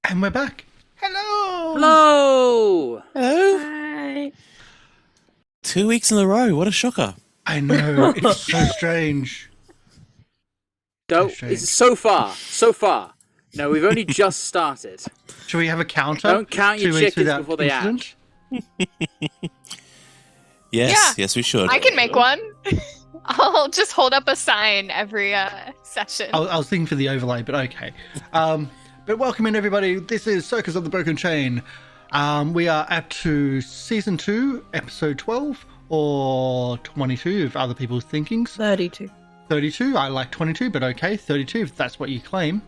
And we're back. Hello! Hello! Hello? Hi. 2 weeks in a row. What a shocker. I know, it's so strange. It's so far. No, we've only just started. Should we have a counter? Don't count your 2 weeks chickens without before they incident? Yes, we should. I can make one. I'll just hold up a sign every session. I was thinking for the overlay, but okay. But welcome in, everybody. This is Circus of the Broken Chain. We are up to Season 2, Episode 12, or 22 if other people's thinkings. 32. 32, I like 22, but okay, 32 if that's what you claim.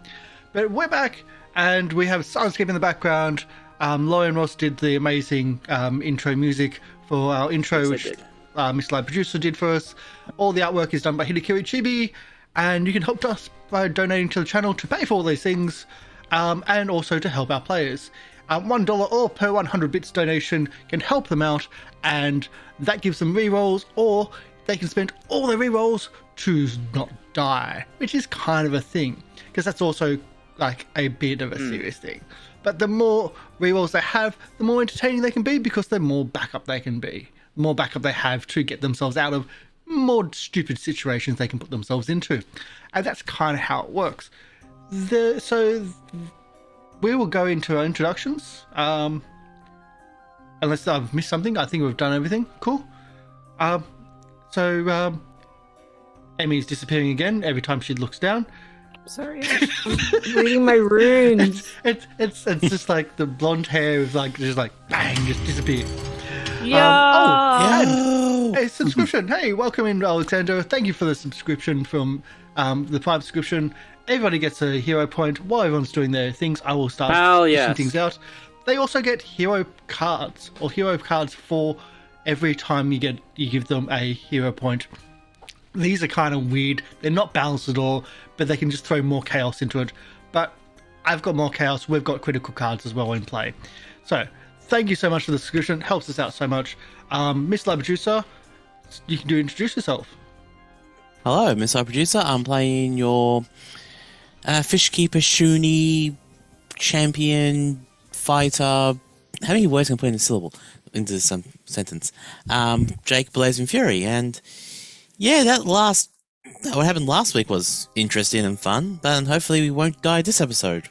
But we're back, and we have Syrinscape in the background. Lorian Ross did the amazing intro music for our intro, which MrLiveProducer did for us. All the artwork is done by Hidekiri Chibi, and you can help us by donating to the channel to pay for all these things, and also to help our players. $1 or per 100 bits donation can help them out, and that gives them rerolls, or they can spend all their rerolls to not die, which is kind of a thing, because that's also like a bit of a serious thing. But the more rerolls they have, the more entertaining they can be, because the more backup they can be. The more backup they have to get themselves out of more stupid situations they can put themselves into. And that's kind of how it works. So we will go into our introductions. Unless I've missed something, I think we've done everything. Cool. So Emi's disappearing again every time she looks down. Sorry, I'm reading my runes. It's just like the blonde hair is like just like bang, just disappeared. Yeah. And a subscription. Hey, welcome in, Alexander. Thank you for the subscription from the Prime subscription. Everybody gets a hero point while everyone's doing their things. I will start pushing things out. They also get hero cards, or hero cards for every time you give them a hero point. These are kind of weird. They're not balanced at all, but they can just throw more chaos into it. But I've got more chaos. We've got critical cards as well in play. So thank you so much for the subscription. It helps us out so much. MrLiveProducer, you can introduce yourself. Hello, MrLiveProducer. I'm playing your Fishkeeper, Shuni, Champion, Fighter. How many words can I put in a syllable? Into some sentence. Jake Blazing Fury. And yeah, what happened last week was interesting and fun, but hopefully we won't die this episode.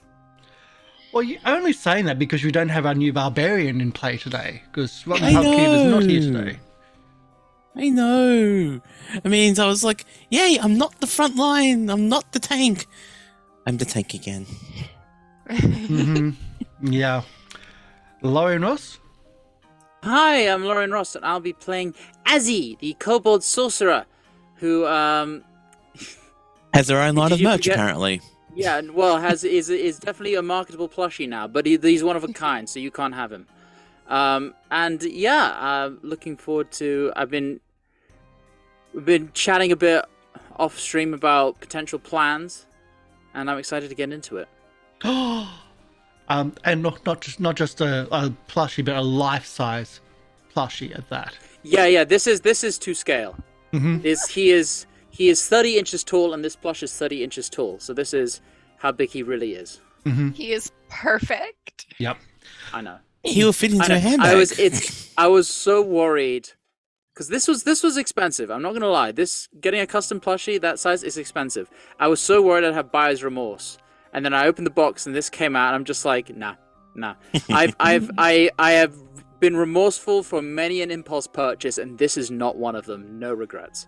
Well, you're only saying that because we don't have our new barbarian in play today, because Rotten Pubkeep is not here today. I know. I mean, I was like, yay, I'm not the front line. I'm not the tank. I'm the tank again. Yeah. Lorian Ross? Hi, I'm Lorian Ross, and I'll be playing Azzy, the kobold sorcerer, who has their own line of merch, apparently. Yeah, well, is definitely a marketable plushie now, but he's one of a kind, so you can't have him. And yeah, looking forward to. We've been chatting a bit off stream about potential plans, and I'm excited to get into it. And not just a plushie, but a life-size plushie at that. Yeah. This is to scale. He is 30 inches tall, and this plush is 30 inches tall. So this is how big he really is. He is perfect. Yep. I know. He will fit into a handbag. I was so worried because this was expensive. I'm not gonna lie. Getting a custom plushie that size is expensive. I was so worried I'd have buyer's remorse. And then I opened the box and this came out and I'm just like, nah. I have been remorseful for many an impulse purchase, and this is not one of them. No regrets.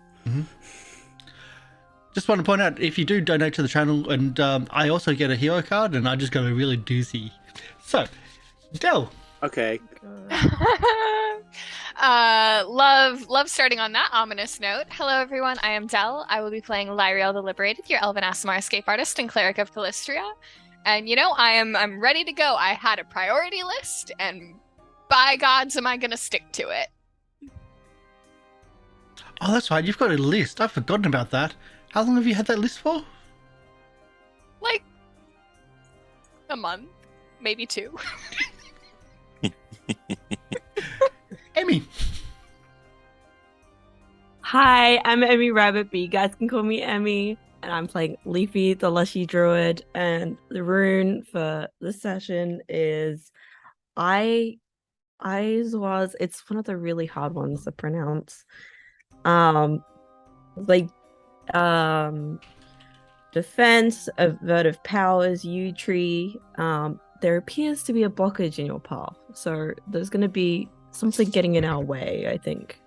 Just want to point out, if you do donate to the channel, and I also get a hero card, and I just got a really doozy. So, Del. Okay. Love starting on that ominous note. Hello everyone, I am Del. I will be playing Lieriel the Liberated, your Elven Aasimar escape artist and cleric of Calistria. And you know, I'm ready to go. I had a priority list, and by gods am I gonna stick to it. Oh, that's right, you've got a list. I've forgotten about that. How long have you had that list for? Like a month, maybe 2. Emi. Hi, I'm Emi Rabbit, but you guys can call me Emi. and I'm playing Leafy, the Lushy Druid, and the rune for this session is was it's one of the really hard ones to pronounce. Like defense, avertive powers, U tree. There appears to be a blockage in your path, so there's going to be something getting in our way, I think.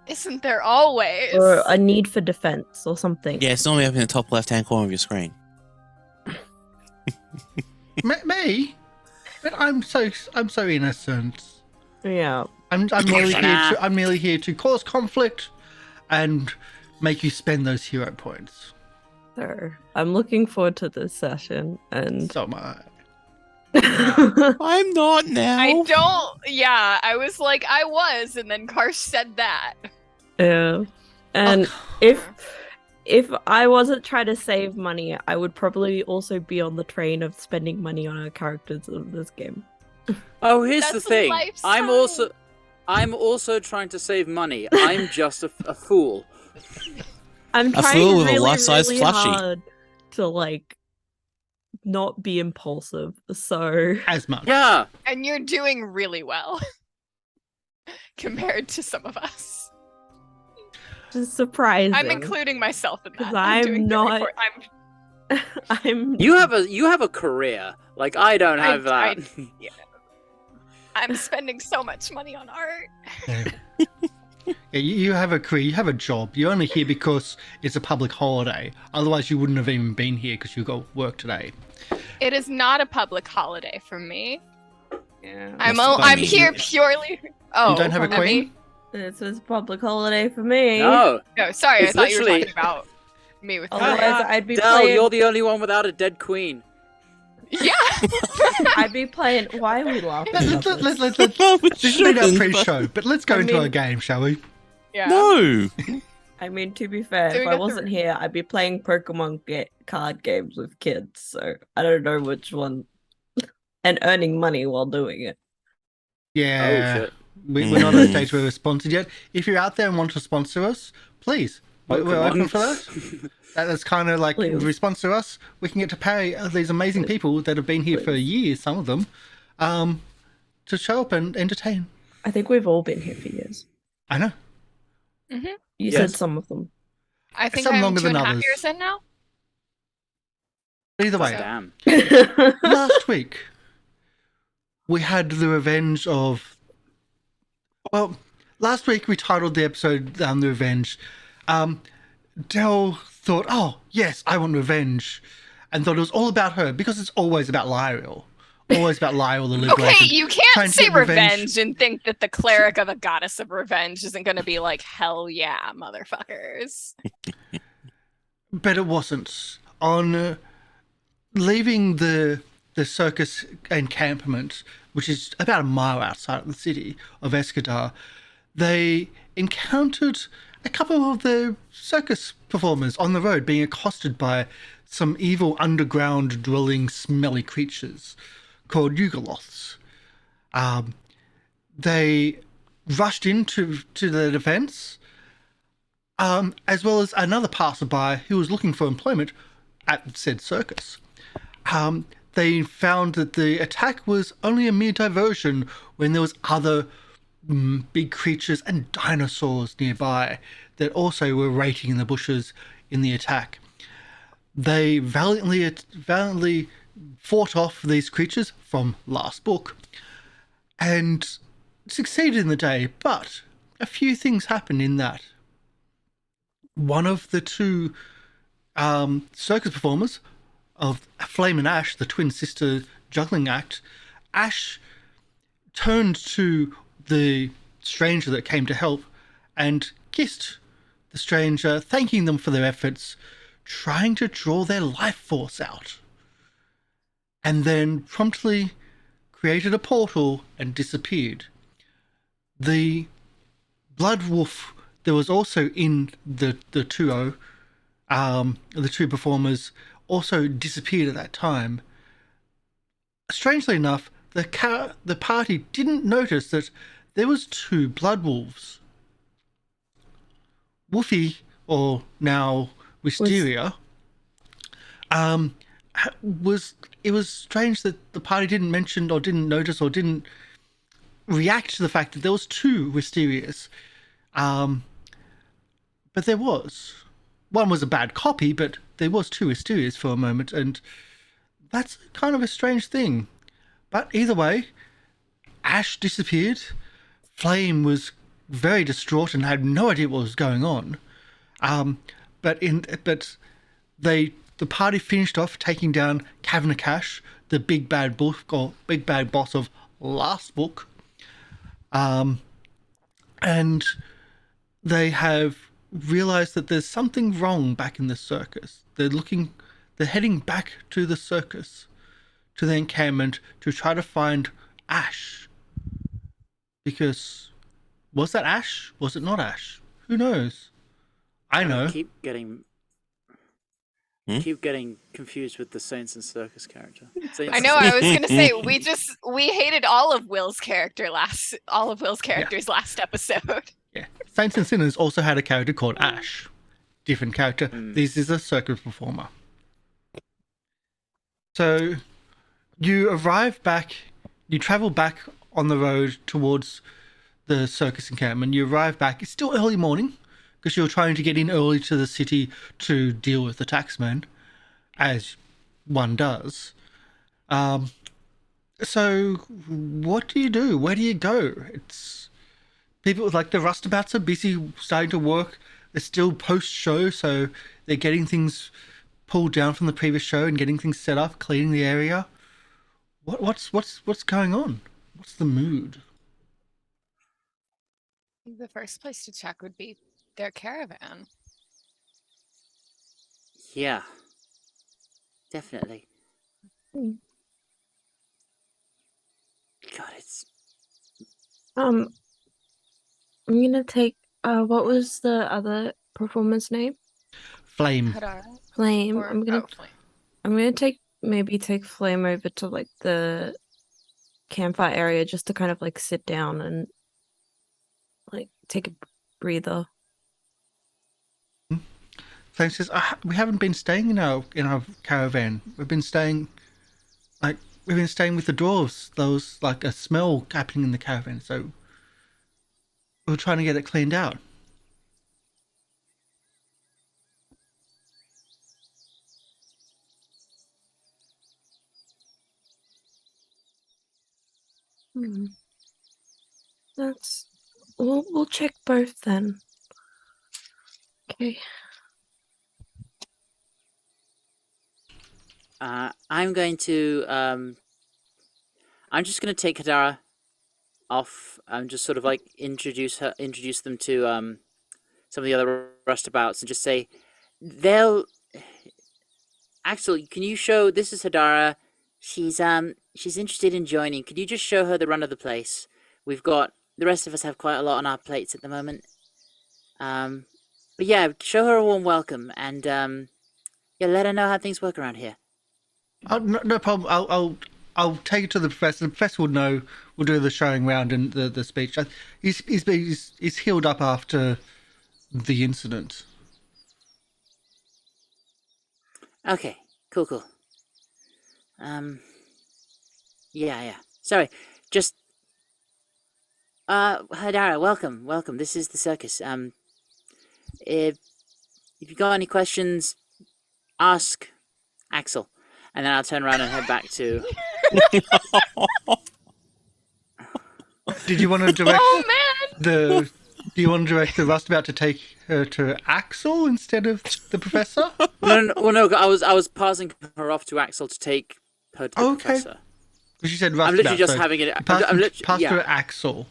Isn't there always? Or a need for defense or something. Yeah, it's normally up in the top left-hand corner of your screen. Me? But I'm so innocent. Yeah. I'm merely here to cause conflict and make you spend those hero points. So I'm looking forward to this session, and So am I. I'm not now. I don't. Yeah, I was like, I was, and then Karsh said that. yeah. And if I wasn't trying to save money, I would probably also be on the train of spending money on our characters in this game. Oh, here's the That's thing. lifestyle. I'm also trying to save money. I'm just a fool. I'm A trying fool with a really, life-size really plushie. hard to like not be impulsive. So As much. Yeah. And you're doing really well compared to some of us. just surprising. I'm including myself in that. 'Cause I'm doing very not- I'm I'm You have a career. Like I don't have that. I'm spending so much money on art. Yeah. Yeah, you have a career, you have a job. You're only here because it's a public holiday. Otherwise, you wouldn't have even been here because you got work today. It is not a public holiday for me. yeah. That's I'm funny. here purely. Oh, You don't have a for queen? me? This is a public holiday for me. No. No, sorry, I It's thought you were literally- talking about me with Otherwise, that. I'd be Del, playing. you're the only one without a dead queen. Yeah. I'd be playing. Why are we laughing? about this? Let's We this has been our shouldn't, pre-show, but let's go I into mean- our game, shall we? Yeah. No. I mean, to be fair, So we if I got the- wasn't here, I'd be playing Pokemon card games with kids. So I don't know which one, and earning money while doing it. Yeah. Oh shit. We're not at a stage where we're sponsored yet. If you're out there and want to sponsor us, please. We're open for that. That's kind of like, Please. if you sponsor us, we can get to pay these amazing people that have been here for years, some of them, to show up and entertain. I think we've all been here for years. I know. You Yes. said some of them. I think Some I'm longer than 2.5 others. years in now. Either way, Damn. last week we had the revenge of. Well, last week we titled the episode "The Revenge." Del thought, "Oh yes, I want revenge," and thought it was all about her because it's always about Lieriel. Always about Lieriel the Liberated. Okay, you trying can't to say get revenge. revenge and think that the cleric of a goddess of revenge isn't going to be like, hell yeah, motherfuckers. But it wasn't. On leaving the circus encampment, which is about a mile outside of the city of Escadar, they encountered a couple of the circus performers on the road being accosted by some evil underground dwelling smelly creatures called Yugoloths. They rushed into their defense, as well as another passerby who was looking for employment at said circus. They found that the attack was only a mere diversion when there was other big creatures and dinosaurs nearby that also were waiting in the bushes in the attack. They valiantly fought off these creatures from last book and succeeded in the day, but a few things happened in that. One of the two circus performers of Flame and Ash, the twin sister juggling act, Ash turned to the stranger that came to help and kissed the stranger, thanking them for their efforts, trying to draw their life force out, and then promptly created a portal and disappeared. The blood wolf that was also in the two performers also disappeared at that time. Strangely enough, the party didn't notice that there was two blood wolves. Wolfie, or now Wisteria, was strange that the party didn't mention or didn't notice or didn't react to the fact that there was two Wisterias. But there was. One was a bad copy, but there was two Wisterias for a moment, and that's kind of a strange thing. But either way, Ash disappeared. Flame was very distraught and had no idea what was going on. But the party finished off taking down Cash, the big bad book or big bad boss of last book. And they have realized that there's something wrong back in the circus. They're heading back to the circus, to the encampment, to try to find Ash. Because was that Ash? Was it not Ash? Who knows? I know. Keep getting confused with the Saints and Circus character. I know. I was gonna say we hated all of Will's characters last episode. Yeah, Saints and Sinners also had a character called Ash. Different character. This is a circus performer. So you travel back on the road towards the circus encampment. You arrive back. It's still early morning because you're trying to get in early to the city to deal with the taxman, as one does. So what do you do? Where do you go? It's people like the Rustabouts are busy starting to work. They're still post-show, so they're getting things pulled down from the previous show and getting things set up, cleaning the area. What's going on? What's the mood? The first place to check would be their caravan. Yeah, definitely. Hmm. God, it's I'm gonna take what was the other performer's name? Flame. Hadara. Flame. Or, I'm gonna take Flame over to like the campfire area just to kind of like sit down and like take a breather. Flame says, "We haven't been staying in our caravan. We've been staying with the dwarves. There was like a smell happening in the caravan, so we were trying to get it cleaned out." We'll check both then. Okay. I'm going to I'm just going to take Hadara off and just sort of like introduce them to some of the other rustabouts and just say Axel, can you show, this is Hadara. She's interested in joining. Could you just show her the run of the place? We've got, the rest of us have quite a lot on our plates at the moment. But yeah, show her a warm welcome and yeah, let her know how things work around here. No problem. I'll take it to the professor. The professor will know. We'll do the showing round and the speech. He's healed up after the incident. Okay, cool. Yeah. Sorry, just Hadara, welcome. This is the circus. If you got any questions, ask Axel, and then I'll turn around and head back to. Did you want to direct? Oh man! Do you want to direct the rustabout to take her to Axel instead of the professor? No. I was passing her off to Axel to take her to the professor. Because you said rustabout. I'm literally just having it. Passed her to Axel.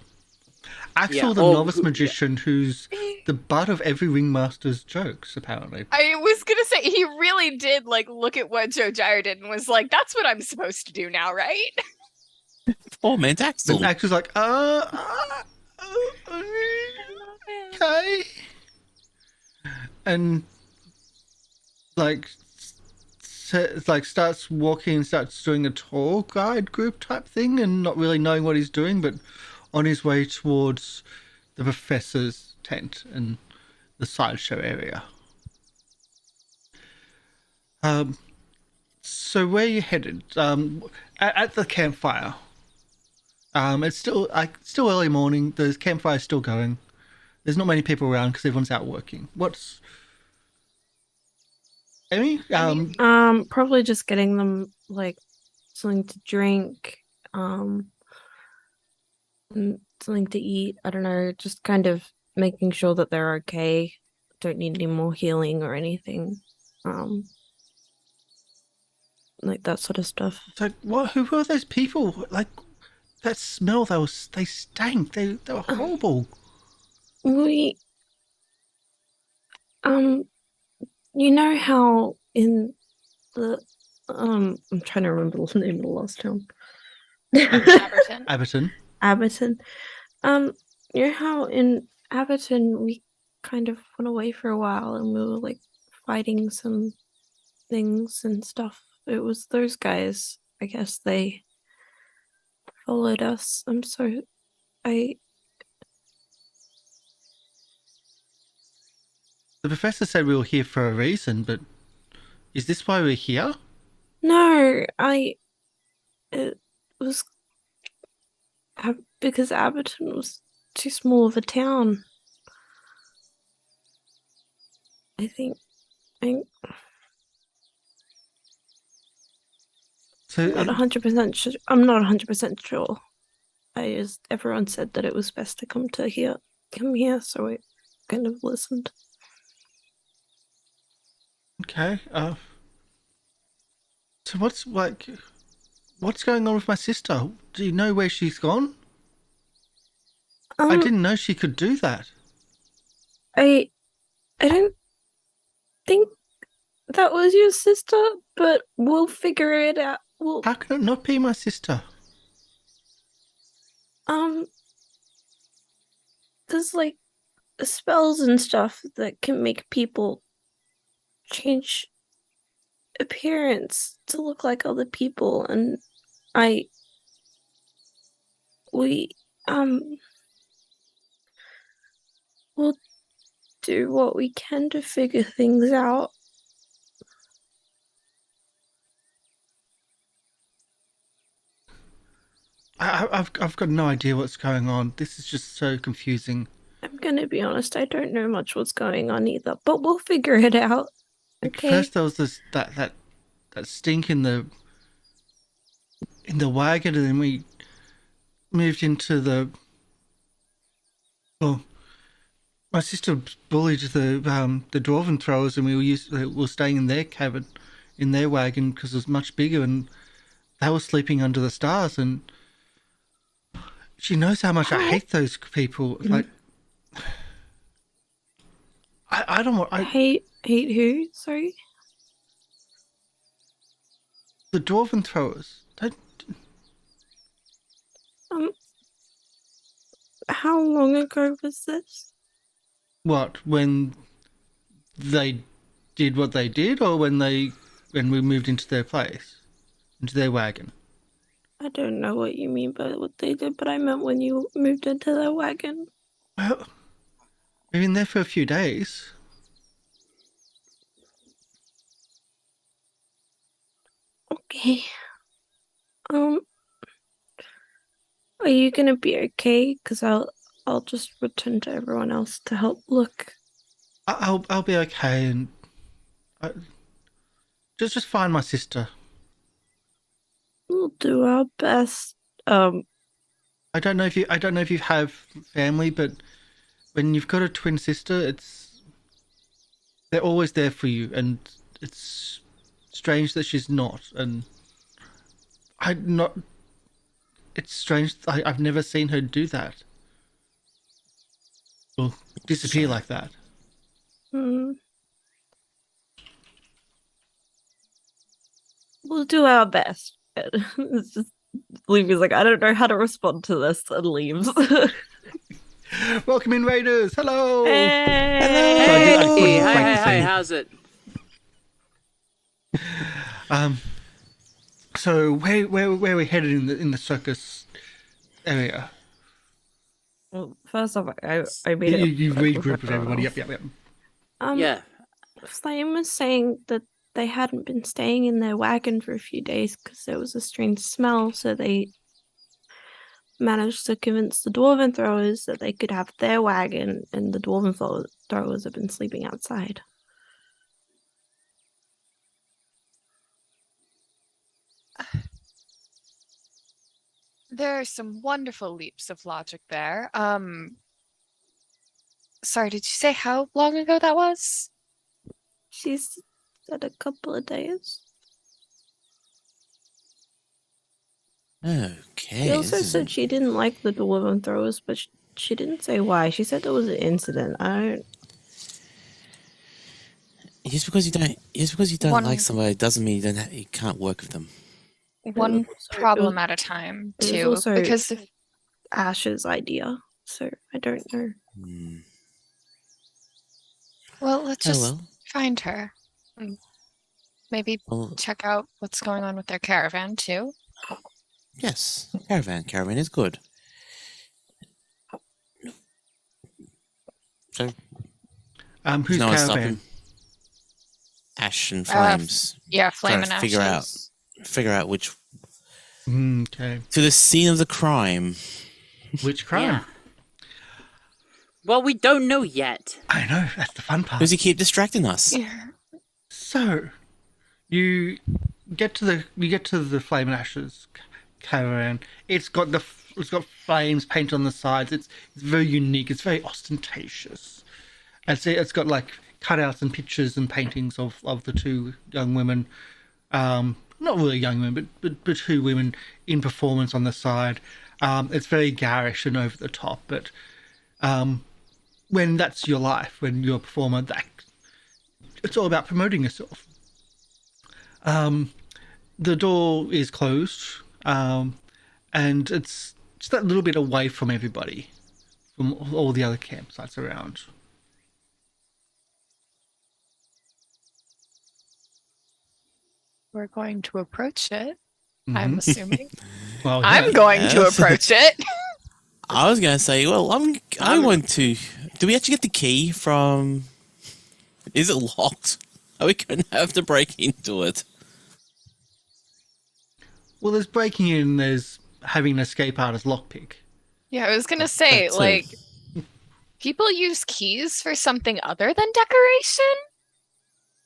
Axel, the novice magician, who's the butt of every ringmaster's jokes, apparently. I was gonna say he really did like look at what Jojyre did and was like, "That's what I'm supposed to do now, right?" Poor meant Axel. And Axel's like, okay. And starts walking, starts doing a tour guide group type thing, and not really knowing what he's doing, but on his way towards the professor's tent and the sideshow area. So where you headed? At the campfire. It's still early morning. The campfire's still going. There's not many people around because everyone's out working. What's Emi? Probably just getting them like something to drink, and something to eat. I don't know, just kind of making sure that they're okay. Don't need any more healing or anything. Like that sort of stuff. So what? Who were those people? Like that smell? They stank. They were horrible. We, you know how in the I'm trying to remember the name of the last town. Abberton. Abberton. Abberton. You know how in Abberton we kind of went away for a while and we were like fighting some things and stuff. It was those guys. I guess they followed us. The professor said we were here for a reason, but is this why we're here? No, it was because Abberton was too small of a town. I think So I'm not 100% sure. I'm not 100% sure. Everyone said that it was best to come here, so I kind of listened. okay. So what's going on with my sister? Do you know where she's gone? I didn't know she could do that. I don't think that was your sister, but we'll figure it out. How can it not be my sister? There's like spells and stuff that can make people change appearance to look like other people, and we'll do what we can to figure things out. I've got no idea what's going on. This is just so confusing. I'm gonna be honest, I don't know much what's going on either, but we'll figure it out. Okay. First there was that stink in the wagon, and then we moved into the. Well, my sister bullied the dwarven throwers, and we were staying in their cabin, in their wagon, because it was much bigger, and they were sleeping under the stars. And she knows how much I hate those people. Like, I don't want. Hate who? Sorry. The dwarven throwers. How long ago was this? What, when they did what they did, or when we moved into their place, into their wagon? I don't know what you mean by what they did, but I meant when you moved into their wagon. Well, we've been there for a few days. Okay. Are you gonna be okay? Because I'll just return to everyone else to help look. I'll be okay, and just find my sister. We'll do our best. I don't know if you have family, but when you've got a twin sister, they're always there for you, and it's strange that she's not. And it's strange. I've never seen her do that. Or disappear like that. We'll do our best. It's just Leafy's like, I don't know how to respond to this, and leaves. Welcome in, Raiders. Hello. Hey. Hi, how's it? So where are we headed in the circus area? Well, first off, I made you regroup with everybody. Yep. Yeah. Flame was saying that they hadn't been staying in their wagon for a few days because there was a strange smell, so they managed to convince the dwarven throwers that they could have their wagon, and the dwarven throwers have been sleeping outside. There are some wonderful leaps of logic there. Sorry, did you say how long ago that was? She said a couple of days. Okay. She also said she didn't like the dwarven throwers, but she didn't say why. She said there was an incident. Just because you don't like One- somebody doesn't mean you can't work with them. One also- problem at a time, it was too. also- Because if Ash's idea, so I don't know. well, let's Oh just well. find her. And maybe Well, check out what's going on with their caravan, too. yes. Caravan is good. So Who's no one caravan? stopping. Ash and Flames. Yeah, Flame Trying and to Ashes. figure out which Okay. to the scene of the crime. Which crime? Yeah. Well, we don't know yet. I know, that's the fun part. Does he keep distracting us? Yeah. So, you get to the Flame and Ashes caravan. It's got flames painted on the sides. It's very unique. It's very ostentatious. And so it's got like cutouts and pictures and paintings of the two young women. Not really young women, but two women in performance on the side. It's very garish and over the top, but when that's your life, when you're a performer, it's all about promoting yourself. The door is closed, and it's just that little bit away from everybody, from all the other campsites around. We're going to approach it, I'm assuming. Well, I'm yeah. going to Yes. approach it. I was going to say, well, I want to. Do we actually get the key from? Is it locked? Are we going to have to break into it? Well, there's breaking in, there's having an escape artist lockpick. Yeah, I was gonna say, That's like, people use keys for something other than decoration,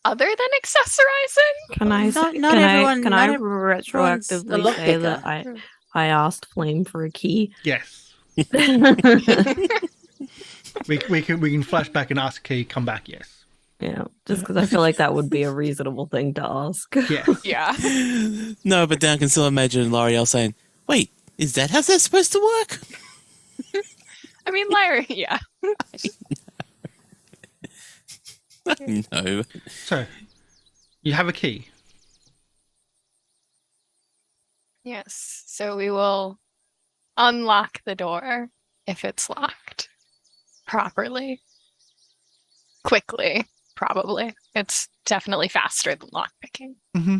other than accessorizing. Can I Not- say, not can everyone- I can not I everyone's a retroactively say that lockpicker. I asked Flame for a key? Yes, Yeah, we can flash back and ask key, come back. Yes, just because I feel like that would be a reasonable thing to ask. yes. Yeah. No, but then I can still imagine L'Oreal saying, "Wait, is that how that's supposed to work?" I mean, Lyra, yeah. No. So, you have a key. Yes. So we will unlock the door if it's locked properly. Quickly, probably. It's definitely faster than lockpicking. Mm-hmm.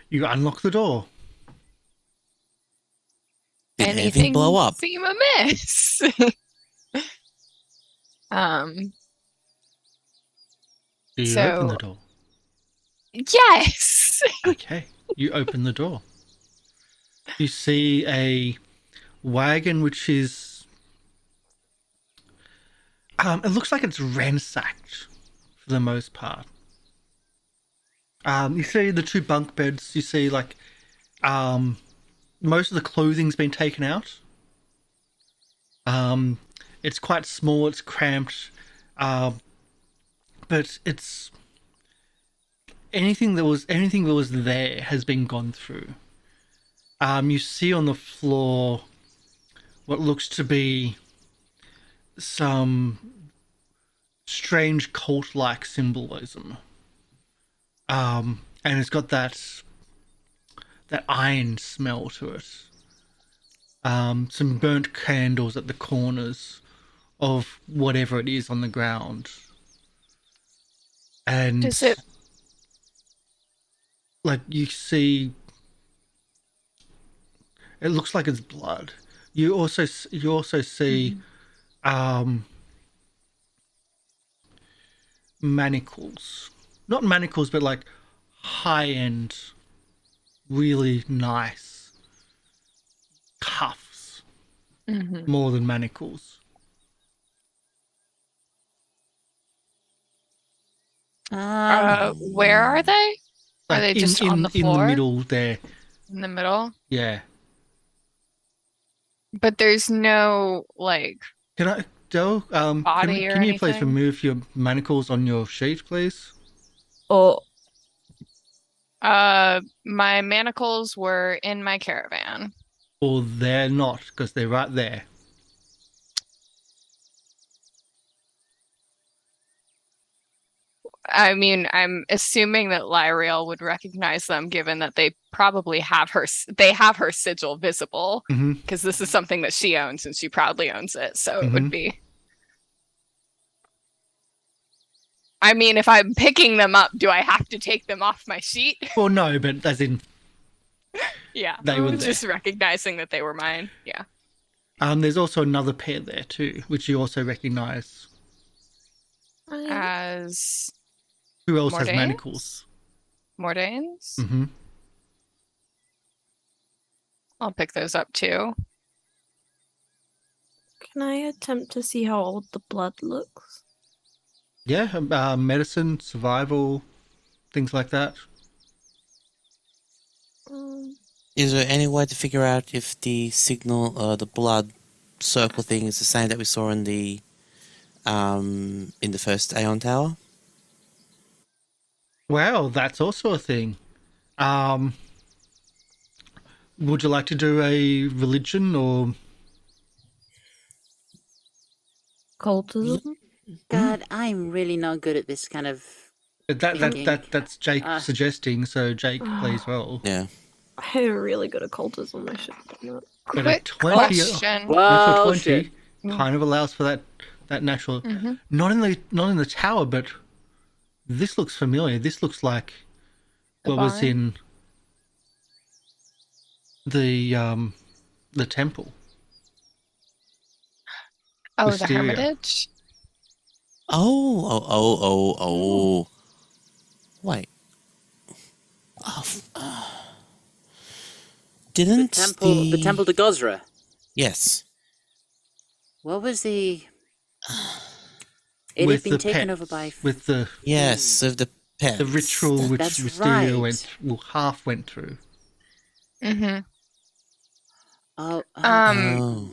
You unlock the door. Did anything blow up? Seem amiss. Do you So- open the door? Yes. Okay, you open the door. You see a wagon which is... it looks like it's ransacked for the most part. You see the two bunk beds. You see, like, most of the clothing's been taken out. It's quite small, it's cramped, but it's... anything that was there has been gone through. You see on the floor what looks to be some strange cult-like symbolism. And it's got that iron smell to it. Some burnt candles at the corners of whatever it is on the ground. And Does it like you see, it looks like it's blood. You also see manacles, not manacles, but like high-end, really nice cuffs Mm-hmm. more than manacles. Where are they? Are Like they just on the in the floor? middle there? In the middle? Yeah. But there's no, like, Can I, Del? Body or can you please anything? remove your manacles on your sheet, please? Oh, my manacles were in my caravan. Or they're not, because they're right there. I mean, I'm assuming that Lieriel would recognize them, given that they probably have her sigil visible, Mm-hmm. because this is something that she owns and she proudly owns it. So it Mhm. would be. I mean, if I'm picking them up, do I have to take them off my sheet? Well, no, but as in, Yeah, They were just recognizing that they were mine. Yeah. there's also another pair there too, which you also recognise. As Who else has Mordane's? manacles? Mordane's? Mm-hmm. I'll pick those up too. can I attempt to see how old the blood looks? Yeah, medicine, survival, things like that. Is there any way to figure out if the signal, the blood circle thing is the same that we saw in the first Aeon Tower? Well, that's also a thing. Would you like to do a religion or? Cultism? God, I'm really not good at this kind of. Thinking. That's Jake suggesting. So Jake, please roll. Yeah. I'm really good at cultism. I should know. But a Quick 20, question. natural Well, 20 shit. kind of allows for that natural. Mm-hmm. Not in the tower, but this looks familiar. This looks like The what was barn? in the temple. Oh, the Wisteria. Hermitage? Oh. Wait. Didn't The temple to Gojyre. Yes. What was the? It With had been the taken pets, over by. with the Yes, of the pets. the ritual which That's Wisteria right. half went through. Mm-hmm. Oh. Oh.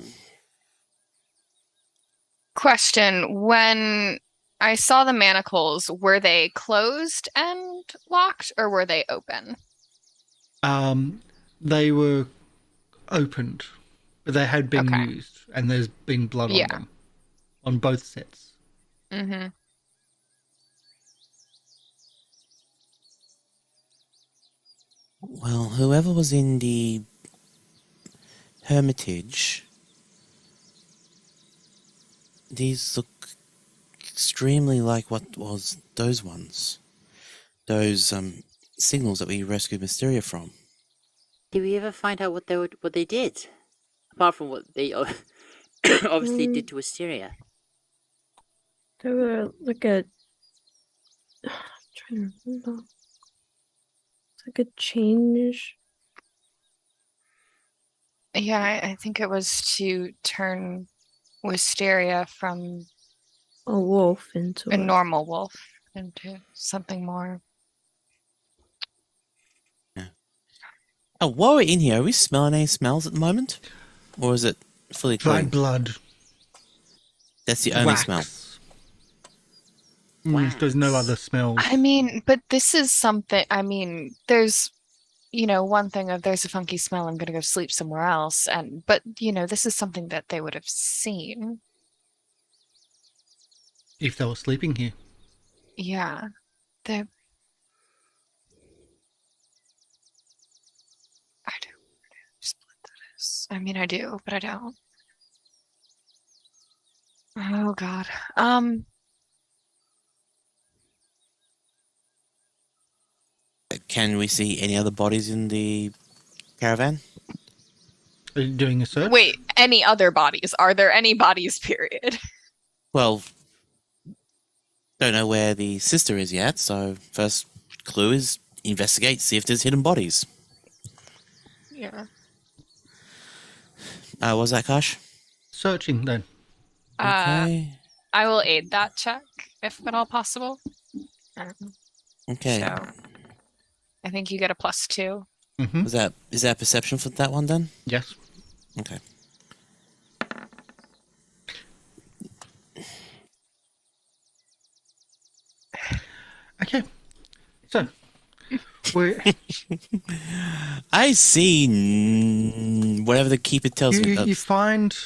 Question. When I saw the manacles, were they closed and locked, or were they open? They were opened, but they had been Okay. used, and there's been blood on Yeah. them, on both sets. Mm-hmm. Well, whoever was in the Hermitage, these look extremely like what was those ones. Those signals that we rescued Mysteria from. Did we ever find out what they did? Apart from what they obviously did to Wisteria. There were like a. I'm trying to remember. It's like a change. Yeah, I think it was to turn Wisteria from A wolf into a normal wolf into something more. Oh, while we're in here, are we smelling any smells at the moment? Or is it fully clean? Dried blood. That's the only wax. smell. There's no other smells. I mean, but this is something. I mean, there's, one thing of there's a funky smell, I'm gonna go sleep somewhere else, but this is something that they would have seen. If they were sleeping here. Yeah, they. I do. Split that is. I mean, I do, but I don't. Oh God. Can we see any other bodies in the caravan? Are you doing a search? Wait, any other bodies? Are there any bodies, period? Well, don't know where the sister is yet, so first clue is investigate, see if there's hidden bodies. Yeah. What was that, Karsh? Searching then. Okay. I will aid that check if at all possible. Okay. So I think you get a +2. Mm-hmm. Is that perception for that one then? Yes. Okay. Okay. So we I see whatever the keeper tells me. you find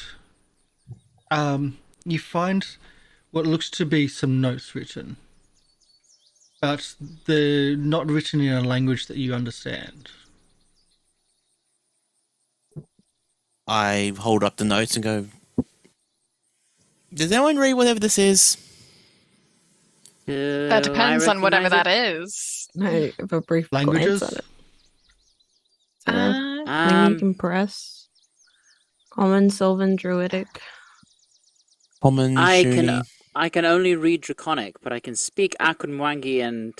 what looks to be some notes written, but they're not written in a language that you understand. I hold up the notes and go, does anyone read whatever this is? That depends on whatever that is. I have a brief Languages? glance at it. Thing you can press. Common, Sylvan, Druidic. Common, Shuni. I can only read Draconic, but I can speak Akunwangi and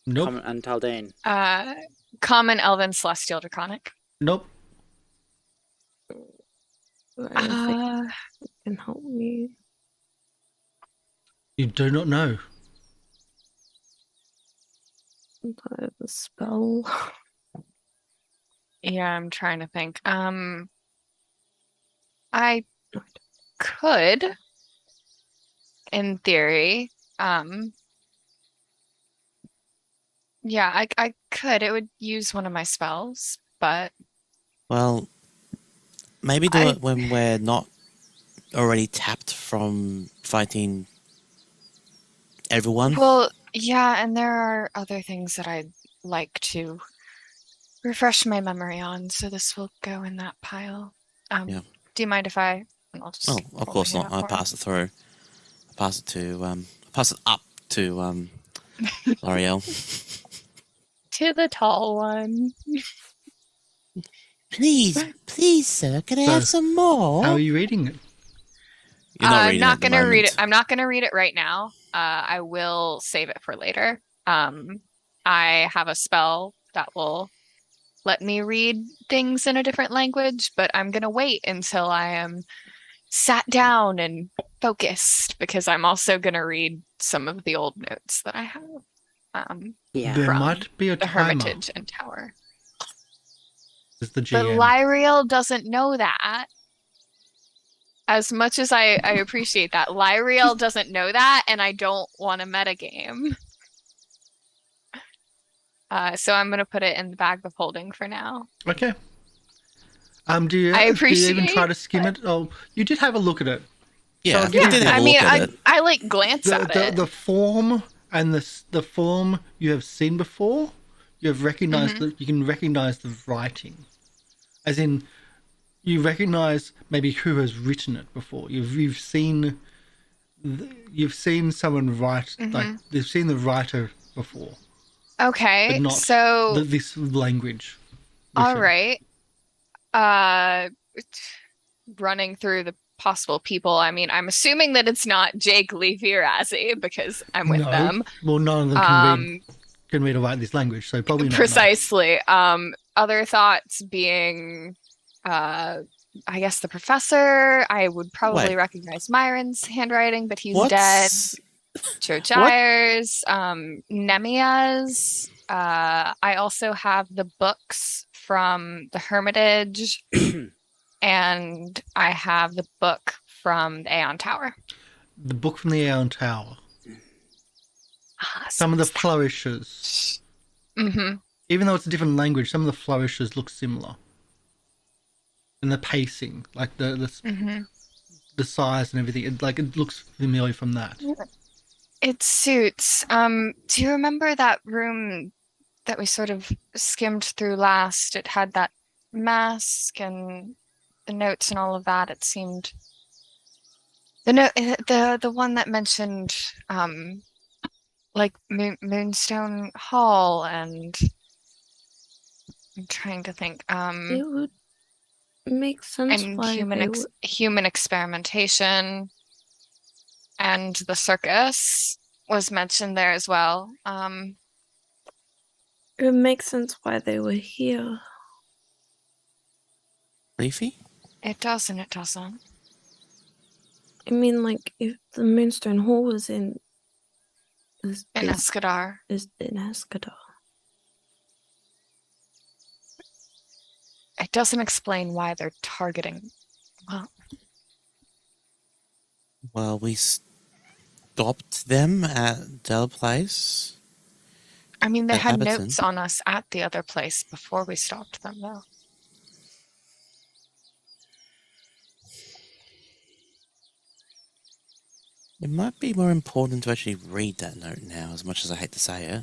Nope. and Taldane. Common, Elven, Celestial, Draconic. Nope. I don't think it can help me. You do not know. I have a spell. Yeah, I'm trying to think. I could, in theory, yeah, I could. It would use one of my spells, but Well, maybe do it when we're not already tapped from fighting everyone. well, yeah, and there are other things that I'd like to refresh my memory on, so this will go in that pile. Yeah. Do you mind if I'll just Oh, of course hold not. my I hand out pass it through. I pass it to pass it up to Lieriel. to the tall one? Please, sir, can I So, have some more? How are you reading it? You're not I'm reading not at the gonna read it. moment. I'm not gonna read it right now. I will save it for later. I have a spell that will let me read things in a different language, but I'm gonna wait until I am sat down and focused because I'm also gonna read some of the old notes that I have. There from might be a the timer. Hermitage and Tower. Is the But GM. Lieriel doesn't know that. As much as I appreciate that, Lieriel doesn't know that, and I don't want a metagame. So I'm gonna put it in the bag of holding for now. Okay. Do you I do you even try appreciate to skim it? Oh, you did have a look at it. Yeah, I'll I give you did that. have I a mean, look at it. I like glance at it. The form and the form you have seen before, you have recognized that you can recognize the writing, as in you recognize maybe who has written it before. You've seen someone write like you've seen the writer before, Okay, but not so this language. all written. right. Running through the possible people. I mean, I'm assuming that it's not Jake, Leafy, or Azzy because I'm with No. them. Well, none of them can read or write this language, so probably not. Precisely. Other thoughts being, I guess the professor. I would probably Wait. recognize Myron's handwriting, but he's What's dead. Jojyre's, Nemia's. I also have the books from the Hermitage, and I have the book from the Aeon Tower. The book from the Aeon Tower. Some of the flourishes. Mm-hmm. Even though it's a different language, some of the flourishes look similar. And the pacing, like the size and everything, it looks familiar from that. It suits. Do you remember that room that we sort of skimmed through last? It had that mask and the notes and all of that. It seemed the one that mentioned like Moonstone Hall, and I'm trying to think. It would make sense And why they would. human experimentation, and the circus was mentioned there as well. It makes sense why they were here. Leafy? It doesn't. It doesn't. I mean, like, if the Moonstone Hall was in... In Escadar. Is in Escadar. It doesn't explain why they're targeting. Well, we stopped them at their place. I mean, they At had Abbottson. notes on us at the other place before we stopped them, though. It might be more important to actually read that note now, as much as I hate to say it.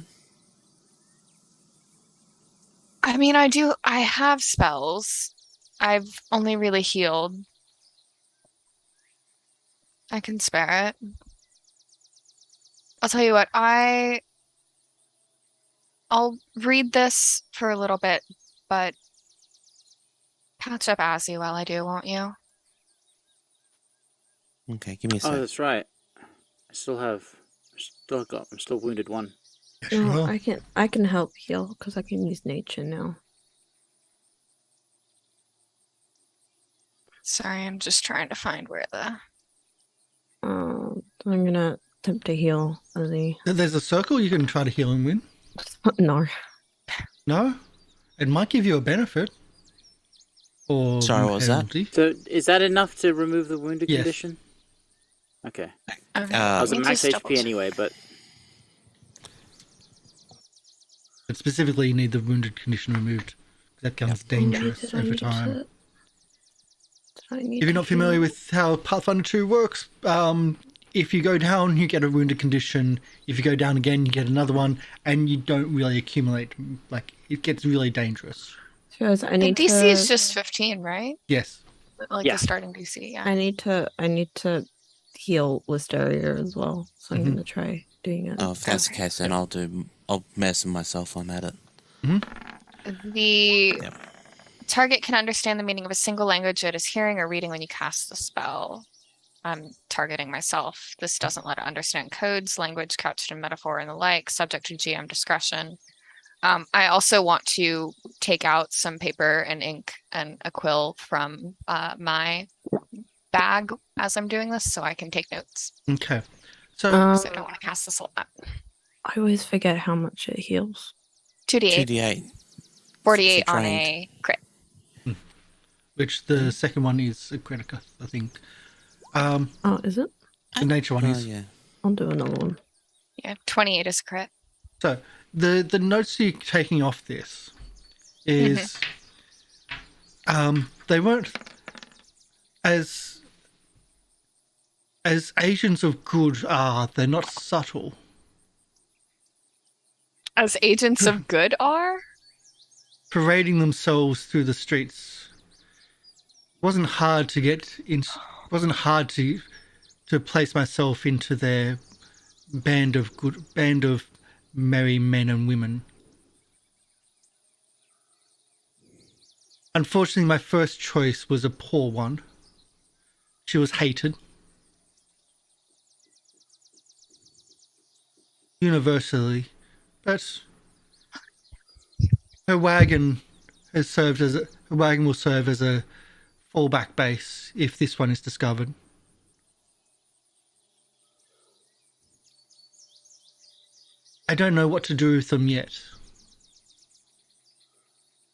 I mean, I have spells. I've only really healed. I can spare it. I'll tell you what, I'll read this for a little bit, but patch up Azzy while I do, won't you? Okay, give me a Oh, sec. that's right. I'm still wounded one. No, Sure. I can help heal because I can use nature now. Sorry, I'm just trying to find where the... I'm gonna attempt to heal Azzy. There's a circle you can try to heal and win. No. No? It might give you a benefit. Or Sorry, what was that? penalty. So is that enough to remove the wounded Yes. condition? Okay. Okay, I was let at me max just HP double check. anyway, but But specifically, you need the wounded condition removed. That becomes dangerous Did I over need time. to- did I need If you're to not familiar heal? with how Pathfinder 2 works, if you go down, you get a wounded condition. If you go down again, you get another one, and you don't really accumulate. Like, it gets really dangerous. Guys, I The need DC to. is just 15, right? Yes. Like Yeah. the starting DC, yeah. I need to heal Listeria as well. So I'm Mhm. gonna try doing it. Oh, if that's Okay. the case, then I'll medicine myself on at it. The Yep. target can understand the meaning of a single language it is hearing or reading when you cast the spell. I'm targeting myself. This doesn't let it understand codes, language couched in metaphor, and the like, subject to GM discretion. I also want to take out some paper and ink and a quill from my bag as I'm doing this so I can take notes. Okay. So, Because I don't want to cast this a lot. I always forget how much it heals. 2d8, 2d8. 48 for on trained. a crit. which the second one is a critica, I think. Oh, is it? The nature one Oh, is. yeah. I'll do another one. Yeah, 28 is a crit. So, the notes you're taking off this is they weren't as agents of good are, they're not subtle. As agents of good are? Parading themselves through the streets wasn't hard to get in. Wasn't hard to place myself into their band of merry men and women. Unfortunately, my first choice was a poor one. She was hated universally, but her wagon will serve as a fallback base if this one is discovered. I don't know what to do with them yet.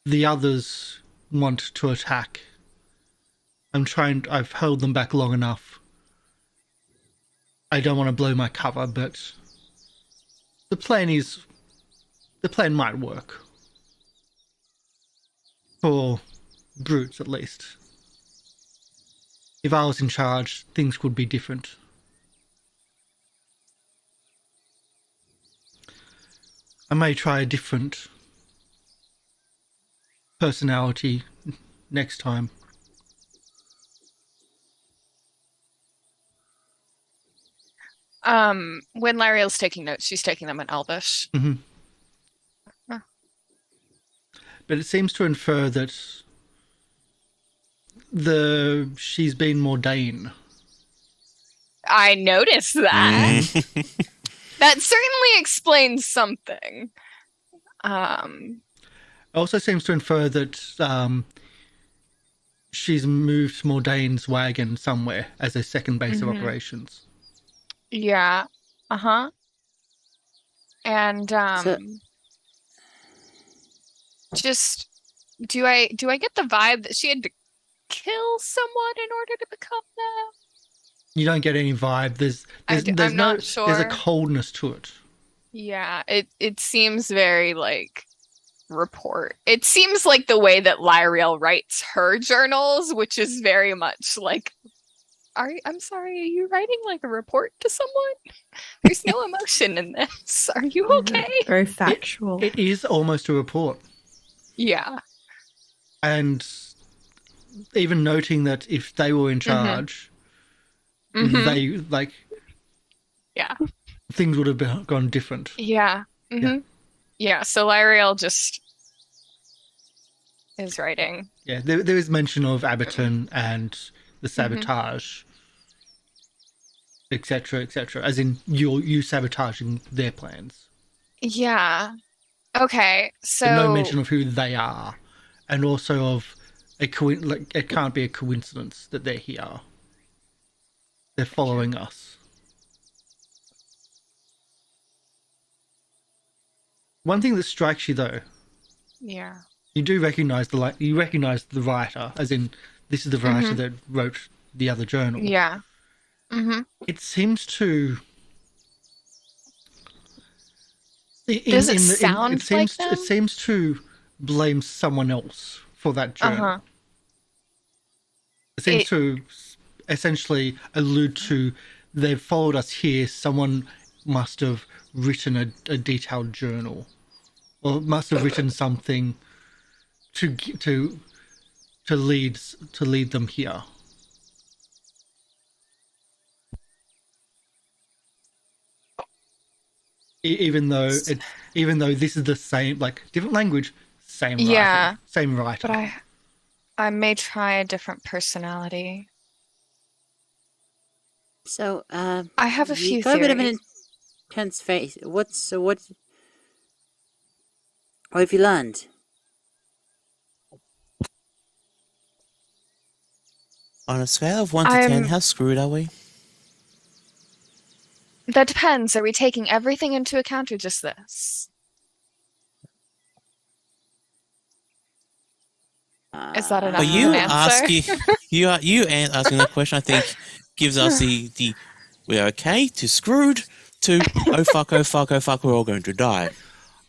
The others want to attack. I've held them back long enough. I don't want to blow my cover, but the plan might work. For brutes, at least. If I was in charge, things could be different. I may try a different personality next time. When Lieriel's taking notes, she's taking them in Elvish. But it seems to infer that she's been more Dane. I noticed that. That certainly explains something. It also seems to infer that she's moved Mordane's wagon somewhere as a second base of operations. Yeah. Uh-huh. And just do I get the vibe that she had to kill someone in order to become that? You don't get any vibe. There's I'm not sure. There's a coldness to it. Yeah, it seems very like report. It seems like the way that Lieriel writes her journals, which is very much like, I'm sorry, are you writing like a report to someone? There's no emotion in this. Are you okay? Very factual. It is almost a report. Yeah. And even noting that if they were in charge, they like, yeah, things would have gone different. Yeah. Yeah. So Lieriel just is writing. Yeah, there is mention of Aberton and the sabotage, etc., etc. As in you sabotaging their plans. Yeah. Okay. So But no mention of who they are, and also of like it can't be a coincidence that they're here. They're following us. One thing that strikes you though, yeah, you do recognize the writer, as in this is the writer that wrote the other journal. Yeah. It seems to. Does it sound like them? It seems to blame someone else for that journal. It seems to essentially allude to they've followed us here. Someone must have written a detailed journal, or must have written something to lead them here. Even though this is the same, like different language, same writer, same writer. But I may try a different personality. So, I have a few got a bit of an theories. intense face. What have you learned? On a scale of 1 to 10, how screwed are we? That depends. Are we taking everything into account or just this? Is that enough of an answer? You asking that question, I think, gives us the we're okay to screwed to oh fuck, we're all going to die.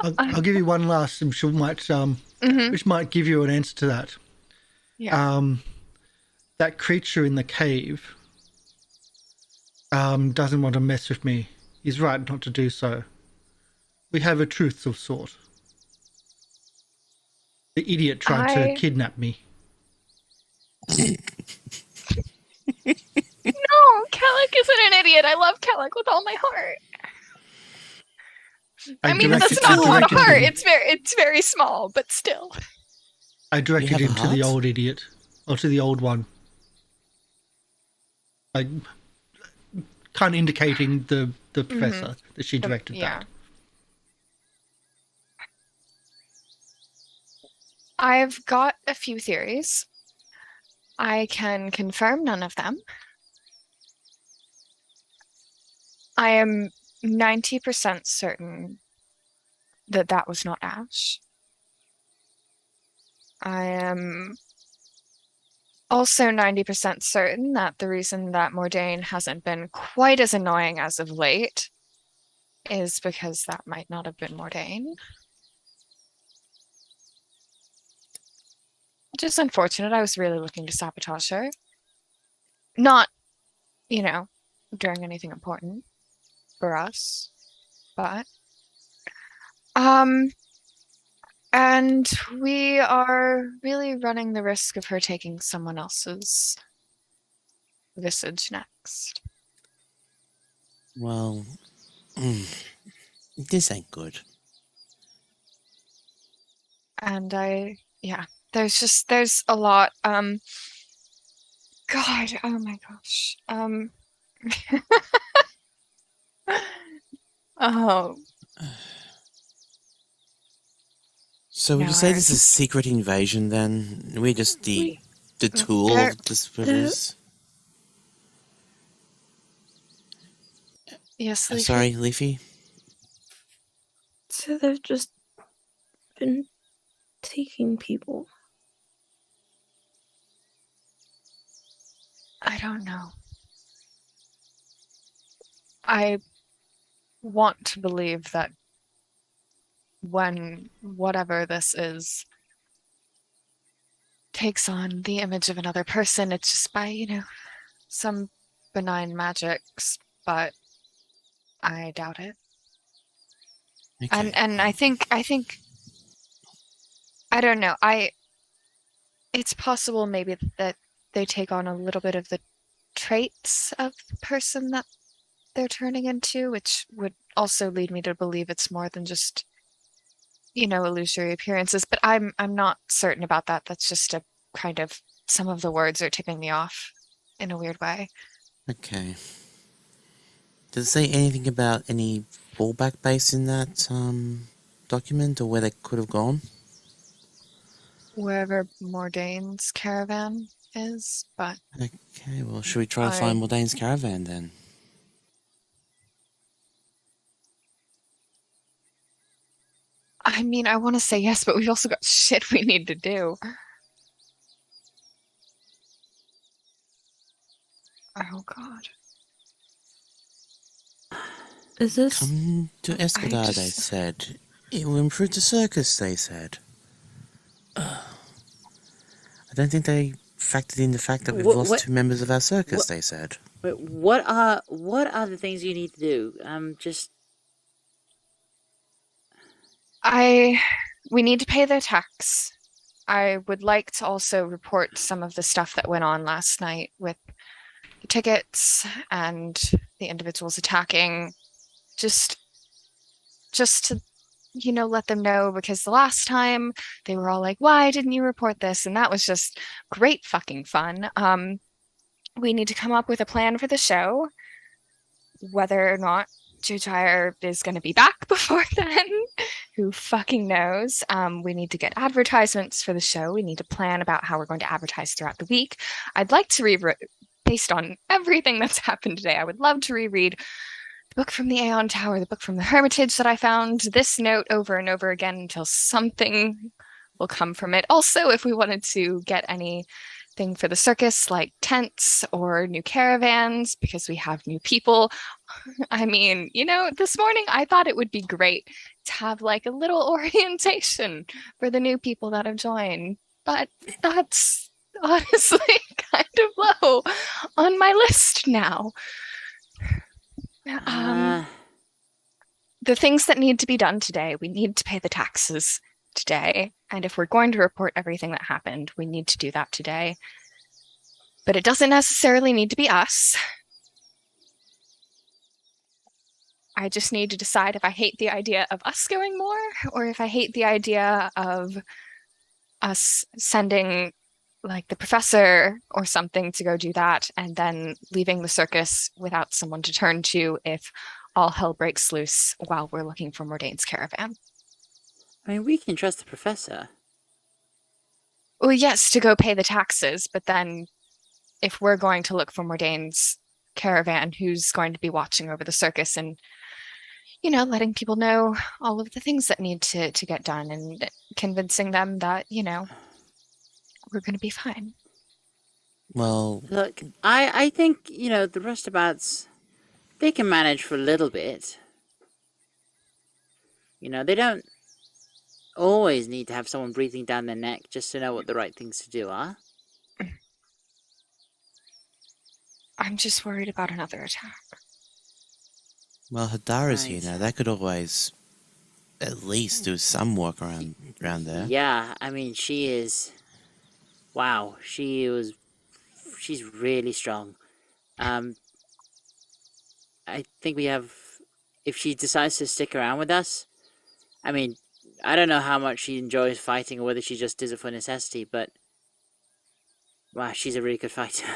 I'll give you one last, which might give you an answer to that. Yeah. That creature in the cave doesn't want to mess with me. He's right not to do so. We have a truth of sort. The idiot tried to kidnap me. No, Kellic isn't an idiot. I love Kellic with all my heart. I mean, that's not a lot of heart. It's very small, but still. I directed him to the old idiot, or to the old one. Like, kind of indicating the professor that she directed that. I've got a few theories. I can confirm none of them. I am 90% certain that that was not Ash. I am also 90% certain that the reason that Mordain hasn't been quite as annoying as of late is because that might not have been Mordain. Just unfortunate. I was really looking to sabotage her. Not, during anything important for us, but and we are really running the risk of her taking someone else's visage next. Well, this ain't good. And there's a lot. God, oh my gosh. Oh. So would No you say this is worries. a secret invasion then? We're just the tool There- of the splitters? Yes, Leafy. Sorry, Leafy? So they've just been taking people. I don't know. I want to believe that when whatever this is takes on the image of another person, it's just by, some benign magics, but I doubt it. Okay. And I think I don't know. It's possible maybe that they take on a little bit of the traits of the person that they're turning into, which would also lead me to believe it's more than just, illusory appearances. But I'm not certain about that. That's just a kind of some of the words are tipping me off in a weird way. Okay. Does it say anything about any fallback base in that document, or where they could have gone? Wherever Mordane's caravan is, but Okay, well, should we try to find Mordane's caravan then? I mean, I want to say yes, but we've also got shit we need to do. Oh God. Is this Come to Escadar, they said. It will improve the circus, they said. I don't think they factored in the fact that we've lost 2 members of our circus, they said. Wait, what are the things you need to do? We need to pay their tax. I would like to also report some of the stuff that went on last night with the tickets and the individuals attacking. Just to, let them know, because the last time they were all like, why didn't you report this? And that was just great fucking fun. We need to come up with a plan for the show, whether or not Jojyre is going to be back before then. Who fucking knows? We need to get advertisements for the show. We need to plan about how we're going to advertise throughout the week. I'd like to read, based on everything that's happened today, I would love to reread the book from the Aeon Tower, the book from the Hermitage that I found, this note over and over again until something will come from it. Also, if we wanted to get anything for the circus, like tents or new caravans, because we have new people. I mean, this morning I thought it would be great to have like a little orientation for the new people that have joined, but that's honestly kind of low on my list now. The things that need to be done today, we need to pay the taxes today. And if we're going to report everything that happened, we need to do that today. But it doesn't necessarily need to be us. I just need to decide if I hate the idea of us going more, or if I hate the idea of us sending like the professor or something to go do that, and then leaving the circus without someone to turn to if all hell breaks loose while we're looking for Mordane's caravan. I mean, we can trust the professor. Well, yes, to go pay the taxes, but then if we're going to look for Mordane's caravan, who's going to be watching over the circus and, letting people know all of the things that need to get done, and convincing them that, we're going to be fine. Well, look, I think, the roustabouts, they can manage for a little bit. They don't always need to have someone breathing down their neck just to know what the right things to do are. I'm just worried about another attack. well, Hadara's here now. They could always at least do some work around there. Yeah, I mean, she is... Wow, she's really strong. I think we have... If she decides to stick around with us, I mean, I don't know how much she enjoys fighting or whether she just does it for necessity, but... Wow, she's a really good fighter.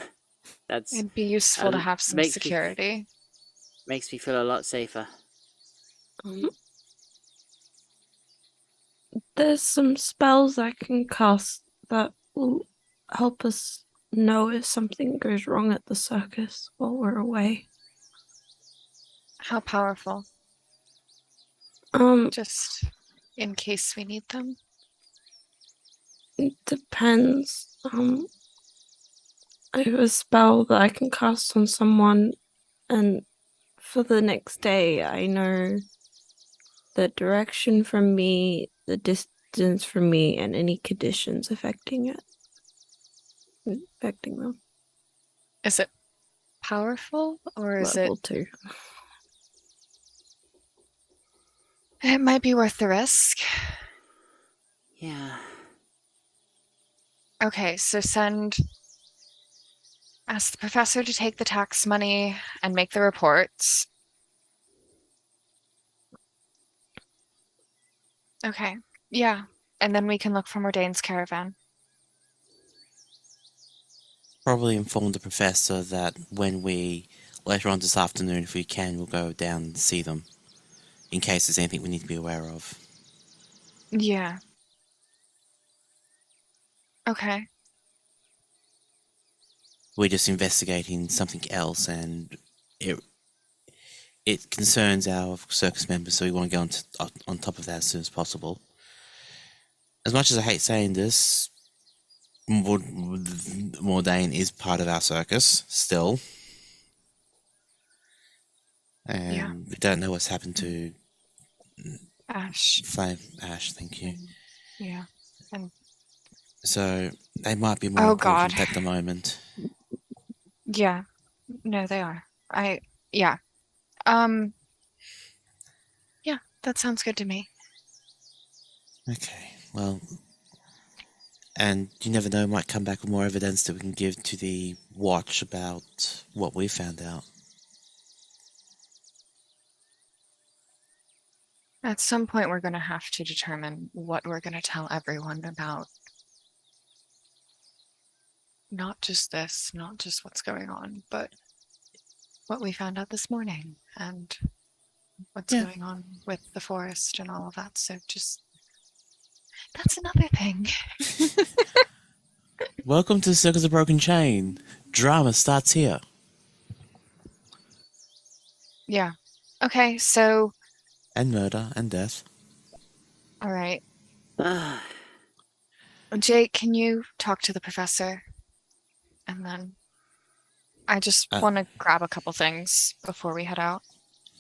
It'd be useful to have some security. Makes me feel a lot safer. there's some spells I can cast that will help us know if something goes wrong at the circus while we're away. How powerful? Um, Just in case we need them. it depends. I have a spell that I can cast on someone, and for the next day, I know the direction from me, the distance from me, and any conditions affecting them. Is it powerful or is Level 2. it might be worth the risk? Yeah. Okay, so ask the professor to take the tax money and make the reports. Okay, yeah. And then we can look for Mordane's caravan. Probably inform the professor that when we, later on this afternoon, if we can, we'll go down and see them, in case there's anything we need to be aware of. Yeah. Okay. We're just investigating something else, and it concerns our circus members, so we want to get on top of that as soon as possible. As much as I hate saying this, Mordane is part of our circus still, and we don't know what's happened to Ash. Ash. Thank you. Yeah. And So they might be more important at the moment. yeah. No, they are. Yeah. Yeah, that sounds good to me. Okay, well, and you never know, might come back with more evidence that we can give to the watch about what we found out. At some point, we're going to have to determine what we're going to tell everyone about. Not just this, not just what's going on, but what we found out this morning and what's going on with the forest and all of that. So that's another thing. Welcome to the Circus of Broken Chain. Drama starts here. Yeah. Okay, so... And murder and death. All right. Jake, can you talk to the professor? And then I just want to grab a couple things before we head out.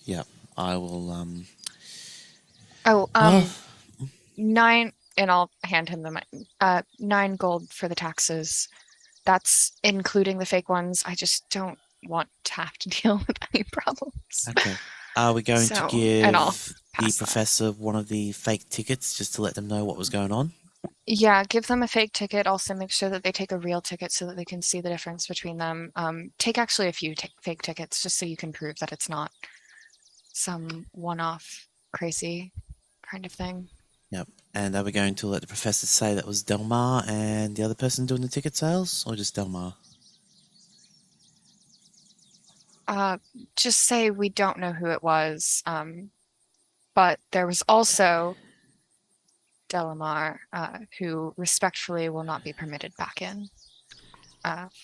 Yeah, I will, 9, and I'll hand him the 9 gold for the taxes. That's including the fake ones. I just don't want to have to deal with any problems. Okay. Are we going to give the professor one of the fake tickets just to let them know what was going on? Yeah, give them a fake ticket. Also make sure that they take a real ticket so that they can see the difference between them. Take actually a few fake tickets just so you can prove that it's not some one-off crazy kind of thing. Yep. And are we going to let the professor say that was Delmar and the other person doing the ticket sales, or just Delmar? Just say we don't know who it was. But there was also Delamar, who respectfully will not be permitted back in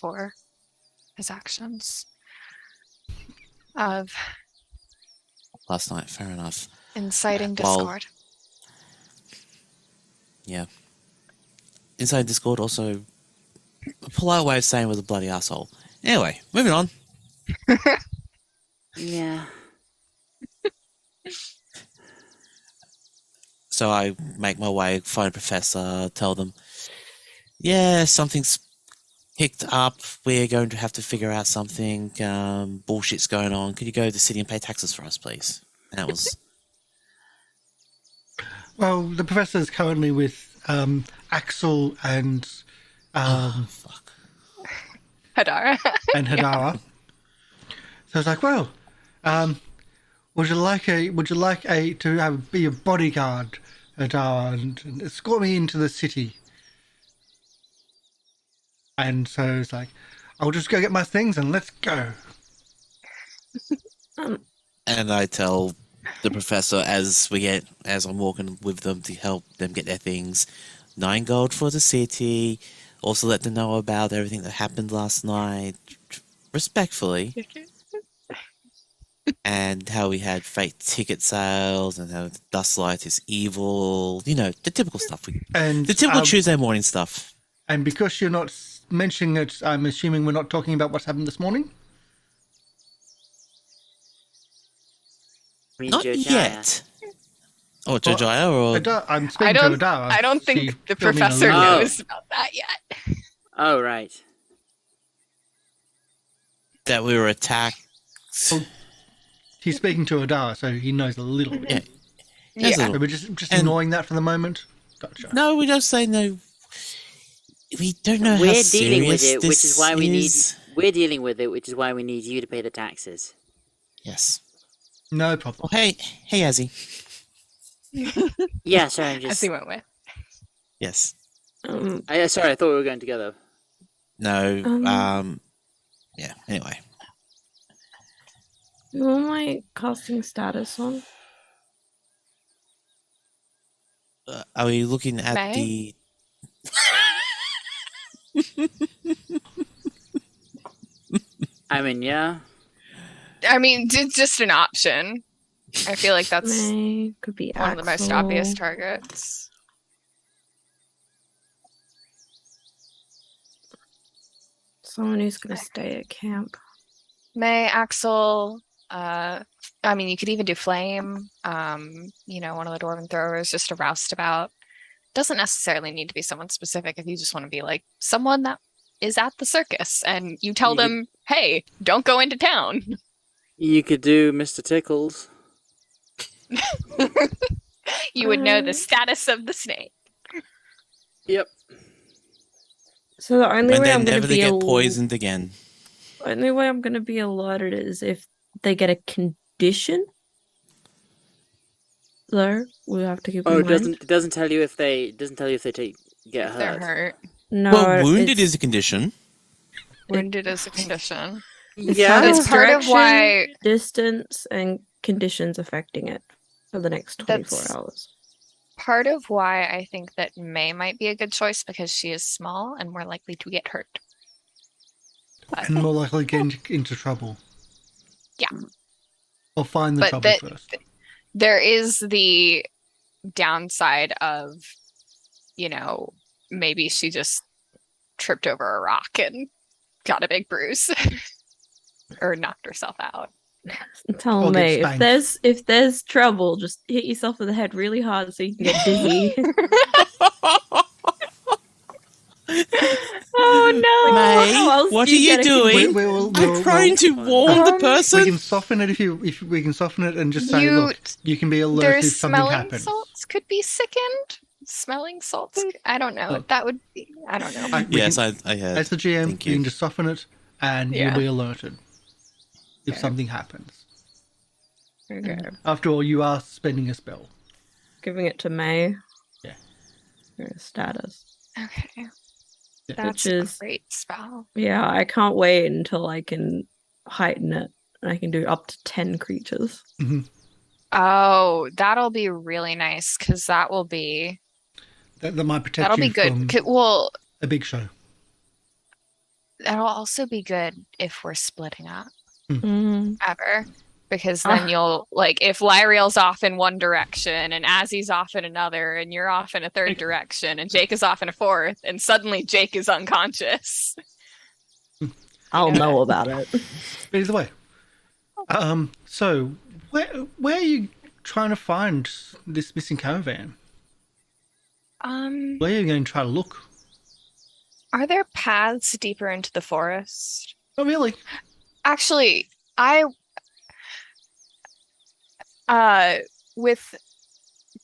for his actions of last night. Fair enough. Inciting discord. Yeah. Inciting discord, also a polite way of saying was a bloody asshole. Anyway, moving on. Yeah. So I make my way, find Professor, tell them, yeah, something's picked up. We're going to have to figure out something. Bullshit's going on. Could you go to the city and pay taxes for us, please? And that was... Well, the professor's currently with Axel and... fuck. Hadara. And Hadara. So it's like, well, would you like to be a bodyguard, Hadara, and escort me into the city? And so it's like, I'll just go get my things and let's go. And I tell the professor as I'm walking with them to help them get their things. 9 gold for the city. Also let them know about everything that happened last night, respectfully. And how we had fake ticket sales, and how the Dustlight is evil. You know, the typical stuff. And The typical Tuesday morning stuff. And because you're not mentioning it, I'm assuming we're not talking about what's happened this morning? Not Jojyre. yet. Oh, Jojyre or... I'm speaking to Hadara. I don't She think the filled me in a professor little. knows about that yet. Oh, right. that we were attacked. Well, he's speaking to Hadara, so he knows a little bit. Yeah. There's a So little- we're just ignoring that for the moment? Gotcha. No, we just say no. We don't know how We're dealing with serious it, which is this why we need. is. We're dealing with it, which is why we need you to pay the taxes. Yes. No problem. Well, hey, Azzy. Yeah, sorry, I'm As just. he went with. Yes. Sorry, I thought we were going together. No. Um, Yeah. Anyway. What am I casting status on? Are we looking at May? the? I mean, yeah. I mean, it's just an option. I feel like that's May could be one of the most obvious Axel. targets. Someone who's gonna stay at camp. May, Axel, I mean, you could even do Flame, one of the Dwarven throwers, just a roustabout. Doesn't necessarily need to be someone specific if you just want to be like someone that is at the circus and you tell them, hey, don't go into town. You could do Mr. Tickles. You would know the status of the snake. Yep. So the only And way then I'm gonna never to be get poisoned again. only way I'm gonna be alerted is if they get a condition. Though we have to keep in Oh, mind. it doesn't tell you if they get If they're hurt. hurt. No, Well, wounded it's- is a condition. Wounded is a condition. It's Yeah. had That's part of direction, why distance and conditions affecting it for the next 24 That's- hours. part of why I think that May might be a good choice because she is small and more likely to get hurt. And more likely to get into trouble. Yeah. Or find the But trouble that- first. There is the downside of, maybe she just tripped over a rock and got a big bruise or knocked herself out. Tell Or get me spanked. if there's trouble, just hit yourself with the head really hard so you can get dizzy. Oh no! May, How else what do are you get a doing? I'm trying to warn the We person. can soften it if we can soften it and just say, look, you can be alert There's if something smelling happens. salts could be sickened. Smelling salts. I don't know. Oh. That would be. I don't know. We Yes, can- I heard. As the GM, Thank you you. can just soften it and Yeah. you'll be alerted if Okay. something happens. Okay. After all, you are spending a spell. Giving it to May. Yeah. Her status. Okay. Yeah. That's Which a is- great spell. Yeah, I can't wait until I can heighten it. And I can do up to 10 creatures. Oh, that'll be really nice because that will be That might protect that'll you be good. from Well, a big show. that'll also be good if we're splitting up Mm. ever. Because then you'll if Lieriel's off in one direction and Azzy's off in another and you're off in a third direction and Jake is off in a fourth and suddenly Jake is unconscious. I'll know about it. But either way. So where are you trying to find this missing caravan? Where are you going to try to look? Are there paths deeper into the forest? Oh, really? Actually, with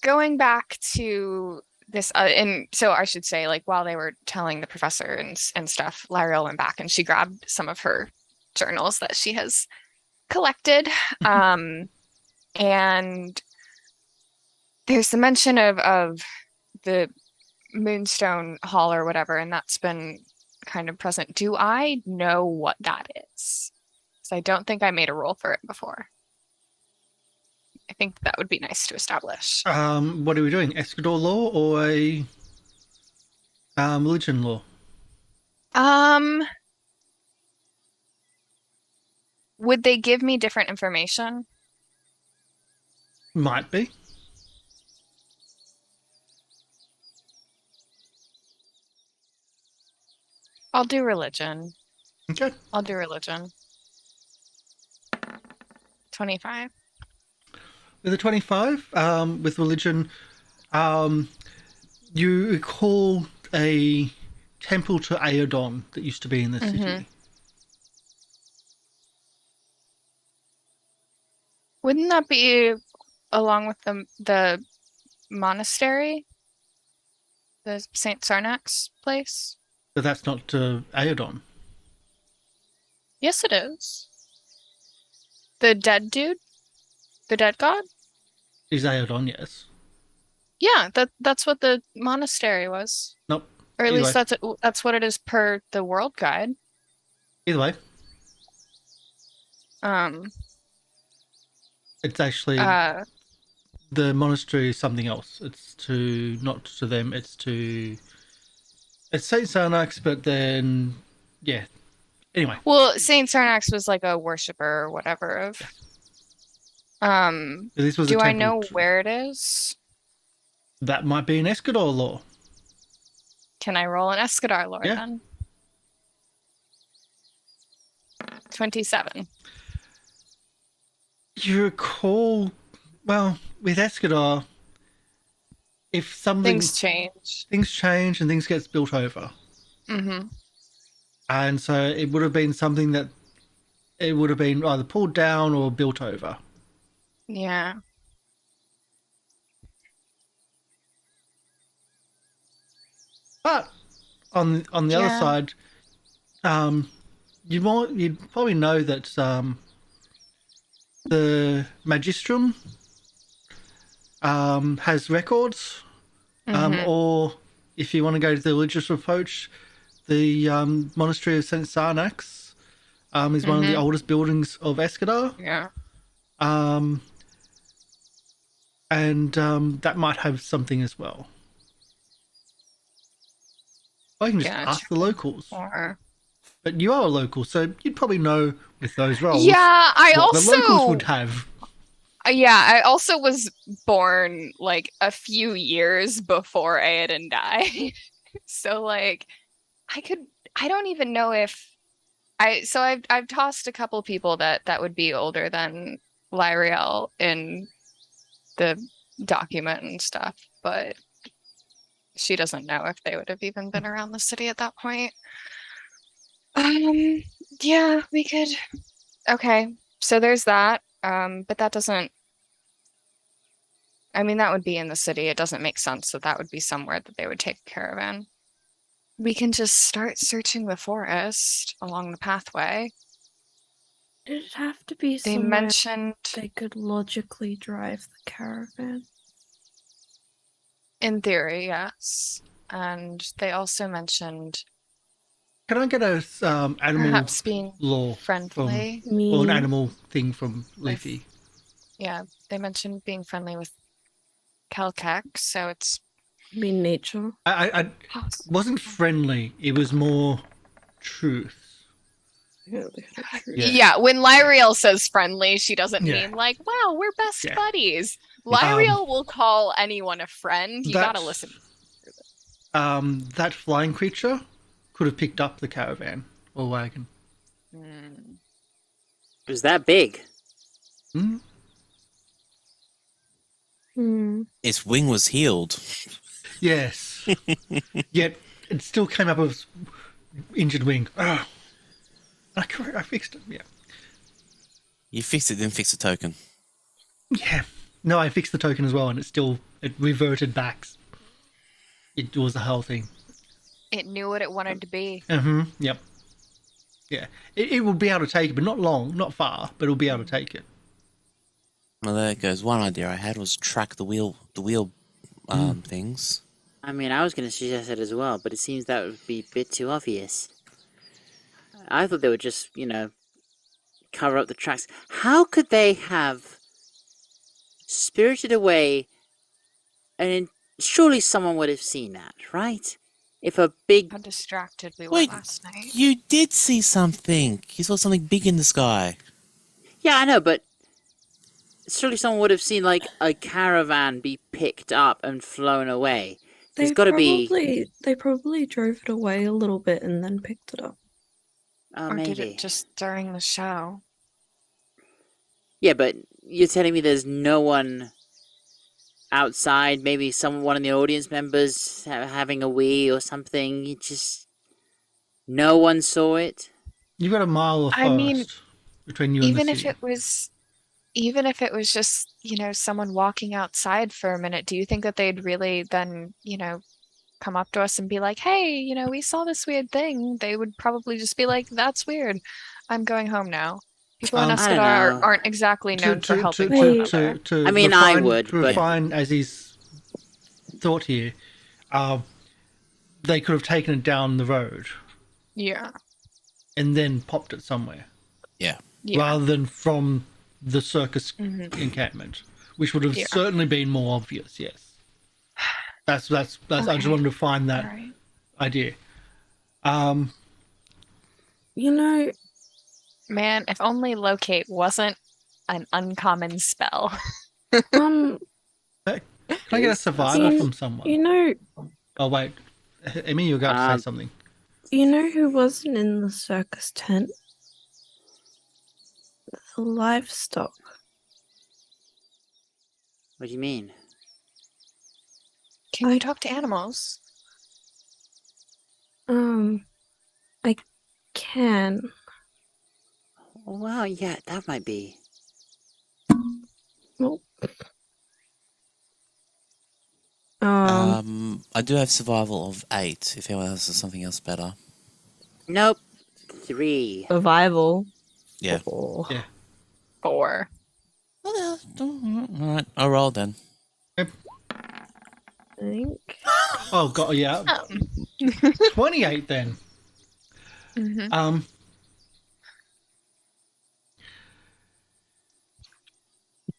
going back to this, and so I should say, while they were telling the professor and stuff, Lieriel went back and she grabbed some of her journals that she has collected, and there's the mention of the Moonstone Hall or whatever, and that's been kind of present. Do I know what that is? Because I don't think I made a roll for it before. I think that would be nice to establish. What are we doing? Escador law or a religion law? Would they give me different information? Might be. I'll do religion. Okay. I'll do religion. 25. With a 25, with religion, you recall a temple to Aeodon that used to be in the city. Wouldn't that be along with the monastery? The St. Sarnax place? But that's not Aeodon. Yes, it is. The dead dude? The dead god? Is Aeodon, yes. Yeah, that's what the monastery was. Nope. Or at Either least way. that's what it is per the world guide. Either way, Um it's actually the monastery is something else. It's not to them. It's Saint Sarnax, but then yeah. Anyway, well, Saint Sarnax was like a worshiper or whatever of this was do a I temple know where it is? that might be an Escador law. Can I roll an Escadar lore Yeah. then? 27. You recall, well, with Escador, if something Things change. things change and things gets built over, Mm-hmm. and so it would have been something that it would have been either pulled down or built over. Yeah. But on the other Yeah. side, you'd probably know that the Magistrum has records, Mhm. or if you want to go to the religious approach, the monastery of Saint Sarnax is one of the Mhm. oldest buildings of Escadar, Yeah. and that might have something as well. I can just Gotcha. ask the locals. Or But you are a local, so you'd probably know with those roles yeah, I what also the locals would have. I also was born like a few years before Aedan died. So like I don't even know if I've tossed a couple people that would be older than Lieriel in the document and stuff, but she doesn't know if they would have even been around the city at that point. Yeah, we could. Okay, so there's that. But that doesn't. I mean, that would be in the city. It doesn't make sense that that would be somewhere that they would take a caravan. We can just start searching the forest along the pathway. It'd have to be They somewhere mentioned they could logically drive the caravan. in theory, yes. And they also mentioned Can I get a animal perhaps being law friendly. or an animal thing from Leafy? Yeah, they mentioned being friendly with Calcac, so it's Mean nature. I wasn't friendly. It was more truth. Yeah. yeah. When Lieriel says friendly, she doesn't Yeah. mean like, wow, we're best Yeah. buddies. Lieriel will call anyone a friend. You gotta That- listen. That flying creature could have picked up the caravan or wagon. Hmm. It was that big. Hmm? Its wing was healed. Yes. Yet it still came up with injured wing. Ah. I fixed it. Yeah. You fixed it, then fix the token. Yeah. No, I fixed the token as well, and it reverted back. It was the whole thing. It knew what it wanted to be. Yep. Yeah. It will be able to take it, but not long, not far, but it'll be able to take it. Well, there it goes. One idea I had was track the wheel things. I mean, I was going to suggest it as well, but it seems that would be a bit too obvious. I thought they would just, cover up the tracks. How could they have spirited away, and surely someone would have seen that, right? If a big... How distracted we were Wait, last night. you did see something. You saw something big in the sky. Yeah, I know, but surely someone would have seen, like, a caravan be picked up and flown away. There's got to be... They probably drove it away a little bit and then picked it up. Oh, Or maybe. did it just during the show? Yeah, but you're telling me there's no one outside, maybe one of the audience members having a wee or something? You just... No one saw it? You've got a mile of I forest mean, between you and even the if city. it was just, someone walking outside for a minute, do you think that they'd really then, come up to us and be like, hey, we saw this weird thing? They would probably just be like, that's weird. I'm going home now. People in I don't Escadar know. aren't exactly known for helping to- one another. to I mean, I refine, would, to but- refine Azzy's thought here, they could have taken it down the road Yeah. and then popped it somewhere, Yeah. Yeah. rather than from the circus Mhm. encampment, which would have Yeah. certainly been more obvious. Yes, that's. I just Okay. wanted to find that All right. idea. You know, Man, if only locate wasn't an uncommon spell. Can I get a survivor You- from someone? you know, Oh wait, Emi, you're about to say Um, something. you know who wasn't in the circus tent? The livestock. What do you mean? Can you talk to animals? I can. Oh, wow, yeah, that might be. Well, I do have survival of 8, if anyone else has something else better. Nope. 3. survival. Yeah. Oh. Yeah. 4. Alright, I'll roll then. I think. Oh god, yeah. 28 then. Mhm.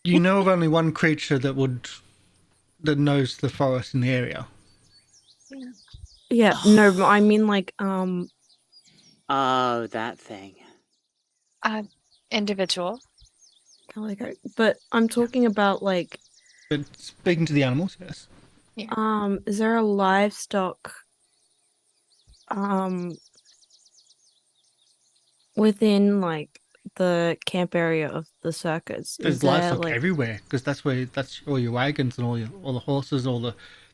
You know of only one creature that knows the forest in the area. Yeah, no, but I mean like Oh, that thing. Individual. Calico. But I'm talking about like But speaking to the animals, yes. is there a livestock within like the camp area of the circus? There's Is there livestock like everywhere because that's all your wagons and all the horses,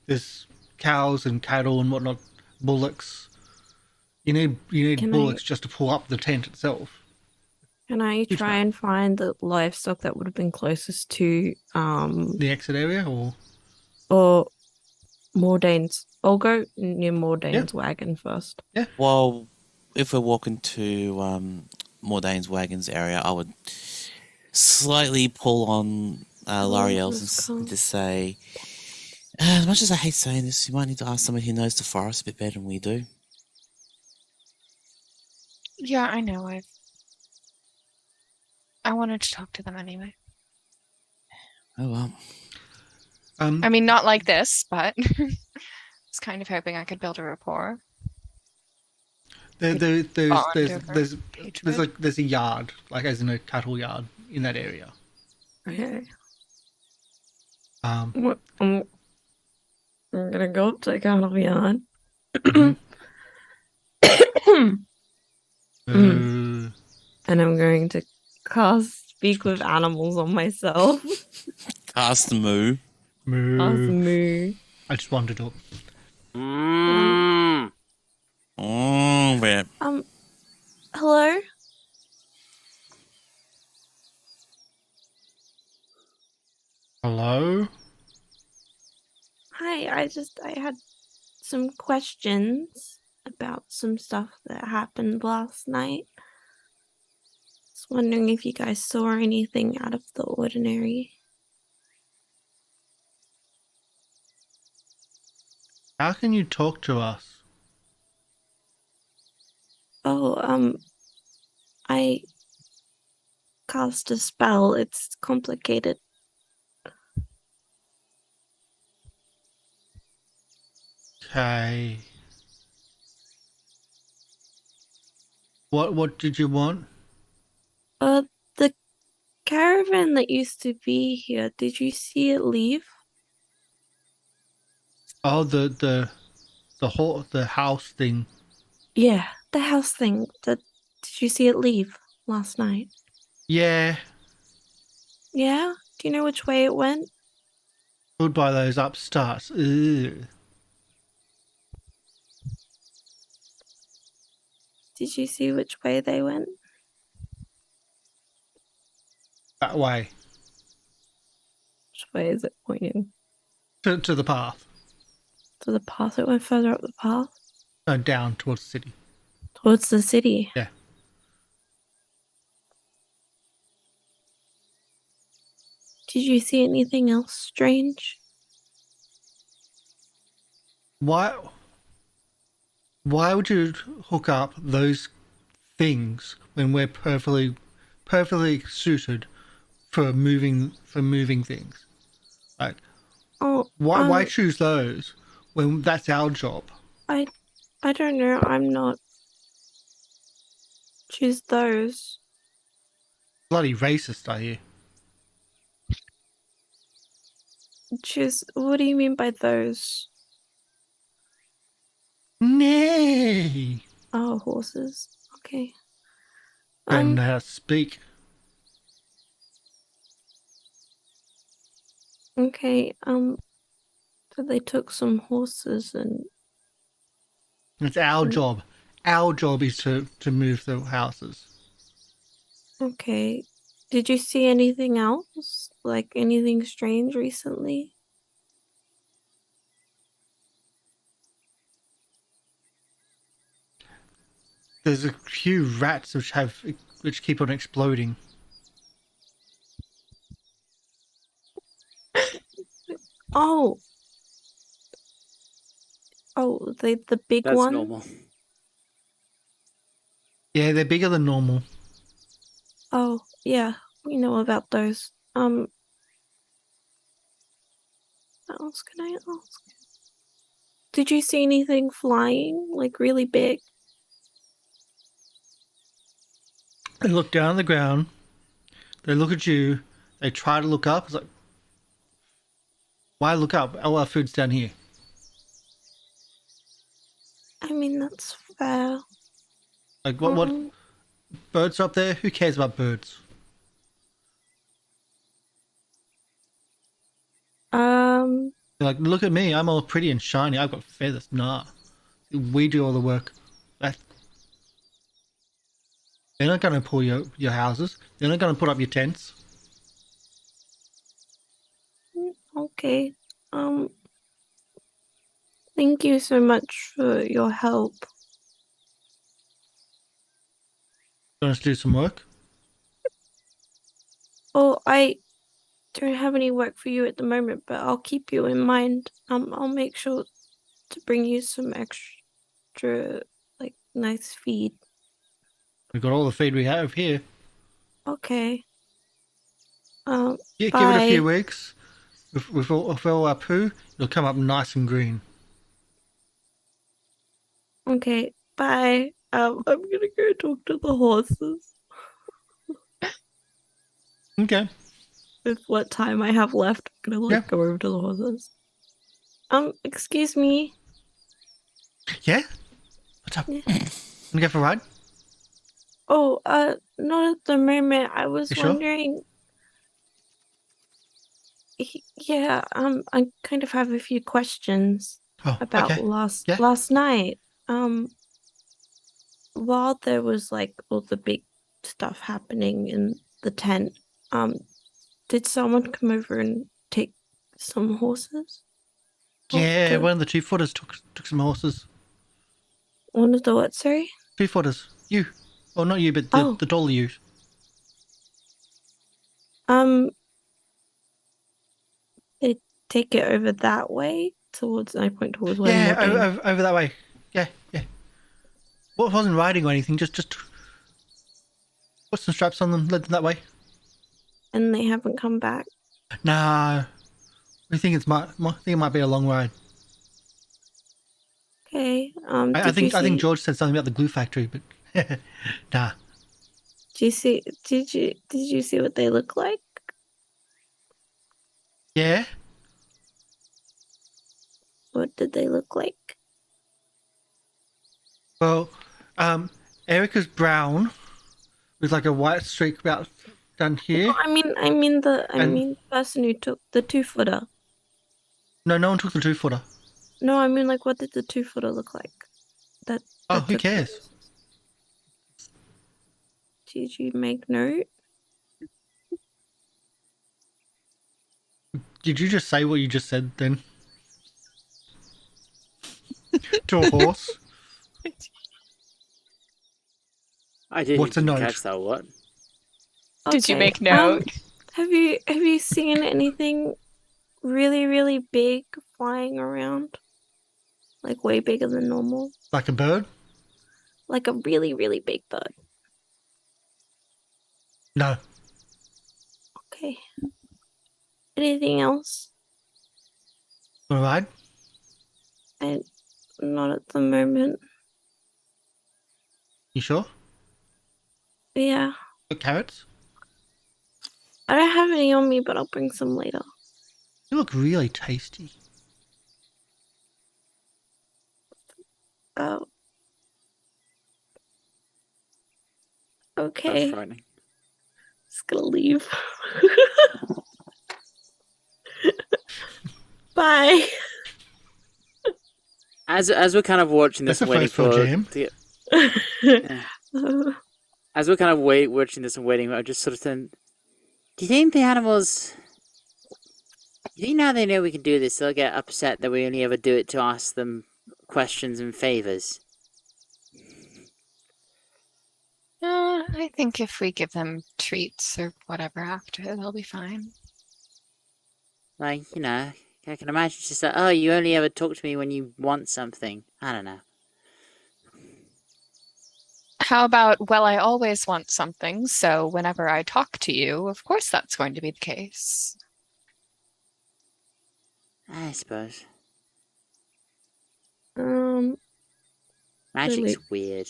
there's cows and cattle and whatnot, bullocks. You need Can bullocks just to pull up the tent itself. can I Huge try and find the livestock that would have been closest to The exit area or Mordane's? I'll go near Mordane's wagon first. Well, if we're walking to Mordane's wagons area, I would slightly pull on Lieriel and just say, as much as I hate saying this, you might need to ask someone who knows the forest a bit better than we do. Yeah, I know. I wanted to talk to them anyway. Oh well. I mean, not like this, but I was kind of hoping I could build a rapport. there's Hatred. there's a yard, like as in a cattle yard in that area. Okay. Um, What I'm gonna go up to the cattle yard. uh, And I'm going to cast Speak with Animals on myself. Cast the moo. Cast Moo. I just wanted to. Mm. Yeah. Hello? Hello. Hi, I had some questions about some stuff that happened last night. Just wondering if you guys saw anything out of the ordinary. How can you talk to us? Oh, I cast a spell. It's complicated. Okay. What did you want? The caravan that used to be here, did you see it leave? Oh, the house thing. Yeah, the house thing. Did you see it leave last night? Yeah, Yeah? Do you know which way it went? pulled by those upstarts. Ugh. Did you see which way they went? That way Which way is it pointing? to the path. To the path? It went further up the path? No, down towards the city. Towards the city. Yeah. Did you see anything else strange? Why? Why would you hook up those things when we're perfectly suited for moving things? Like, Oh, why choose those when that's our job? I don't know. I'm not. Choose those. Bloody racist, are you? Choose. What do you mean by those? Nay. Oh, horses. Okay. And speak. Okay. So they took some horses and. It's our job. Our job is to move the houses. Okay. Did you see anything else? Like anything strange recently? There's a few rats which keep on exploding. Oh. Oh, the big That's one? normal. Yeah, they're bigger than normal. Oh, yeah. We know about those. What else can I ask? Did you see anything flying? Like really big? They look down on the ground. They look at you. They try to look up. It's like, why look up? All our food's down here. I mean, that's fair. Like, what? Birds up there? Who cares about birds? They're like, look at me. I'm all pretty and shiny. I've got feathers. Nah. We do all the work. They're not going to pull your houses. They're not going to put up your tents. Okay. Thank you so much for your help. Want us to do some work? Oh, I don't have any work for you at the moment, but I'll keep you in mind. I'll make sure to bring you some extra, like, nice feed. We've got all the feed we have here. Okay. Yeah, give it a bye. few weeks. With all our poo, it'll come up nice and green. Okay, bye. I'm gonna go talk to the horses Okay. with what time I have left. I'm gonna Yeah. go over to the horses. Excuse me. Yeah? What's up? Yeah. Wanna go for a ride? Oh, not at the moment. I was You sure? wondering. Yeah, I kind of have a few questions Oh, about okay. Yeah. last night. While there was like all the big stuff happening in the tent, did someone come over and take some horses? Yeah, one of the two-footers took some horses. One of the what, sorry? Two-footers. You. Well, not you, but Oh. the doll you. They take it over that way towards. I point towards where Yeah, nodding. over that way. Yeah, yeah. Well, it wasn't riding or anything. Just put some straps on them, led them that way. And they haven't come back. Nah, we think it might be a long ride. Okay. I think George said something about the glue factory, but nah. Did you see what they look like? Yeah. What did they look like? Well, Erica's brown with like a white streak about down here. No, I mean the person who took the 2-footer. No one took the 2-footer. No, I mean like what did the 2-footer look like? Who cares? Did you make note? Did you just say what you just said then? To a horse? I didn't What's a note? catch that. What? Did you Okay, make note? Have you seen anything really, really big flying around? Like way bigger than normal? Like a bird? Like a really, really big bird. No. Okay. Anything else? All right. Not at the moment. You sure? Yeah. Got carrots? I don't have any on me, but I'll bring some later. You look really tasty. Oh. That's Okay. frightening. Just gonna leave. Bye. As we're kind of watching this That's and a waiting first for for a jam. as we're kind of watching this and waiting, I just sort of think, do you think the animals? Do you think now they know we can do this, they'll get upset that we only ever do it to ask them questions and favors? I think if we give them treats or whatever after, they'll be fine. Like, you know, I can imagine she's like, oh, you only ever talk to me when you want something. I don't know. How about, well, I always want something, so whenever I talk to you, of course that's going to be the case. I suppose. Really? Magic's weird.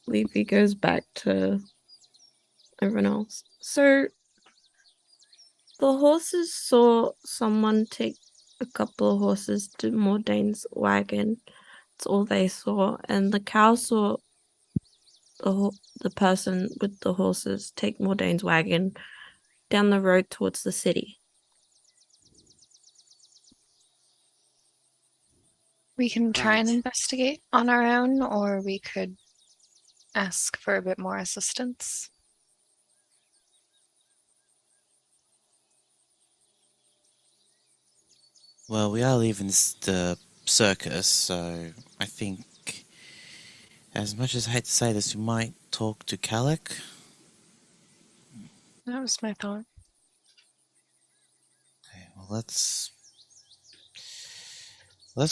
Leafy goes back to everyone else. So the horses saw someone take a couple of horses to Mordane's wagon. That's all they saw. And the cow saw the person with the horses take Mordane's wagon down the road towards the city. We can try and Right. investigate on our own, or we could ask for a bit more assistance. Well, we are leaving the circus, so I think, as much as I hate to say this, we might talk to Calic. That was my thought. Okay, well, let's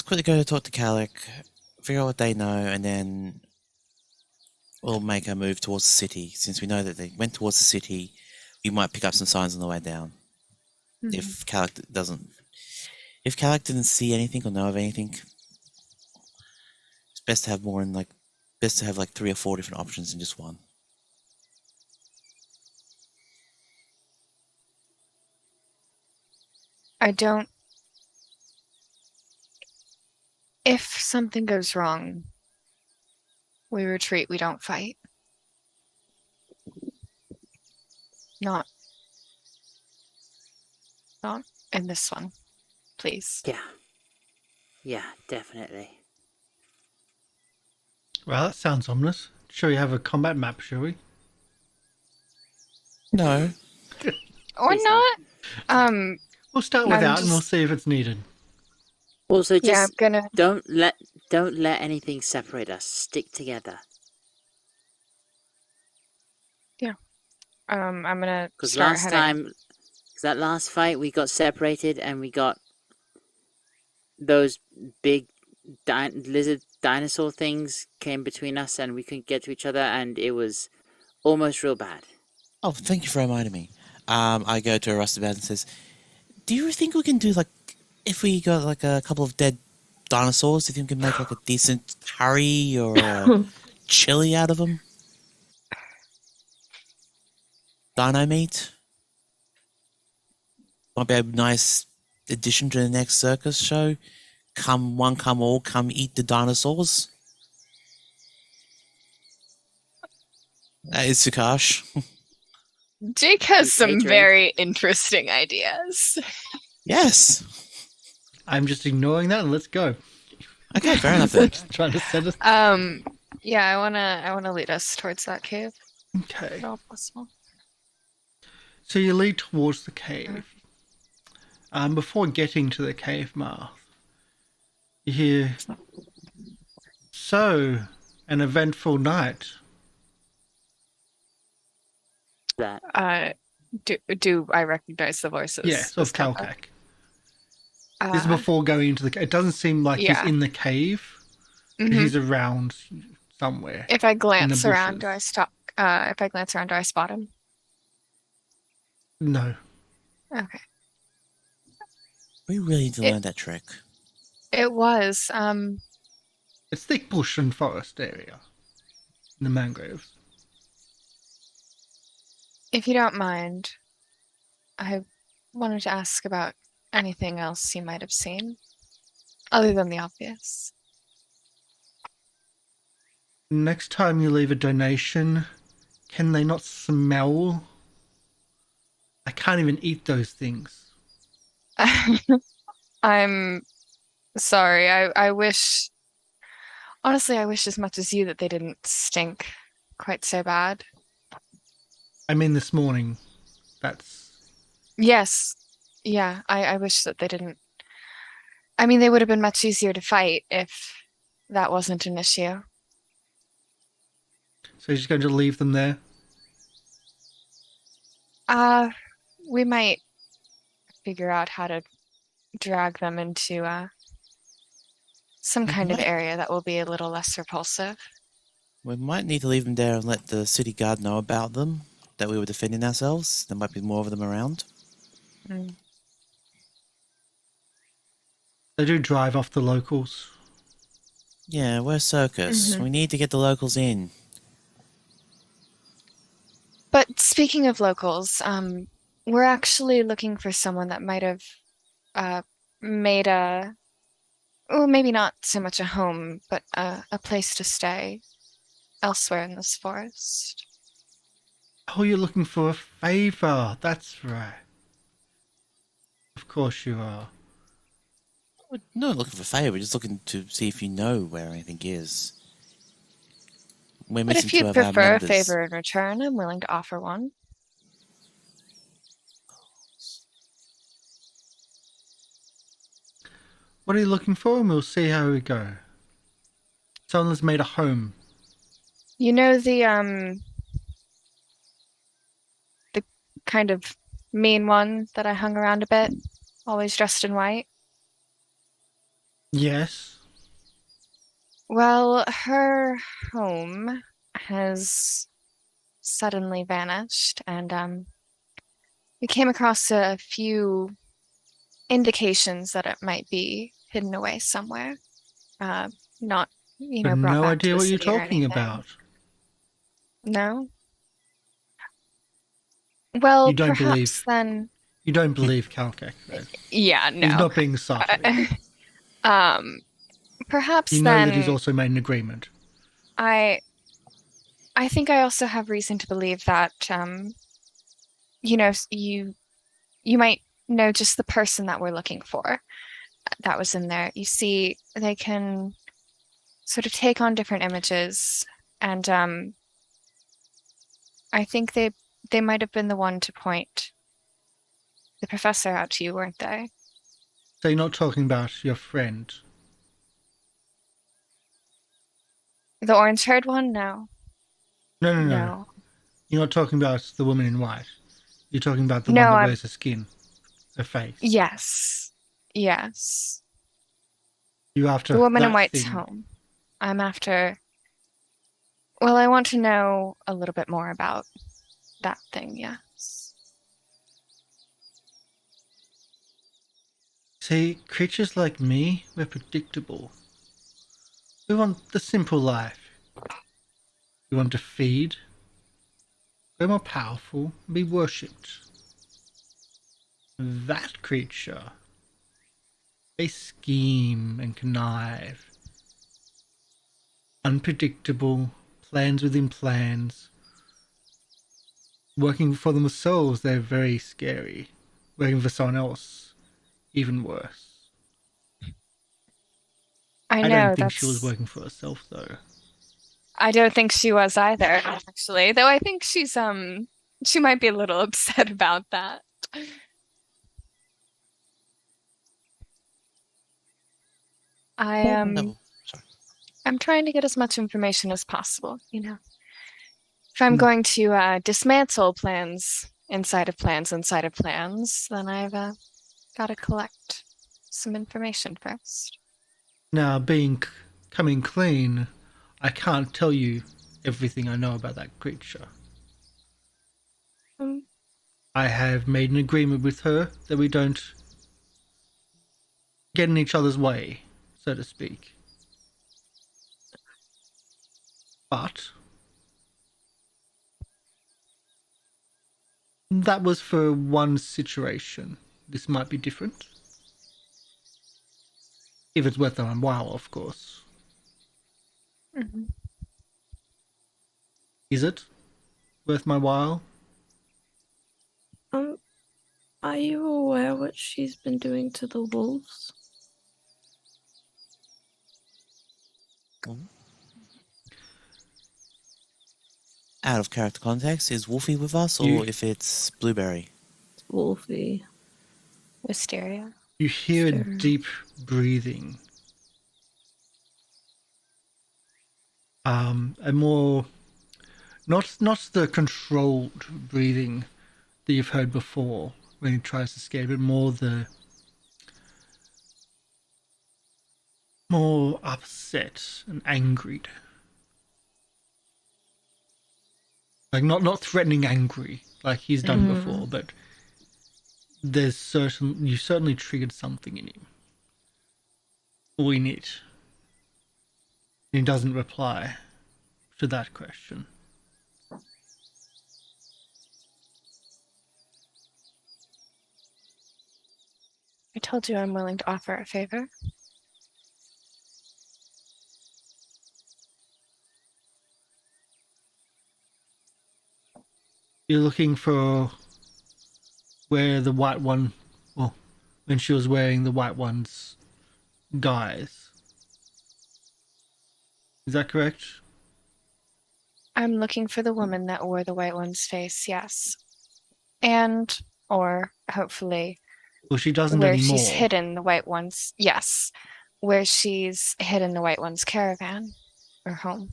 quickly go to talk to Calic, figure out what they know, and then we'll make a move towards the city. Since we know that they went towards the city, we might pick up some signs on the way down. Mhm. If Calic didn't see anything or know of anything, it's best to have like 3 or 4 different options than just one. If something goes wrong, we retreat, we don't fight. Not in this one, please. Yeah, definitely. Well, that sounds ominous. Shall we have a combat map, shall we? No. Or Please not. We'll start I'm without and we'll just- see if it's needed. Also, Yeah, I'm just gonna. don't let anything separate us. Stick together. I'm gonna Because start last heading. time, that last fight, we got separated and we got those big lizard dinosaur things came between us and we couldn't get to each other and it was almost real bad. Oh, thank you for reminding me. I go to Rustabout and says, do you think we can do, like, if we got, like, a couple of dead dinosaurs? Do you think we can make like a decent curry or a chili out of them? Dino meat? Might be a nice addition to the next circus show. Come one, come all, come eat the dinosaurs. That is Karsh. Jake has some Catering. very interesting ideas. Yes. I'm just ignoring that and let's go. Okay, fair enough then. Just trying to set us. Yeah, I wanna lead us towards that cave. Okay. If at all possible. So you lead towards the cave. Before getting to the cave mouth, you hear, "So, an eventful night." That. Do I recognize the voices? Yes, of Kalkak? Kalkak. This is before going into the cave. It doesn't seem like yeah. he's in the cave. But Mhm. he's around somewhere. If I glance around, bushes. do I stop? If I glance around, do I spot him? No. Okay. We really need to learn that trick. It was. It's thick bush and forest area. In the mangroves. If you don't mind, I wanted to ask about anything else you might have seen, other than the obvious. Next time you leave a donation, can they not smell? I can't even eat those things. I'm sorry. I wish. Honestly, I wish as much as you that they didn't stink quite so bad. I mean, this morning. That's. Yes. Yeah, I wish that they didn't. I mean, they would have been much easier to fight if that wasn't an issue. So you're just going to leave them there? We might figure out how to drag them into some kind of area that will be a little less repulsive. We might need to leave them there and let the city guard know about them, that we were defending ourselves. There might be more of them around. Mm. They do drive off the locals. Yeah, we're Circus. Mhm. We need to get the locals in. But speaking of locals, we're actually looking for someone that might have made a, well, maybe not so much a home, but a place to stay elsewhere in this forest. Oh, you're looking for a favor. That's right. Of course you are. We're not looking for a favour, we're just looking to see if you know where anything is. We're But missing if two you'd of our prefer a members. favor in return, I'm willing to offer one. What are you looking for? And we'll see how we go. Someone has made a home. You know the kind of mean one that I hung around a bit, always dressed in white? Yes. Well, her home has suddenly vanished, and we came across a few indications that it might be hidden away somewhere. Not, But brought no back to idea the what you're city or talking anything. about. No? Well, You don't perhaps believe- then. You don't believe Kalkak, then. Yeah, no. He's not being subtle. Perhaps You know then. that he's also made an agreement. I think I also have reason to believe that, you might know just the person that we're looking for that was in there. You see, they can sort of take on different images, and I think they might have been the one to point the professor out to you, weren't they? So you're not talking about your friend. The orange-haired one? No. No. You're not talking about the woman in white. You're talking about the No, one that I'm- wears her skin. Her face. Yes. You after The woman in that white's thing. home. I'm after. Well, I want to know a little bit more about that thing, yes. See, creatures like me, we're predictable. We want the simple life. We want to feed, grow more powerful, and be worshipped. That creature, they scheme and connive. Unpredictable, plans within plans. Working for themselves, they're very scary. Working for someone else, even worse. I I know don't think that's. she was working for herself, though. I don't think she was either, actually. Though I think she might be a little upset about that. I No, sorry. I'm trying to get as much information as possible, you know. If I'm Hmm. going to dismantle plans inside of plans inside of plans, then I've got to collect some information first. Now, coming clean, I can't tell you everything I know about that creature. Um, I have made an agreement with her that we don't get in each other's way, so to speak. But that was for one situation. This might be different. If it's worth my while, of course. mhm. Is it worth my while? Are you aware what she's been doing to the wolves? Out of character context, is Wolfie with us, or if it's Blueberry? Wolfie. Wisteria. You hear a Sure. deep breathing. A more not the controlled breathing that you've heard before when he tries to scare, but more upset and angry. Like not threatening angry like he's done before, but you certainly triggered something in him. Or in it. He doesn't reply to that question. I told you I'm willing to offer a favor. You're looking for where the white one, well, when she was wearing the white one's guise. Is that correct? I'm looking for the woman that wore the white one's face, yes. And, or hopefully, Well, she doesn't where anymore. she's hidden the white one's, yes. Where she's hidden the white one's caravan or home.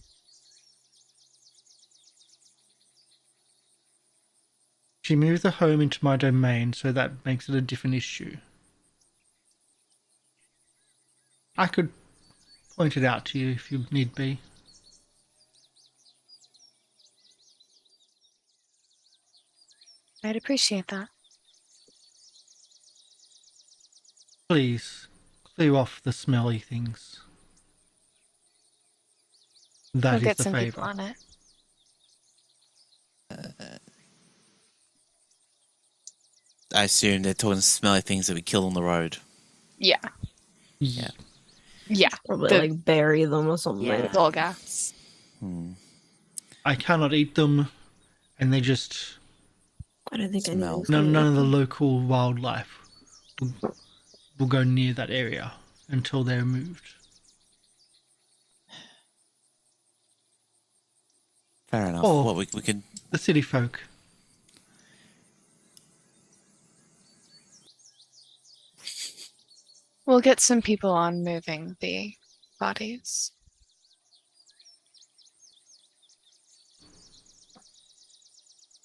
She moved the home into my domain, so that makes it a different issue. I could point it out to you if you need be. I'd appreciate that. Please, clear off the smelly things. That We'll is get the some favor. people on it. I assume they're talking smelly things that we kill on the road. Yeah. Yeah. Yeah. Probably The- like bury them or something. Yeah. With all gas. I cannot eat them, and they just I don't think Smell. anyone's none gonna of the eat them. local wildlife will go near that area until they're removed. Fair enough. Oh. What we could. The city folk. We'll get some people on moving the bodies.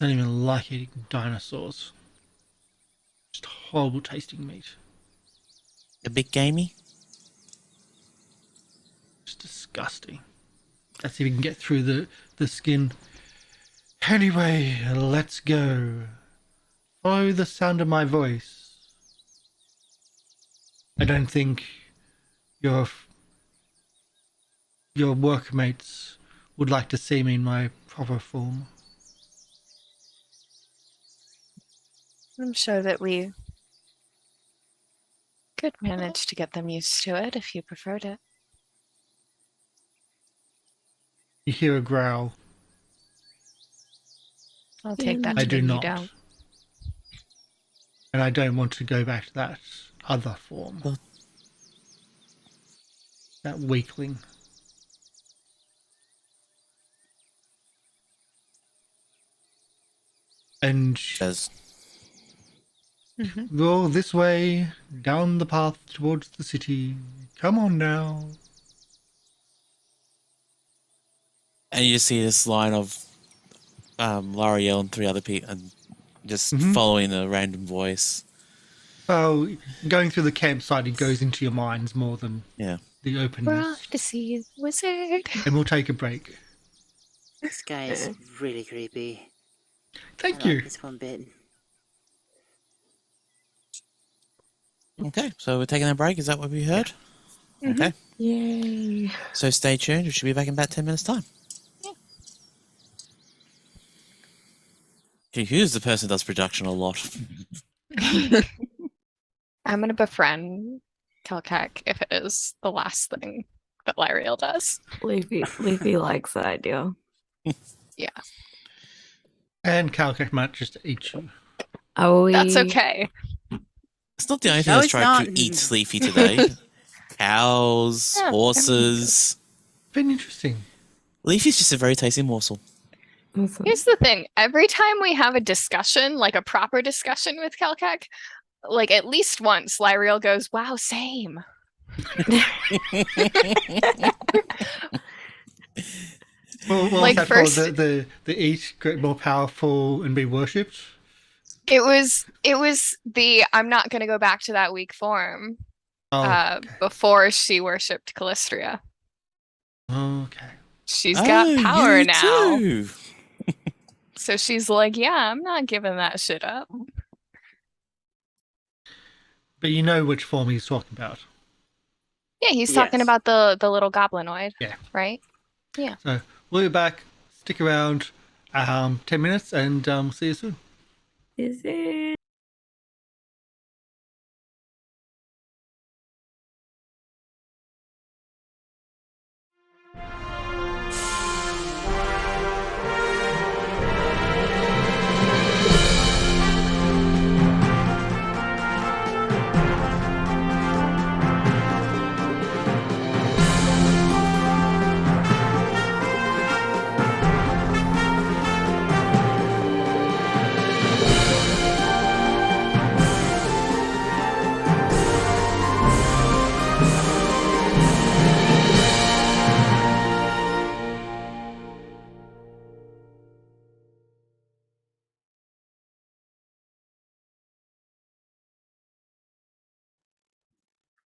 I don't even like eating dinosaurs. Just horrible tasting meat. A bit gamey? Just disgusting. Let's see if we can get through the skin. Anyway, let's go. Follow the sound of my voice. I don't think your workmates would like to see me in my proper form. I'm sure that we could manage to get them used to it if you preferred it. You hear a growl. I'll take that I to do mean you not. don't. And I don't want to go back to that other form. Well- That weakling. And Says, go this way, down the path towards the city. Come on now. and you see this line of Lieriel and 3 other people, and just following a random voice. Well, going through the campsite, it goes into your minds more than Yeah. the We're openness. off to see the wizard. And we'll take a break. This guy is really creepy. Thank I you. like this one bit. Okay, so we're taking a break. Is that what we heard? Okay. Yay. So stay tuned. We should be back in about 10 minutes' time. Yeah. Okay, who's the person that does production a lot? I'm gonna befriend Kelkak if it is the last thing that Lieriel does. Leafy likes that idea. And Calcac might just eat you. Oh, That's okay. It's not the only thing No, that's it's tried not. to eat Leafy today. Cows, Yeah, horses. Been interesting. Leafy's just a very tasty morsel. awesome. Here's the thing. Every time we have a discussion, like a proper discussion with Kelkak, like at least once, Lieriel goes, wow, same. Well, what Like was that first- for? The eat, get more powerful, and be worshipped? It was the I'm not gonna go back to that weak form Oh, okay. before she worshipped Callistria. Okay. She's got power you now. too. So she's like, yeah, I'm not giving that shit up. But you know which form he's talking about. Yeah, he's talking Yes. about the little goblinoid. Yeah. Right? So we'll be back. Stick around 10 minutes and see you soon. Is it?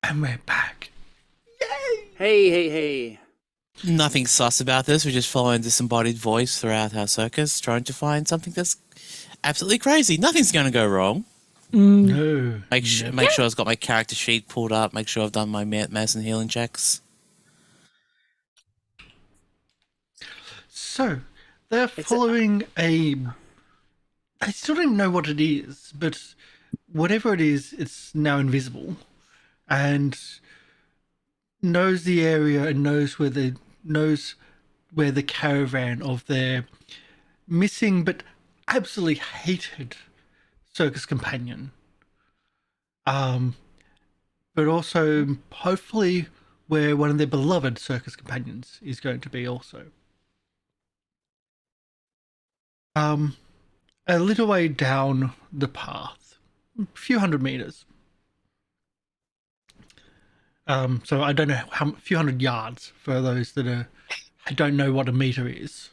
And we're back. Hey. Nothing sus about this. We're just following disembodied voice throughout our circus, trying to find something that's absolutely crazy. Nothing's going to go wrong. No. Make sure I've got my character sheet pulled up. Make sure I've done my medicine healing checks. So they're following I still don't know what it is, but whatever it is, it's now invisible and knows the area and knows where the caravan of their missing but absolutely hated circus companion. But also hopefully where one of their beloved circus companions is going to be also. A little way down the path, a few hundred meters. So I don't know how few hundred yards for those that I don't know what a meter is.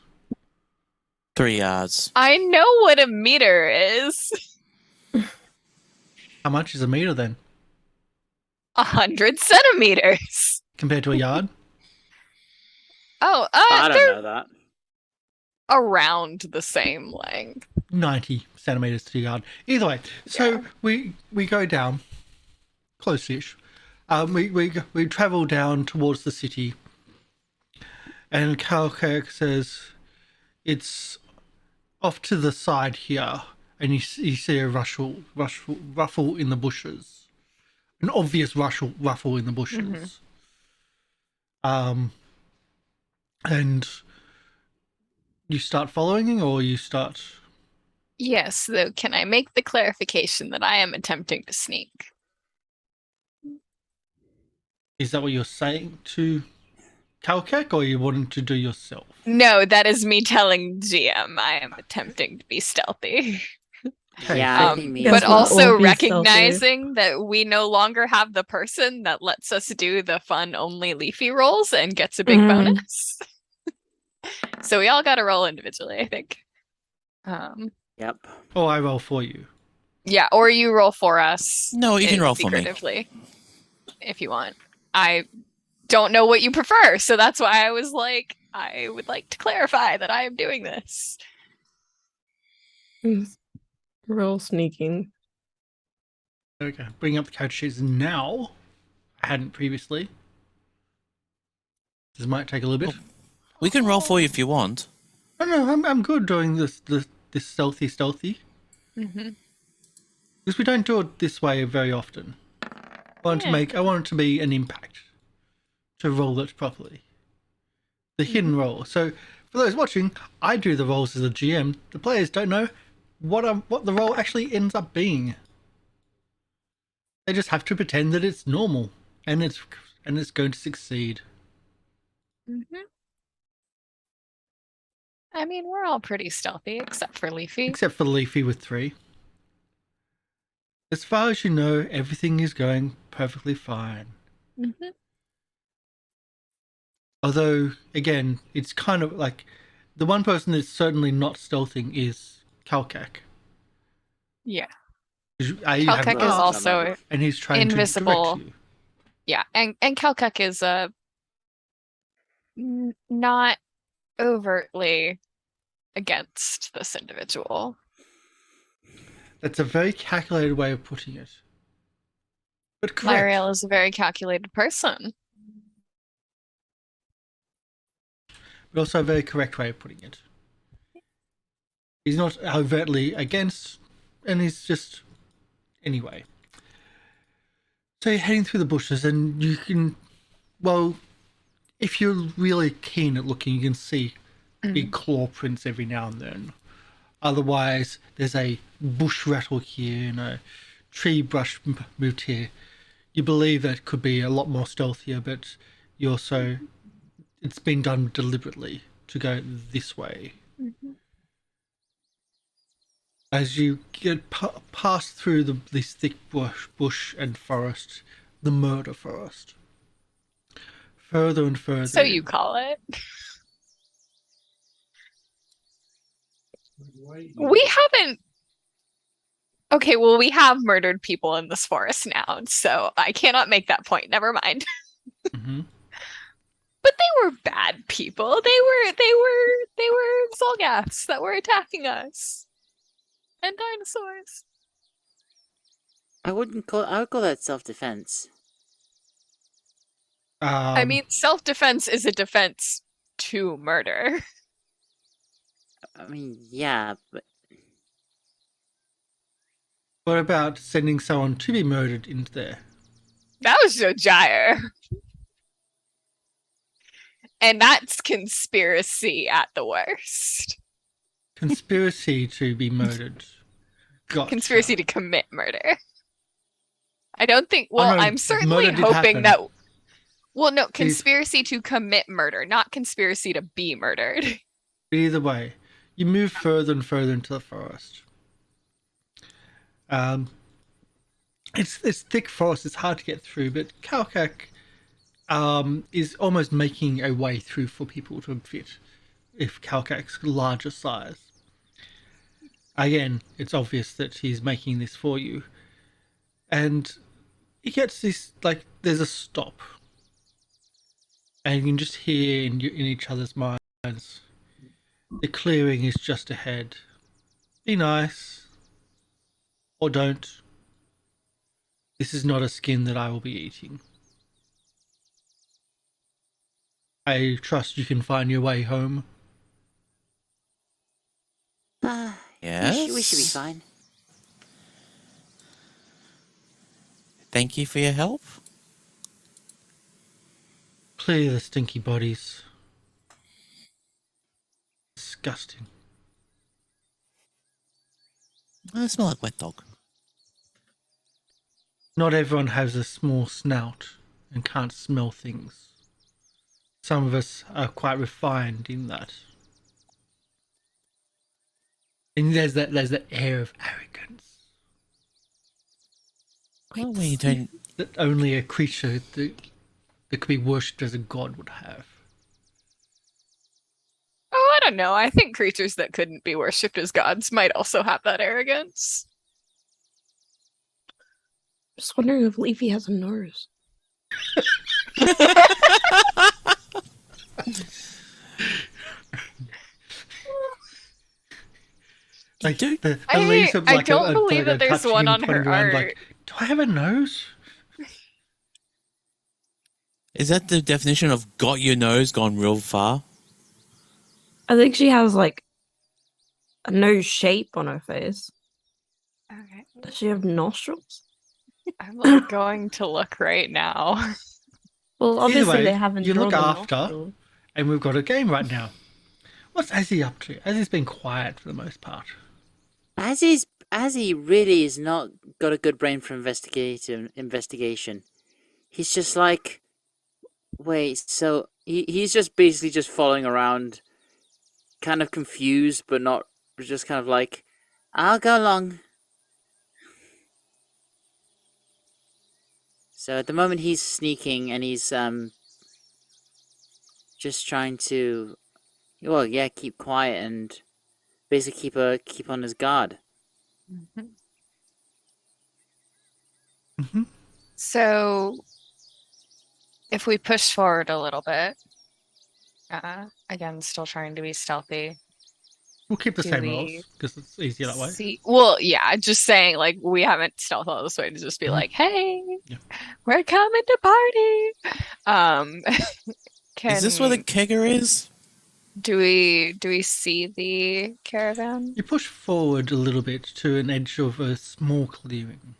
3 yards. I know what a meter is. How much is a meter then 100 centimeters. compared to a yard? Oh, I they're don't know that. around the same length. 90 centimeters to a yard. Either way, so we go down close-ish. We travel down towards the city, and Kalkak says it's off to the side here, and you see a ruffle in the bushes, an obvious ruffle in the bushes. And you start following, or you start. Yes, though, can I make the clarification that I am attempting to sneak? Is that what you're saying to Kalkak, or you wanting to do yourself? No, that is me telling GM I am attempting to be stealthy. Okay, Yeah, I so- think me Guess But as what? well. also Won't be stealthy. recognizing that we no longer have the person that lets us do the fun only Leafy rolls and gets a big bonus. So we all got to roll individually, I think. Yep. Oh, I roll for you. Yeah, or you roll for us. No, you can roll for me. secretively, if you want. I don't know what you prefer, so that's why I was like, I would like to clarify that I am doing this. Roll sneaking. Okay, bring up the character sheets now. I hadn't previously. This might take a little bit. We can roll for you if you want. No, I'm good doing this stealthy. Mm-hmm. Because we don't do it this way very often. I want it to be an impact. To roll it properly. The hidden roll. So for those watching, I do the rolls as a GM. The players don't know what the role actually ends up being. They just have to pretend that it's normal and it's going to succeed. Mm-hmm. I mean, we're all pretty stealthy, except for Leafy. Except for Leafy with 3. As far as you know, everything is going perfectly fine. Mm-hmm. Although, again, it's kind of like the one person that's certainly not stealthing is Kalkak. Yeah. Kalkak Kalkak is also and he's trying invisible. to direct you. Yeah, and Kalkak is not overtly against this individual. That's a very calculated way of putting it. But correct. Lieriel is a very calculated person. But also a very correct way of putting it. He's not overtly against, and he's just... Anyway. So you're heading through the bushes, and you can... Well, if you're really keen at looking, you can see big claw prints every now and then. Otherwise, there's a bush rattle here and a tree brush moved here. You believe that could be a lot more stealthier, but you also... It's been done deliberately to go this way. Mm-hmm. As you get pass through this thick bush and forest, the Murder Forest. Further and further. So you call it. We haven't. Okay, well, we have murdered people in this forest now, so I cannot make that point. Never mind. Mm-hmm. But they were bad people. They were Zolgaths that were attacking us. And dinosaurs. I would call that self-defense. I mean, self-defense is a defense to murder. I mean, yeah, but What about sending someone to be murdered into there? That was Jojyre. And that's conspiracy at the worst. Conspiracy to be murdered. Gotcha. Conspiracy to commit murder. I don't think. Well, no, I'm certainly murder did hoping happen. that. Well, no, conspiracy to commit murder, not conspiracy to be murdered. Either way, you move further and further into the forest. It's thick forest. It's hard to get through, but Kalkak is almost making a way through for people to fit. If Kalkak's larger size, again, it's obvious that he's making this for you, and he gets this like there's a stop, and you can just hear in each other's minds. The clearing is just ahead. Be nice. Or don't. This is not a skin that I will be eating. I trust you can find your way home. Yes. We should be fine. Thank you for your help. Clear the stinky bodies. Disgusting. I smell like wet dog. Not everyone has a small snout and can't smell things. Some of us are quite refined in that. And there's that air of arrogance Well, when you don't. that only a creature that could be worshipped as a god would have. Oh, I don't know. I think creatures that couldn't be worshipped as gods might also have that arrogance. Just wondering if Leafy has a nose. Like do- the I leaves of, like, don't believe like that there's touching one and on her pointing around, art. like, do I have a nose? Is that the definition of got your nose gone real far? I think she has like a nose shape on her face. Okay. Does she have nostrils? I'm like going to look right now. Well, obviously way, they haven't you look drawn the after- nostrils. And we've got a game right now. What's Azzy up to? Azzy's been quiet for the most part. Azzy really is not got a good brain for investigation. He's just like, wait, so he's just basically just following around, kind of confused, but not just kind of like, I'll go along. So at the moment he's sneaking and he's just trying to, well, yeah, keep quiet and basically keep on his guard. Mm-hmm. So, if we push forward a little bit, again, still trying to be stealthy. We'll keep the Do same we rolls because it's easier that way. Well, yeah, just saying, like, we haven't stealth all this way to just be Mhm. like, hey, Yeah. we're coming to party. Is this where the kegger is? Do we see the caravan? You push forward a little bit to an edge of a small clearing.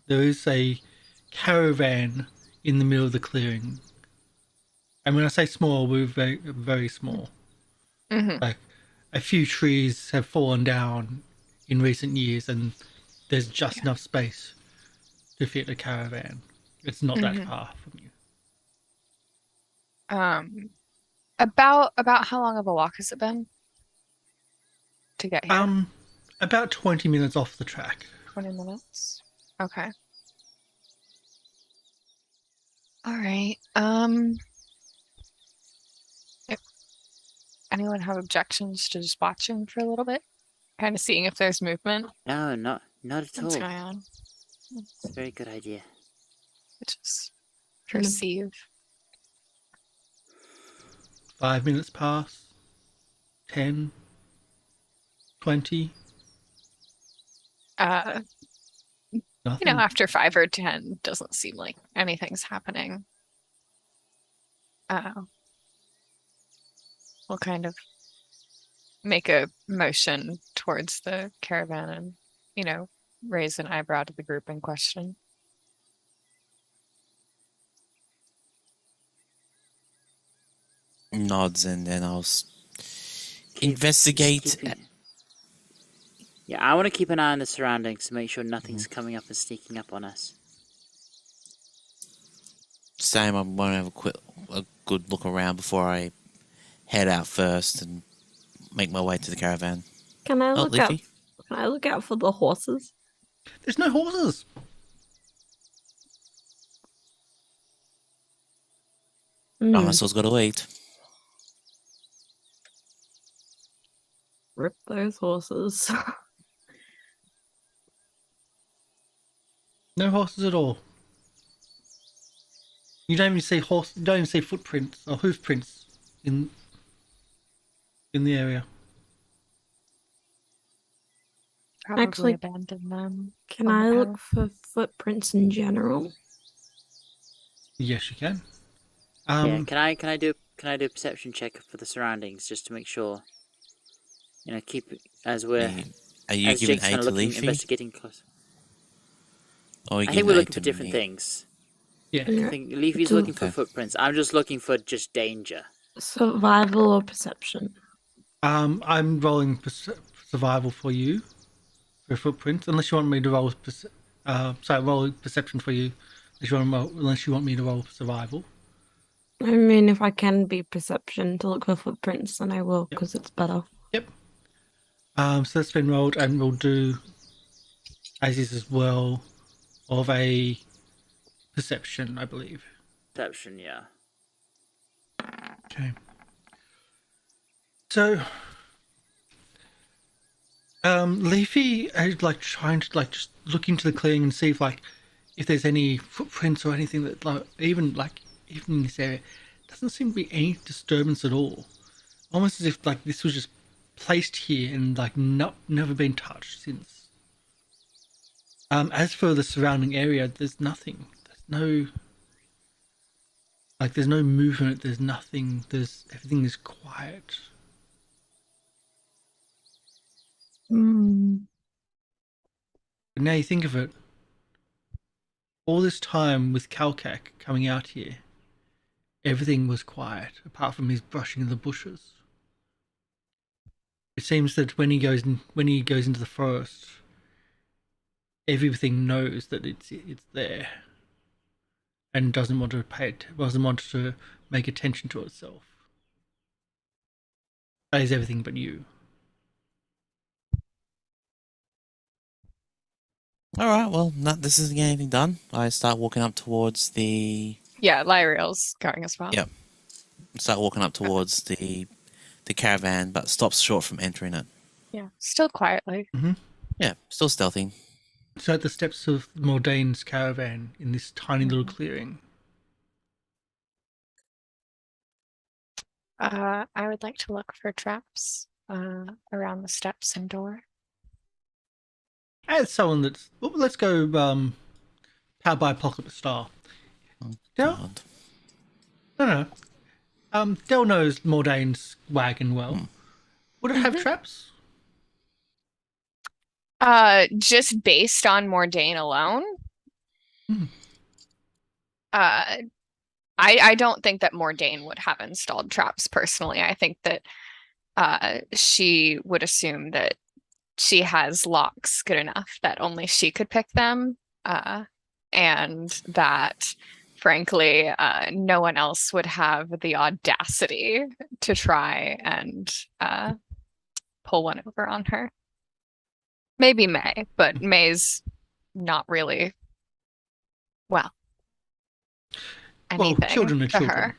There is a caravan in the middle of the clearing. And when I say small, we're very, very small. Mm-hmm. Like, a few trees have fallen down in recent years, and there's just enough space to fit a caravan. It's not that far from you. About how long of a walk has it been to get here? About 20 minutes off the track. 20 minutes. Okay. All right. Anyone have objections to just watching for a little bit? Kind of seeing if there's movement? No, not at What's all. going on? It's a very good idea. Just Kind of- perceive. 5 minutes pass. 10. 20. You Nothing. know, after 5 or 10, doesn't seem like anything's happening. We'll kind of make a motion towards the caravan and, you know, raise an eyebrow to the group in question. Nods, and then I'll investigate. Keeping- Yeah, I want to keep an eye on the surroundings to make sure nothing's coming up and sneaking up on us. Same, I want to have a good look around before I head out first and make my way to the caravan. Can I look out? Leafy? Can I look out for the horses? There's no horses. Dinosaurs got to eat. Rip those horses. No horses at all. You don't even see You don't even see footprints or hoof prints in the area. Probably Actually, abandon them. Can on the I look path. for footprints in general? Yes, you can. Yeah, can I do can I do a perception check for the surroundings just to make sure? Keep as we're Are you as giving Jake's aid kind of to looking, Leafy? investigating close. Or are you I think giving we're aid looking to for different me? things. Yeah. I think Leafy's Do- looking for Okay. footprints. I'm just looking for just danger. Survival or perception? I'm rolling survival for you for footprints, unless you want me to roll. Roll perception for you. Unless you want me to roll survival. I mean, if I can be perception to look for footprints, then I will, Yep. because it's better. Yep. So that's been rolled, and we'll do Azzy's as well of a perception, I believe. Perception, yeah. Okay. So, Leafy is like trying to like just look into the clearing and see if there's any footprints or anything that even in this area doesn't seem to be any disturbance at all. Almost as if this was just placed here and never been touched since. As for the surrounding area, there's nothing. There's no movement. There's nothing. Everything is quiet. Mm. But now you think of it, all this time with Kalkak coming out here, everything was quiet apart from his brushing of the bushes. It seems that when he goes into the forest, everything knows that it's there, and doesn't want to make attention to itself. That is everything but you. All right. Well, this isn't getting anything done. I start walking up towards the. Yeah, Lieriel's going as well. Yep. Start walking up towards the caravan, but stops short from entering it. Yeah, still quietly. Yeah, still stealthy. So at the steps of Mordane's caravan in this tiny little clearing. I would like to look for traps around the steps and door. As someone let's go Powered by Apocalypse Star. Oh, Del? God. No. Del knows Mordane's wagon well. Would it have traps? Just based on Mordain alone. I don't think that Mordain would have installed traps personally. I think that she would assume that she has locks good enough that only she could pick them, and that frankly no one else would have the audacity to try and pull one over on her. Maybe May, but May's not really anything children are to children. her.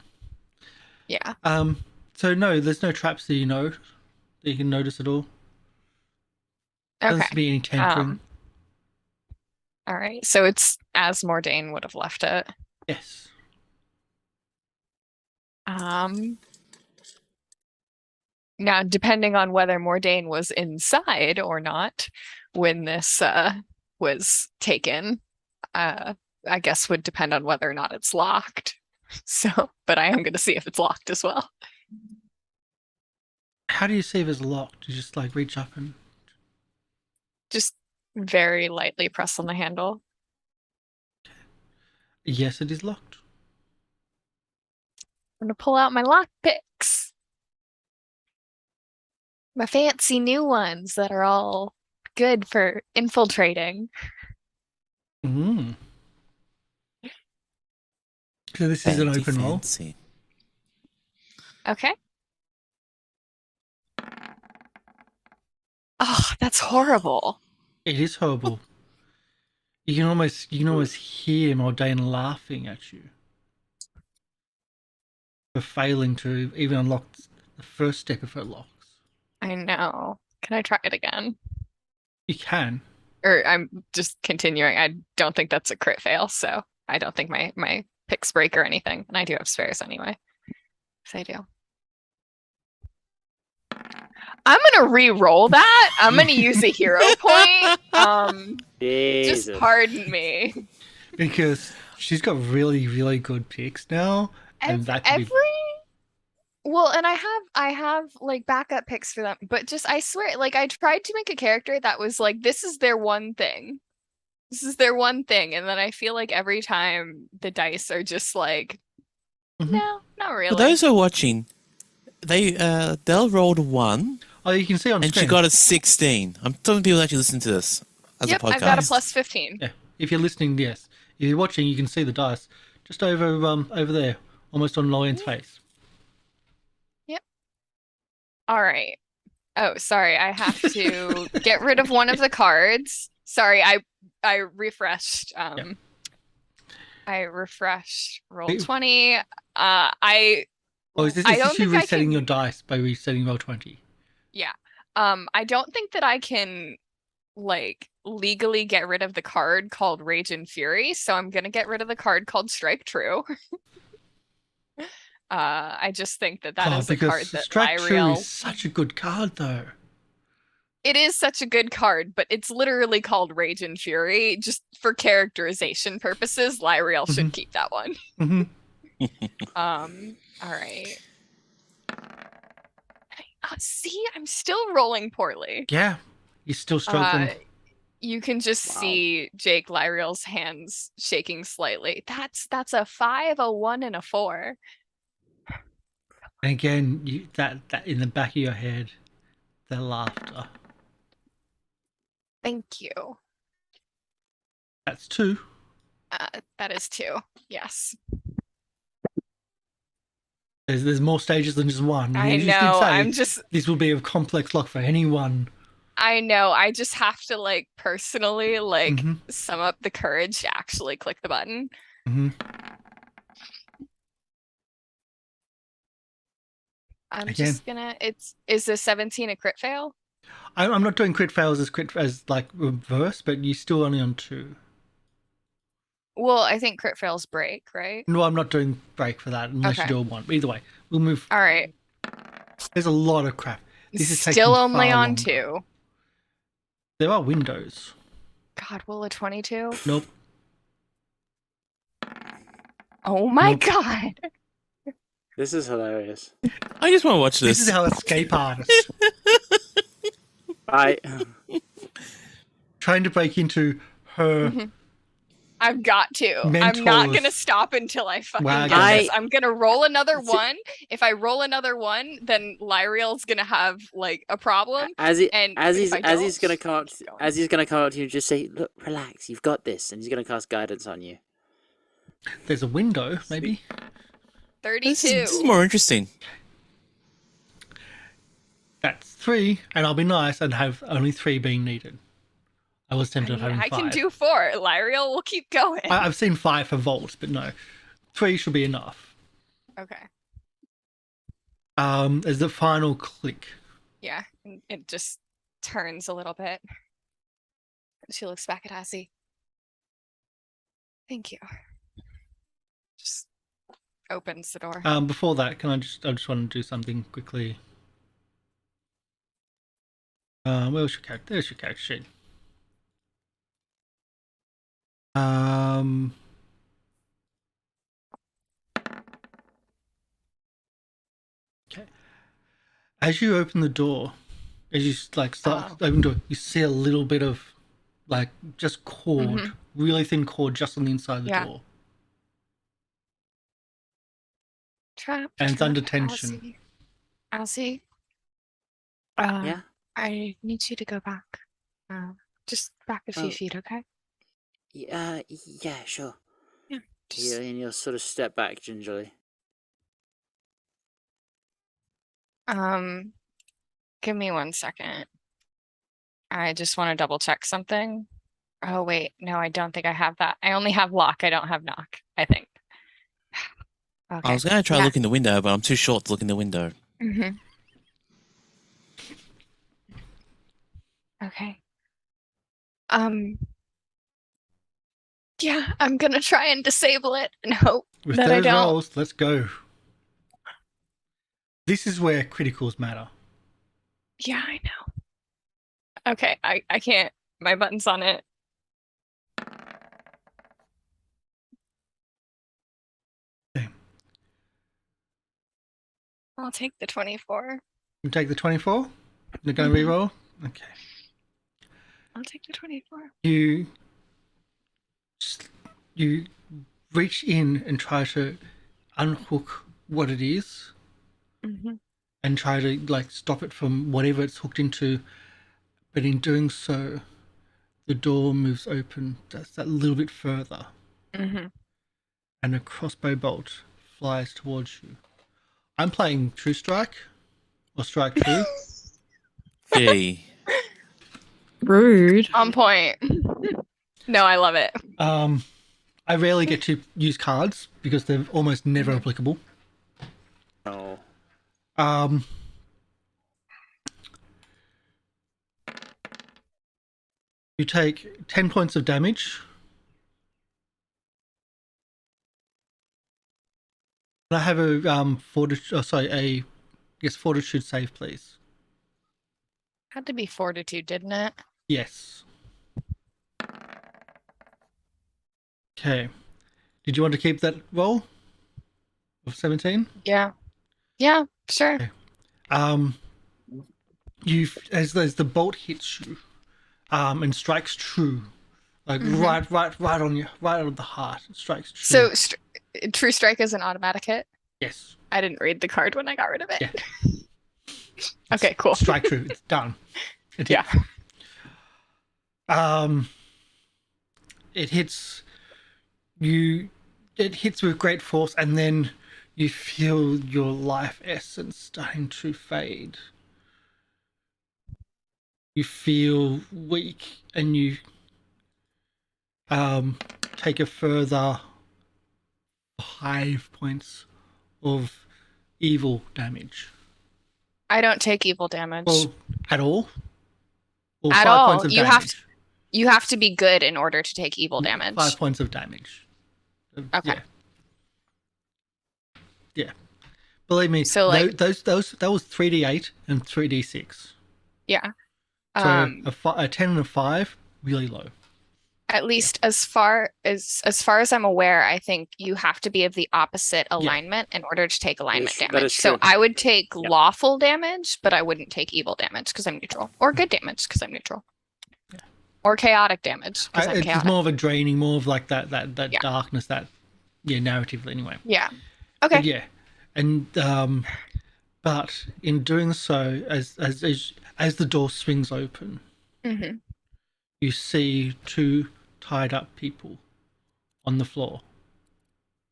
Yeah. So no, there's no traps that that you can notice at all. Doesn't Okay. be any tampering. All right. So it's as Mordain would have left it. Yes. Now, depending on whether Mordain was inside or not when this was taken, I guess would depend on whether or not it's locked. So, but I am going to see if it's locked as well. How do you see if it's locked? You just reach up and Just very lightly press on the handle. yes, it is locked. I'm going to pull out my lock picks. My fancy new ones that are all good for infiltrating. Mm. So this is an open roll. Fancy. Okay. Oh, that's horrible. It is horrible. You can almost hear Mordain laughing at you for failing to even unlock the first step of her locks. I know. Can I try it again? You can. Or I'm just continuing. I don't think that's a crit fail, so I don't think my picks break or anything. And I do have spares anyway. Yes, I do. I'm gonna re-roll that. I'm gonna use a hero point. Jesus. Just pardon me. Because she's got really, really good picks now. And that could be... Well, and I have like backup picks for them, but just I swear, like I tried to make a character that was like this is their one thing. This is their one thing, and then I feel like every time the dice are just like, Mhm. no, not really. For those who are watching, Del rolled a 1 Oh, you can see on and screen. she got a 16. I'm talking to people who actually listen to this as Yep, a podcast. I've got a plus 15. Yeah, if you're listening, yes. If you're watching, you can see the dice just over there, almost on Lorian's face. All right. Oh, sorry. I have to get rid of one of the cards. Sorry, I refreshed. I refreshed roll 20. I Oh, is this I don't you think I resetting can. your dice by resetting roll 20? Yeah. I don't think that I can like legally get rid of the card called Rage and Fury, so I'm gonna get rid of the card called Strike True. I just think that is the card that Strike True Lieriel. is such a good card, though. It is such a good card, but it's literally called Rage and Fury. Just for characterization purposes, Lieriel should keep that one. All right. See, I'm still rolling poorly. Yeah, you're still struggling. You can just see Jake Lyriel's hands shaking slightly. That's a 5, a 1, and a 4. And again, that in the back of your head, the laughter. Thank you. That's 2. That is 2. Yes. There's more stages than just one. I know. This will be a complex lock for anyone. I know. I just have to like personally sum up the courage to actually click the button. Just gonna. Is the 17 a crit fail? I'm not doing crit fails as like reverse, but you're still only on 2. Well, I think crit fails break, right? No, I'm not doing break for that unless you do a 1. But either way, we'll move. All right. There's a lot of crap. This is still only far on longer. 2. There are windows. God, will a 22? Nope. Oh my god. This is hilarious. I just want to watch this. This is how escape artist trying to break into her. I've got to. Mentors. I'm not going to stop until I fucking get this. I'm going to roll another 1. If I roll another 1, then Lyriel's going to have like a problem. Azzy's going to come up to you and just say, "Look, relax. You've got this." And he's going to cast guidance on you. There's a window, maybe. 32. This is more interesting. That's 3, and I'll be nice and have only 3 being needed. I was tempted of having 5. I can do 4. Lyriel will keep going. I've seen 5 for vaults, but no. 3 should be enough. Okay. As the final click. Yeah, it just turns a little bit. She looks back at Azzy. Thank you. Just opens the door. Before that, I just want to do something quickly. Where's your character? There's your character sheet. Okay. As you open the door, as you start open the door, you see a little bit of just cord, really thin cord just on the inside of the door. Trapped. And it's under tension. Azzy. Yeah? I need you to go back. Just back a few feet, okay? Yeah, sure. Yeah. And you'll sort of step back gingerly. Give me 1 second. I just want to double check something. Oh, wait. No, I don't think I have that. I only have lock. I don't have knock, I think. Okay. I was going to try to look in the window, but I'm too short to look in the window. Okay. Yeah, I'm going to try and disable it and hope With that those I don't. rolls, let's go. This is where criticals matter. Yeah, I know. Okay, I can't. My button's on it. Okay. I'll take the 24. You take the 24? You're going to reroll? Okay. I'll take the 24. You reach in and try to unhook what it is and try to like stop it from whatever it's hooked into, but in doing so the door moves open just that little bit further and a crossbow bolt flies towards you. I'm playing True Strike or Strike True. Gee. Rude. On point. No, I love it. I rarely get to use cards because they're almost never applicable. Oh. You take 10 points of damage. Can I have a fortitude save, please? Had to be fortitude, didn't it? Yes. Okay. Did you want to keep that roll of 17? Yeah. Yeah, sure. Okay. As the bolt hits you, and strikes true, like right on you, right on the heart. It strikes true. So, True Strike is an automatic hit? Yes. I didn't read the card when I got rid of it. Yeah. Okay, cool. Strike true. It's done. It Yeah. hits. It hits you. It hits with great force, and then you feel your life essence starting to fade. You feel weak, and you take a further 5 points of evil damage. I don't take evil damage. Well, at all? Or At 5 all. points of damage? You have to be good in order to take evil damage. 5 points of damage. Okay. Yeah. Believe me, So, like- that was 3d8 and 3d6. Yeah. So a 10 and a 5, really low. At least as far as I'm aware, I think you have to be of the opposite alignment in order to take alignment That is damage. So true. I would take lawful damage, but I wouldn't take evil damage because I'm neutral, or good damage because I'm neutral, or chaotic damage because I'm It's chaotic. more of a draining, more of like that Yeah. darkness, that narrative anyway. Yeah. Okay. But yeah, and but in doing so, as the door swings open, you see 2 tied up people on the floor.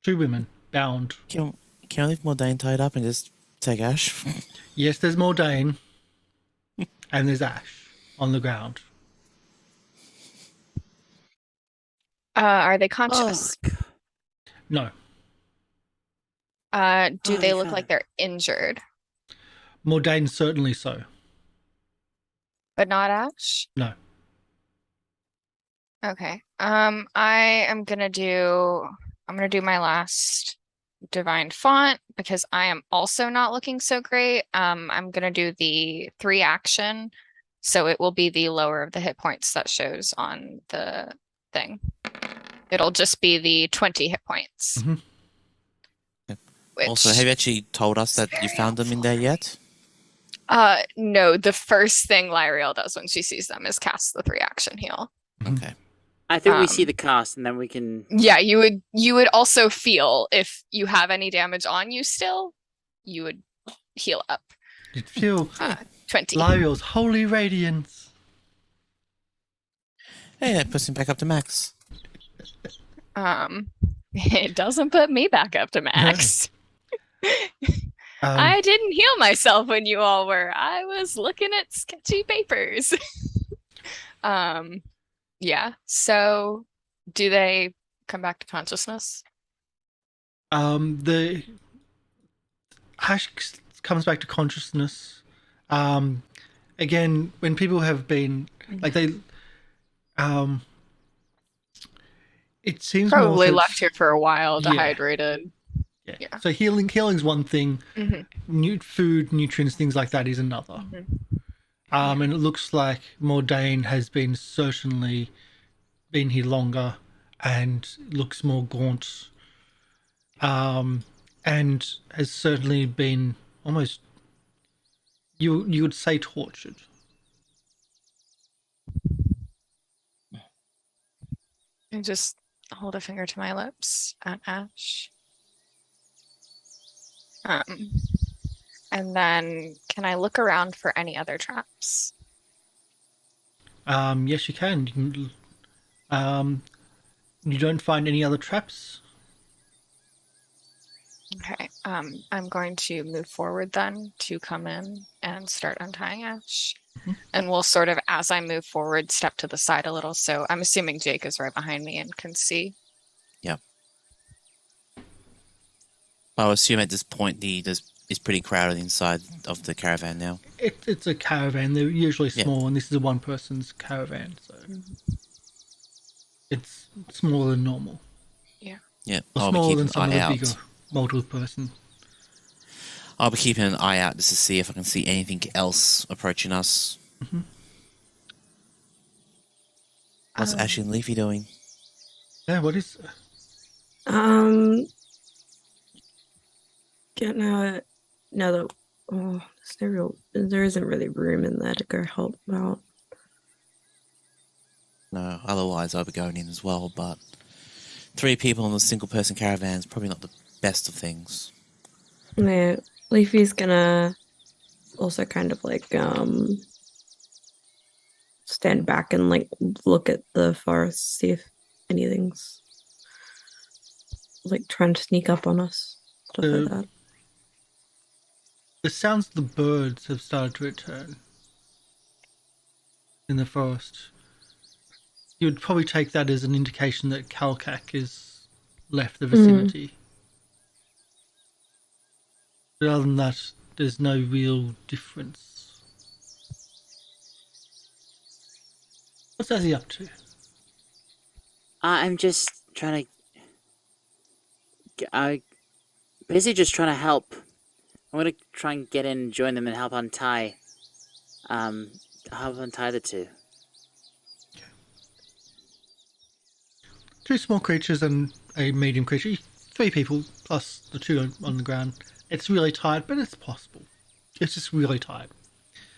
2 women bound. Can I leave Mordain tied up and just take Ash? Yes, there's Mordain, and there's Ash on the ground. Are they conscious? No, Do they look God. like they're injured, Mordain certainly so. but not Ash? No. Okay. I'm gonna do my last divine font because I am also not looking so great. I'm gonna do the 3 action, so it will be the lower of the hit points that shows on the thing. It'll just be the 20 hit points. Mhm. Also, have you actually told us that you found them in there yet? No, the first thing Lieriel does when she sees them is cast the 3 action heal. Okay. I think we see the cast and then we can. Yeah, you would also feel if you have any damage on you still, you would heal up. You'd feel 20. Lyriel's holy radiance. Hey, that puts him back up to max. It doesn't put me back up to max. I didn't heal myself when you all were. I was looking at sketchy papers. Yeah. So do they come back to consciousness? The Ash comes back to consciousness. Again, when people have been like they, it seems more Probably so left here for a while, Yeah. dehydrated. Yeah. Yeah. So healing's one thing. Food, nutrients, things like that is another. And it looks like Mordain has been certainly been here longer and looks more gaunt. And has certainly been almost you would say tortured. I just hold a finger to my lips at Ash. And then can I look around for any other traps? Yes, you can. You don't find any other traps. Okay. I'm going to move forward then to come in and start untying Ash. Mhm. And we'll sort of, as I move forward, step to the side a little. So I'm assuming Jake is right behind me and can see. I would assume at this point it's pretty crowded inside of the caravan now. It's a caravan. They're usually Yeah. small, and this is a one-person's caravan, so it's smaller than normal. Yeah, Or I'll be smaller keeping than an some of eye the out. bigger multiple-person. I'll be keeping an eye out just to see if I can see anything else approaching us. Mhm. What's Ash and Leafy doing? Yeah, what is? Getting out now that there isn't really room in there to go help out. No, otherwise I'll be going in as well, but 3 people in a single-person caravan is probably not the best of things. Yeah, Leafy's gonna also kind of like stand back and like look at the forest, see if anything's like trying to sneak up on us, stuff like that. The sounds of the birds have started to return in the forest. You would probably take that as an indication that Kalkak has left the vicinity. But other than that, there's no real difference. What's Azzy up to? I'm just trying to. Basically just trying to help. I'm gonna try and get in, join them, and help untie. Help untie the two. 2 small creatures and a medium creature. 3 people plus the 2 on the ground. It's really tight, but it's possible. It's just really tight.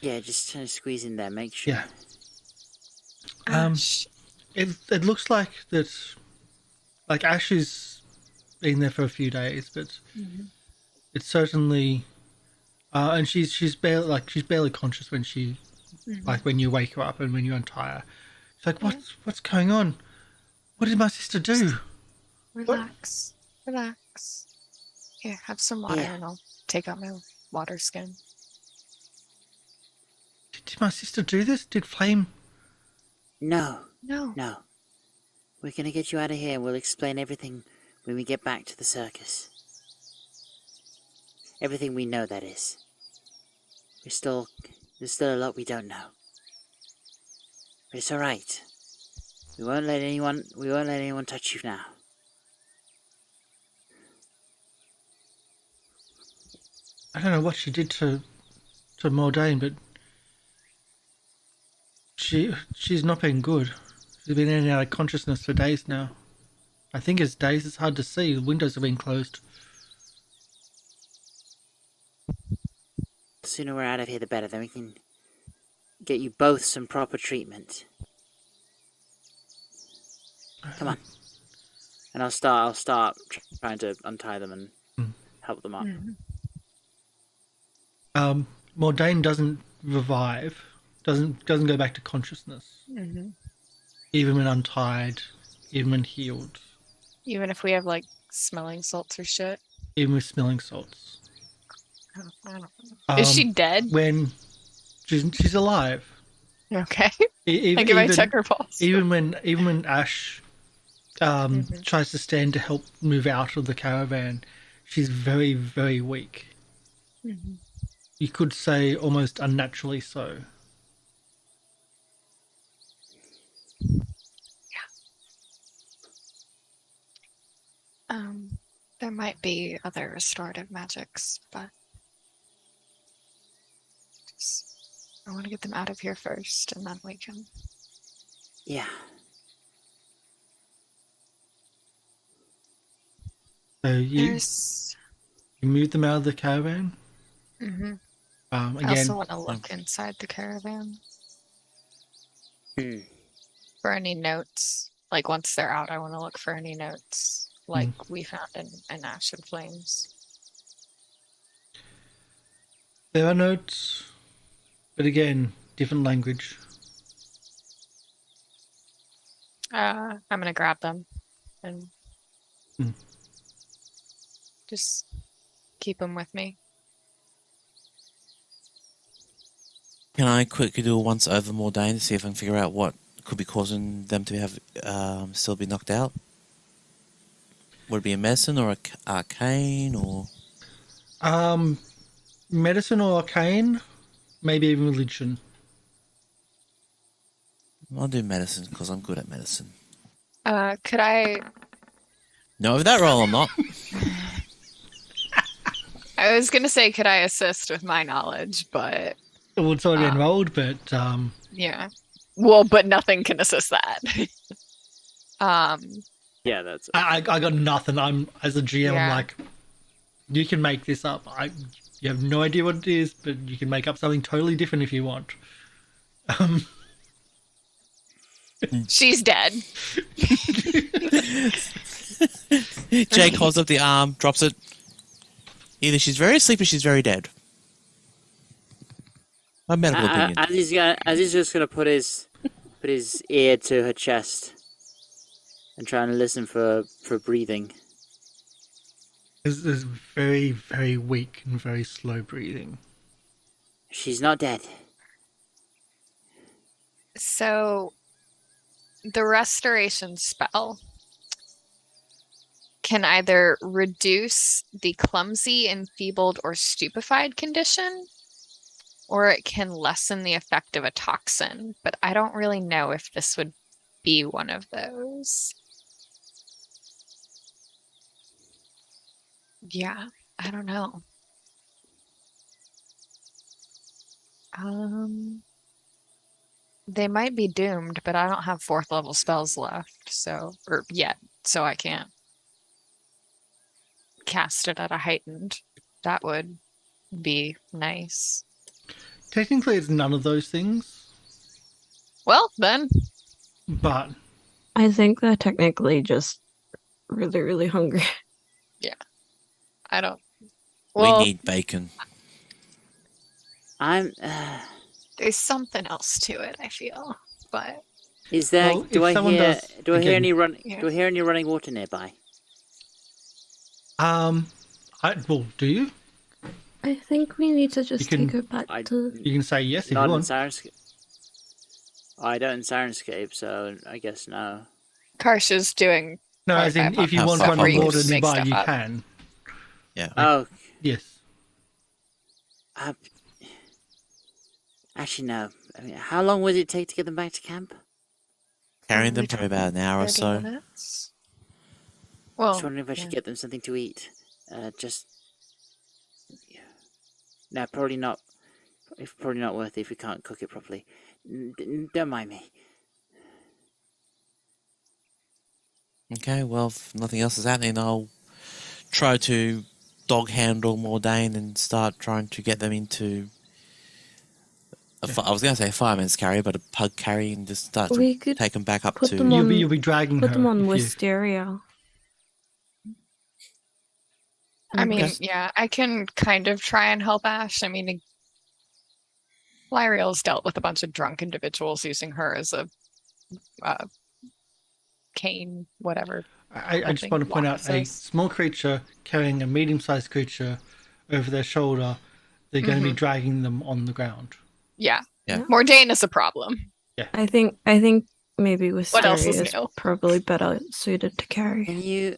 Yeah, just trying to squeeze in there, make sure. Yeah. Ash. It looks like that. Like Ash has been there for a few days, but it's certainly. And she's barely conscious when she, like when you wake her up and when you untie her. She's like, what's going on? What did my sister do? Relax. Relax. Here, have some water Yeah. and I'll take out my water skin. Did my sister do this? Did Flame? No, No. no. We're gonna get you out of here and we'll explain everything when we get back to the circus. Everything we know, that is. There's still a lot we don't know. But it's alright. We won't let anyone touch you now. I don't know what she did to Mordain, but she's not been good. She's been in and out of consciousness for days now. I think it's days. It's hard to see. The windows have been closed. The sooner we're out of here, the better. Then we can get you both some proper treatment. Come on. And I'll start trying to untie them and help them up. Mordain doesn't revive. Doesn't go back to consciousness. Even when untied. Even when healed. Even if we have like smelling salts or shit. Even with smelling salts. I don't know. Is she dead? When she's alive. Okay. Even, I check her pulse. Even when Ash tries to stand to help move out of the caravan, she's very, very weak. You could say almost unnaturally so. There might be other restorative magics, but I want to get them out of here first, and then we can. Yeah. So you move them out of the caravan. Mm-hmm. I Again, also want to look inside the caravan for any notes. Like once they're out, I want to look for any notes like we found in Ash and Flames. there are notes, but again, different language. I'm gonna grab them and Mm. just keep them with me. Can I quickly do a once over Mordain to see if I can figure out what could be causing them to have still be knocked out? Would it be a medicine or a arcane or? Medicine or arcane, maybe even religion. I'll do medicine because I'm good at medicine. Could I? No, with that roll, I'm not. I was gonna say, could I assist with my knowledge, but Well, it's already enrolled, but yeah. Well, but nothing can assist that. Yeah, that's. I got nothing. I'm as a GM. Yeah. I'm like, you can make this up. You have no idea what it is, but you can make up something totally different if you want. She's dead. Jake holds up the arm, drops it. Either she's very asleep or she's very dead. My medical opinion. Azzy's just gonna put his ear to her chest and try and listen for breathing. It's very, very weak and very slow breathing. She's not dead. So, the restoration spell can either reduce the clumsy, enfeebled, or stupefied condition, or it can lessen the effect of a toxin. But I don't really know if this would be one of those. Yeah, I don't know. They might be doomed, but I don't have 4th level spells left, so I can't cast it at a heightened. That would be nice. Technically, it's none of those things, Well, then. but I think they're technically just really, really hungry. I don't. We Well, need bacon. I'm. there's something else to it, I feel. But Is there? Well, do if I someone hear? does- Do I hear again- any run? Yeah. Do I hear any running water nearby? well, do you? I think we need to just can- take her back I- to. You can say yes if Not you in want. Syrinscape. I don't in Syrinscape, so I guess no. Karsh is doing. No, as in, if you How want far running you water just make nearby, stuff you up. can. Yeah. Oh, Yes. actually no. I mean, how long would it take to get them back to camp? Carrying them Probably for about an hour or 30 so. minutes. Well, Just wondering if I should get them something to eat. No, probably not. It's probably not worth it if we can't cook it properly. Don't mind me. Okay, well, if nothing else is happening, I'll try to dog handle Mordain and start trying to get them into. I was going to say a fireman's carrier, but a pug carry, and just start We to could take them back up put to. them on- You'll be dragging Put her. them on if you- Wisteria. I mean, Okay. yeah, I can kind of try and help Ash. I mean, Lieriel's dealt with a bunch of drunk individuals using her as a cane, whatever. I just want to point out a small creature carrying a medium-sized creature over their shoulder. They're going to be dragging them on the ground. Yeah. Yeah. Mordain is a problem. I think maybe What else Wisteria is is new? probably better suited to carry. Can you,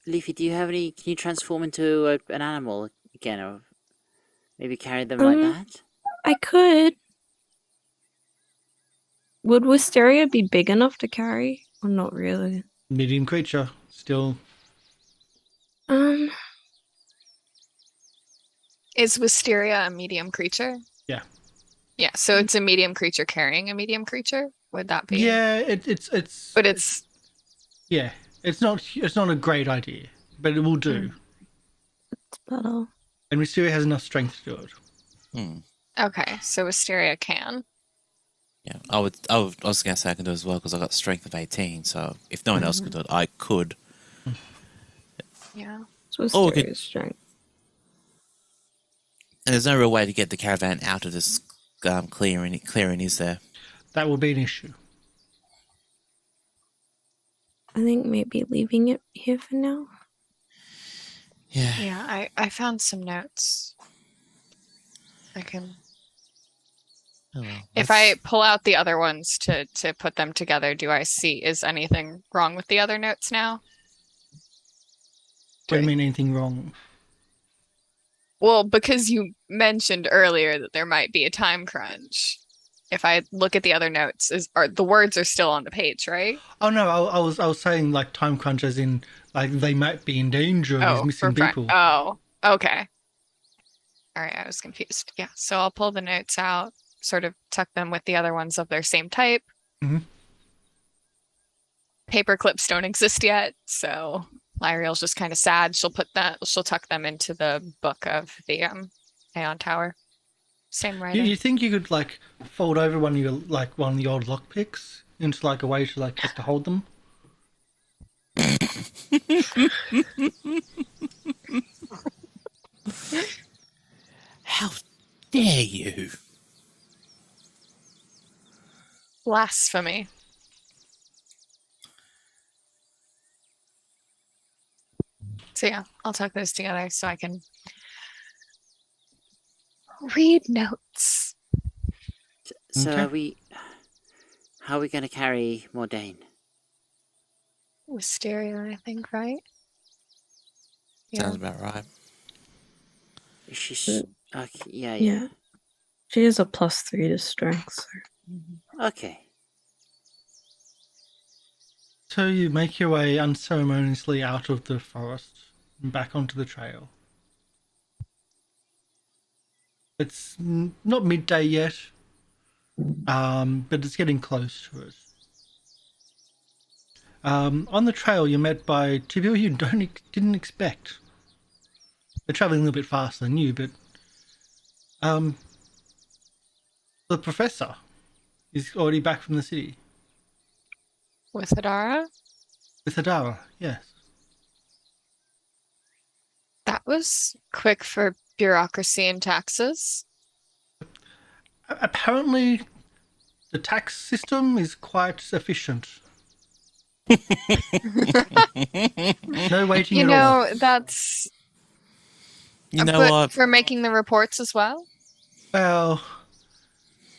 Leafy? Do you have any? Can you transform into an animal again, or maybe carry them like that? I could. Would Wisteria be big enough to carry? Or not really? Medium creature, still. Is Wisteria a medium creature? Yeah. Yeah, so it's a medium creature carrying a medium creature? Would that be? Yeah, it's. But it's. Yeah, it's not a great idea, but it will do. It's better. And Wisteria has enough strength to do it. Hmm. Okay, so Wisteria can. Yeah, I was gonna say I can do it as well because I got strength of 18. So if no one else could do it, I could. Yeah. So Oh, okay. Wisteria's strength. And there's no real way to get the caravan out of this clearing, is there? That will be an issue. I think maybe leaving it here for now. Yeah. Yeah, I found some notes. I can. Oh, well, If I pull out the other ones to put them together, do I see is anything wrong with the other notes now? What do you mean anything wrong? Well, because you mentioned earlier that there might be a time crunch. If I look at the other notes, the words are still on the page, right? Oh no, I was saying like time crunch as in like they might be in danger of these missing people. Oh, okay. All right, I was confused. Yeah, so I'll pull the notes out, sort of tuck them with the other ones of their same type. Mhm. Paper clips don't exist yet, so Lieriel's just kind of sad. She'll tuck them into the book of the Aeon Tower. Same writer. You think you could like fold over one of the old lockpicks into like a way to like just to hold them? How dare you? Blasphemy. So yeah, I'll tuck those together so I can read notes. So Okay. how are we going to carry Mordain? Wisteria, I think, right? Sounds about right. Is she? Okay, yeah. Yeah. She has a +3 to strength. So. Okay. So you make your way unceremoniously out of the forest and back onto the trail. It's not midday yet, but it's getting close to it. On the trail, you're met by two people you didn't expect. They're traveling a little bit faster than you, but the professor is already back from the city. With Hadara? With Hadara, yes. That was quick for bureaucracy and taxes. Apparently, the tax system is quite efficient. No waiting You at all. know, that's You know but what? for making the reports as well. Well,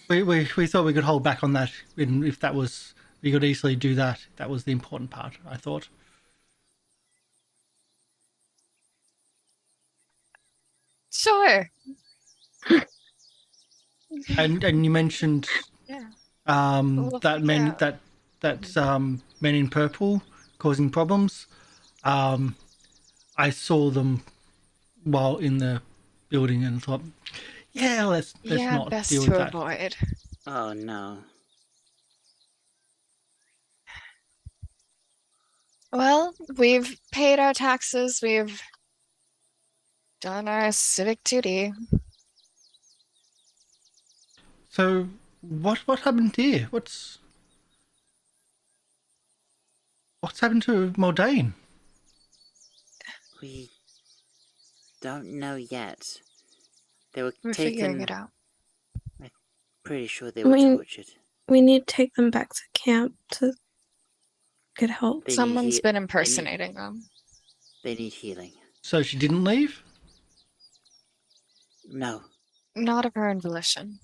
we thought we could hold back on that, and if that was, we could easily do that. That was the important part, I thought. Sure. And you mentioned Yeah. that men in purple causing problems. I saw them while in the building and thought, yeah, let's not best deal to with that. avoid. Oh no. Well, we've paid our taxes. We've done our civic duty. So what happened here? What's happened to Mordain? We don't know yet. They were We're taken. figuring it out. Pretty sure they I were mean- tortured. We need to take them back to camp to get help. They need Someone's he- been impersonating them. They need healing. So she didn't leave? No. Not of her own volition.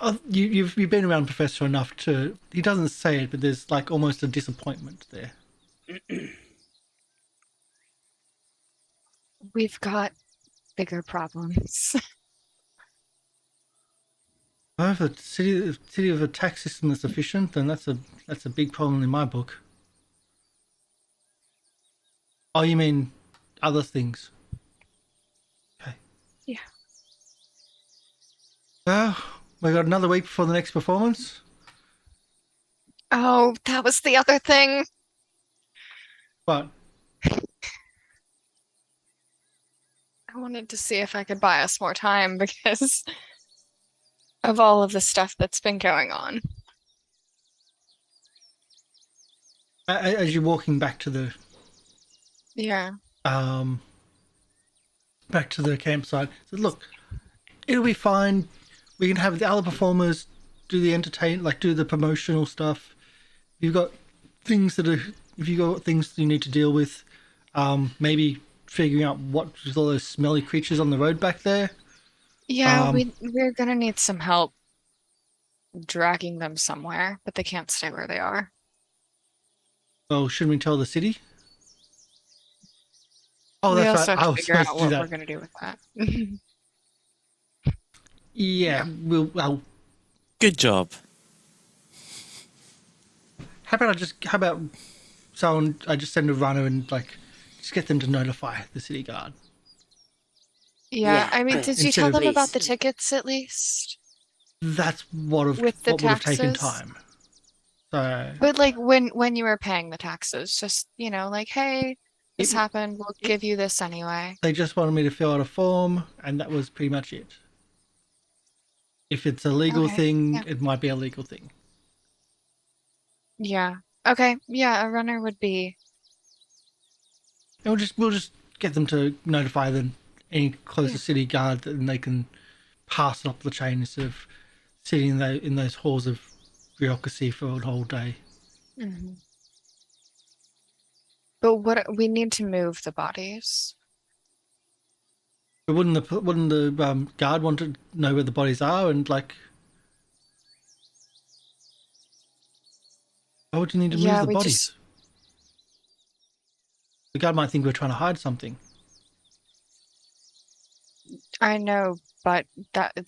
Oh, you've been around Professor enough to. He doesn't say it, but there's like almost a disappointment there. We've got bigger problems. Well, if the city of a tax system is efficient, then that's a big problem in my book. Oh, you mean other things? Okay. Yeah. Well, we got another week before the next performance. Oh, that was the other thing. But I wanted to see if I could buy us more time because of all of the stuff that's been going on. as you're walking back to the Yeah. back to the campsite, so look, it'll be fine. We can have the other performers do the promotional stuff. You've got things if you got things you need to deal with, maybe figuring out what with all those smelly creatures on the road back there. Yeah, we're gonna need some help dragging them somewhere, but they can't stay where they are. Well, shouldn't we tell the city? Oh, We that's also right. have I to was figure out supposed to do what we're that. gonna do with that. Yeah, well, Good job. how about I just send a runner and just get them to notify the city guard. Yeah, Yeah, I mean, did you instead tell of them about the police. tickets at least? That's what With the would have taken taxes? time. So But like when you were paying the taxes, just, like, hey, this It- happened, we'll give you this anyway. they just wanted me to fill out a form, and that was pretty much it. If it's a legal Okay, thing, yeah. it might be a legal thing. Yeah. Okay, yeah, a runner would be. And we'll just get them to notify any closest city guard, and they can pass it up the chain instead of sitting in those halls of bureaucracy for a whole day. Mhm. But we need to move the bodies. But wouldn't the guard want to know where the bodies are and why would you need to move Yeah, the we bodies? just. The guard might think we're trying to hide something. I know, but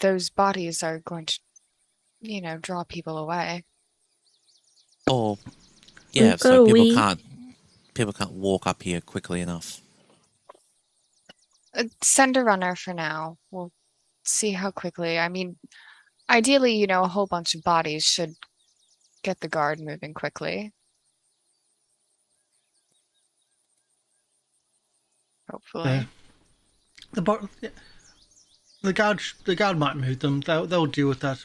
those bodies are going to, draw people away. Or yeah, so people can't walk up here quickly enough. Send a runner for now. We'll see how quickly. I mean, ideally, a whole bunch of bodies should get the guard moving quickly. Hopefully. The guard might move them. They'll deal with that.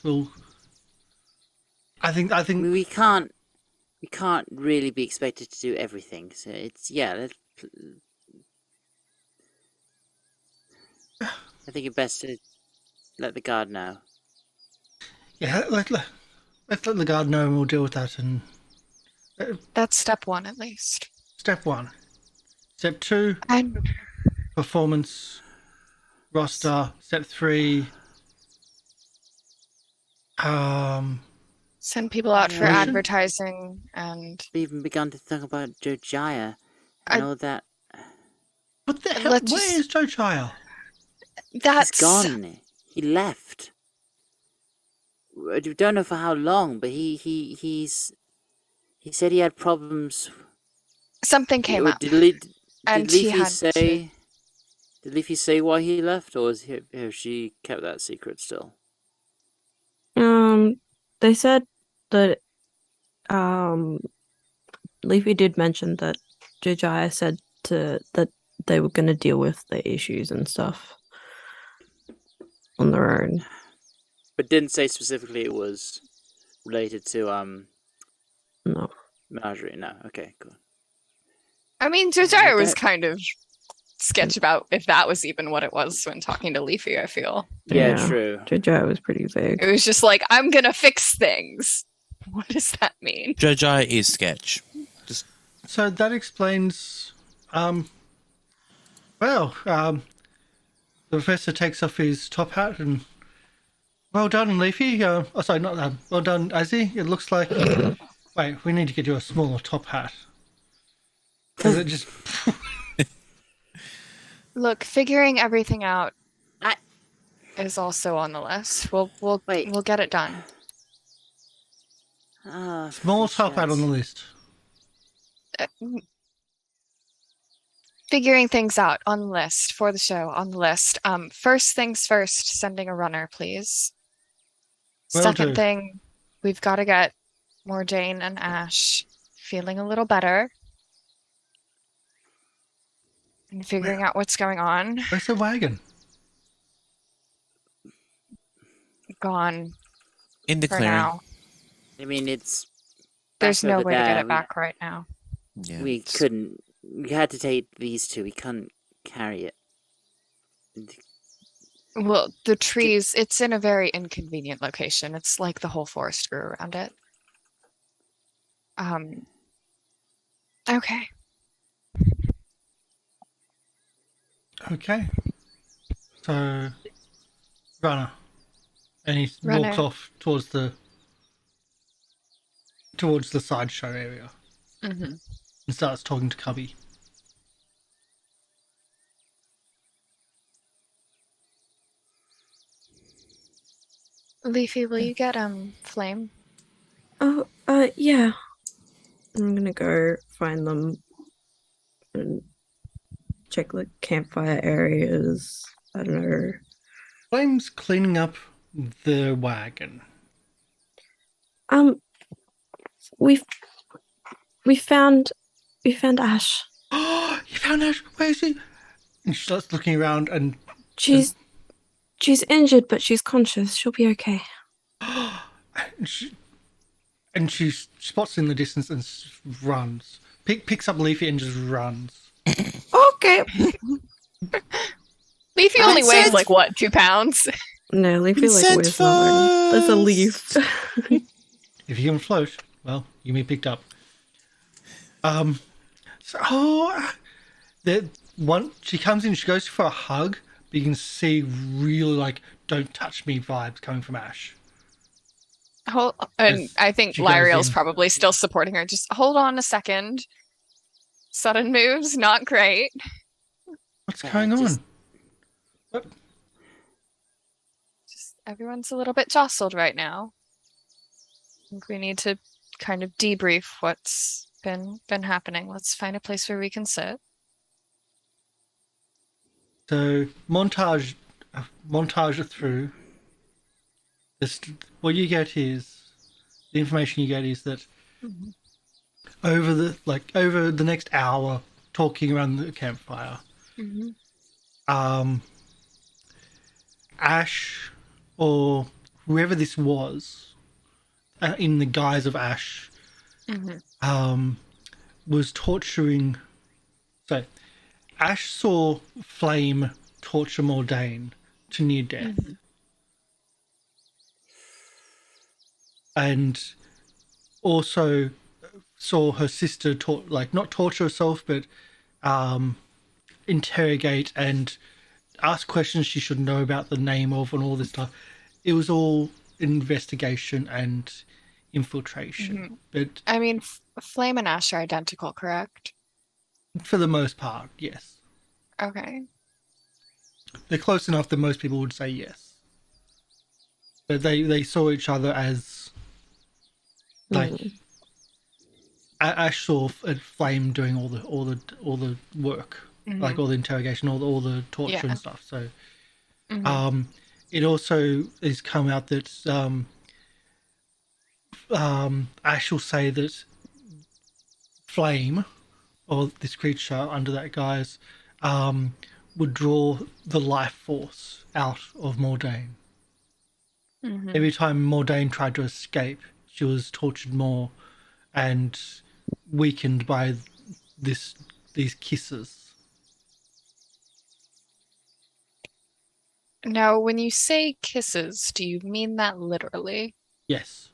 I think I mean, we can't really be expected to do everything. So it's I think it's best to let the guard know. Yeah, let's let the guard know, and we'll deal with that. And That's step one, at least. step 1, step 2, And performance roster. Step 3, send people out for Promotion? advertising and We've even begun to think about Jojyre I- and all that. what the hell? Let's Where is Jojyre? that's He's gone. He left. I don't know for how long, but he said he had problems. something came Or up. Did and he Leafy had say? to- Did Leafy say why he left, or has she kept that secret still? They said that Leafy did mention that Jojyre said that they were going to deal with the issues and stuff on their own. But didn't say specifically it was related to No. Menagerie. No, okay, cool. I mean, Jojyre was Okay. kind of sketch about if that was even what it was when talking to Leafy, I feel. Yeah, Yeah. true. Jojyre was pretty vague. It was just like, I'm gonna fix things. What does that mean? Jojyre is sketch. So that explains. The professor takes off his top hat and. Well done, Leafy. Sorry, not well done, Azzy. It looks like. Wait, we need to get you a smaller top hat. Because it just. Look, figuring everything out I- is also on the list. We'll Wait. get it done. Small top hat on the list. Figuring things out on the list for the show on the list. First things first, sending a runner, please. Will Second do. thing, we've got to get more Jane and Ash feeling a little better. and figuring out what's going on. Where's the wagon? Gone In the for clearing. now. I mean, it's There's back no over way to get there. it back right now. Yeah. We couldn't. We had to take these two. We couldn't carry it. Well, the trees, it's in a very inconvenient location. It's like the whole forest grew around it. Okay. Okay. So, Runner. And he Runner. walks off towards the sideshow area Mm-hmm. and starts talking to Cubby. Leafy, will you get Flame? Oh, yeah. I'm gonna go find them and check the campfire areas. I don't know. Flame's cleaning up the wagon. We found Ash. Oh, you found Ash? Where is he? And she starts looking around and She's injured, but she's conscious. She'll be okay. and she spots in the distance and runs. Picks up Leafy and just runs. Okay. Leafy only weighs like what, 2 pounds? No, Leafy like Consent weighs nothing. There's a leaf. If you can float, well, you may be picked up. She comes in, she goes for a hug, but you can see really like "don't touch me" vibes coming from Ash. And I think she goes Lieriel's in. probably still supporting her. Just hold on a second. Sudden moves, not great. What's going on? just- What? Just everyone's a little bit jostled right now. I think we need to kind of debrief what's been happening. Let's find a place where we can sit. So montage through. What you get is the information you get is that over the next hour, talking around the campfire, Ash or whoever this was, in the guise of Ash, was torturing. So, Ash saw Flame torture Mordain to near death. And also saw her sister not torture herself, but interrogate and ask questions she should know about the name of and all this stuff. It was all investigation and infiltration. But I mean, Flame and Ash are identical, correct? for the most part, yes. Okay. They're close enough that most people would say yes. But they saw each other as like Ash saw Flame doing all the work, like all the interrogation, all the torture and stuff. So, it also has come out that Ash will say that Flame, or this creature under that guise, would draw the life force out of Mordain. Every time Mordain tried to escape, she was tortured more and weakened by these kisses. Now, when you say kisses, do you mean that literally? Yes.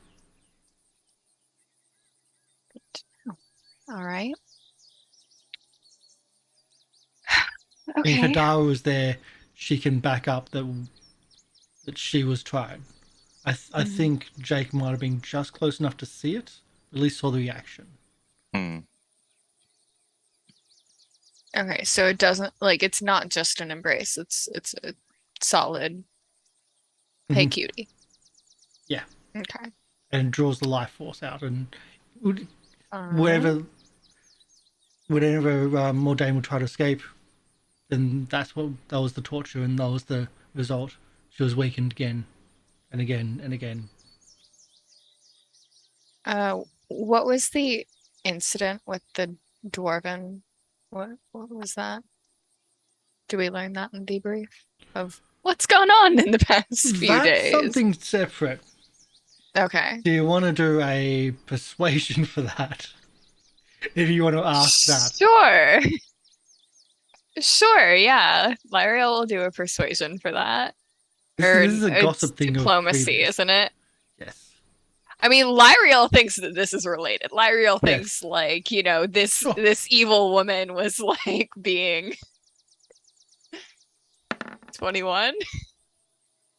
All right. If Okay. Hadara was there, she can back up that she was tried. I think Jake might have been just close enough to see it, at least saw the reaction. Okay, so it doesn't it's not just an embrace. It's a solid hey cutie. Yeah. Okay. And draws the life force out, and whenever Mordain would try to escape, then that was the torture, and that was the result. She was weakened again and again and again. What was the incident with the dwarven? What was that? Do we learn that in debrief of what's gone on in the past few That's days? something separate. Okay. Do you want to do a persuasion for that? If you want to ask that. Sure. Sure, yeah. Lieriel will do a persuasion for that. This is a It's gossip thing diplomacy, of previous. isn't it? Yes. I mean, Lieriel thinks that this is related. Lieriel Yes. thinks, like, you know, this Sure. this evil woman was like being 21.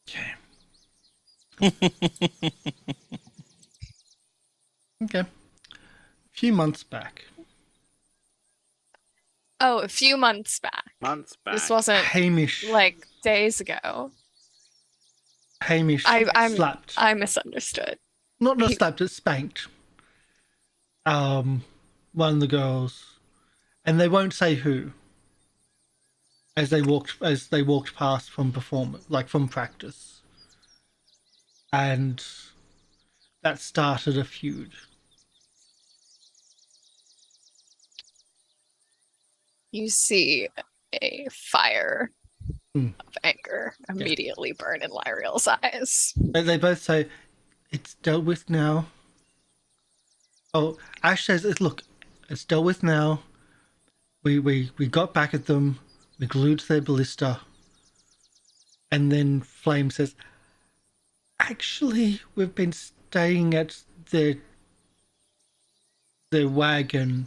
Okay. Okay. A few months back, Oh, a few months back. Months back. This wasn't Hamish like days ago. slapped. I misunderstood. Not slapped, it spanked. One of the girls, and they won't say who. As they walked past from from practice, and that started a feud. You see a fire Hmm. of anger immediately burn in Lieriel's eyes. They both say, "It's dealt with now." Oh, Ash says, "Look, it's dealt with now. We got back at them. We glued their ballista." And then Flame says, "Actually, we've been staying at their wagon.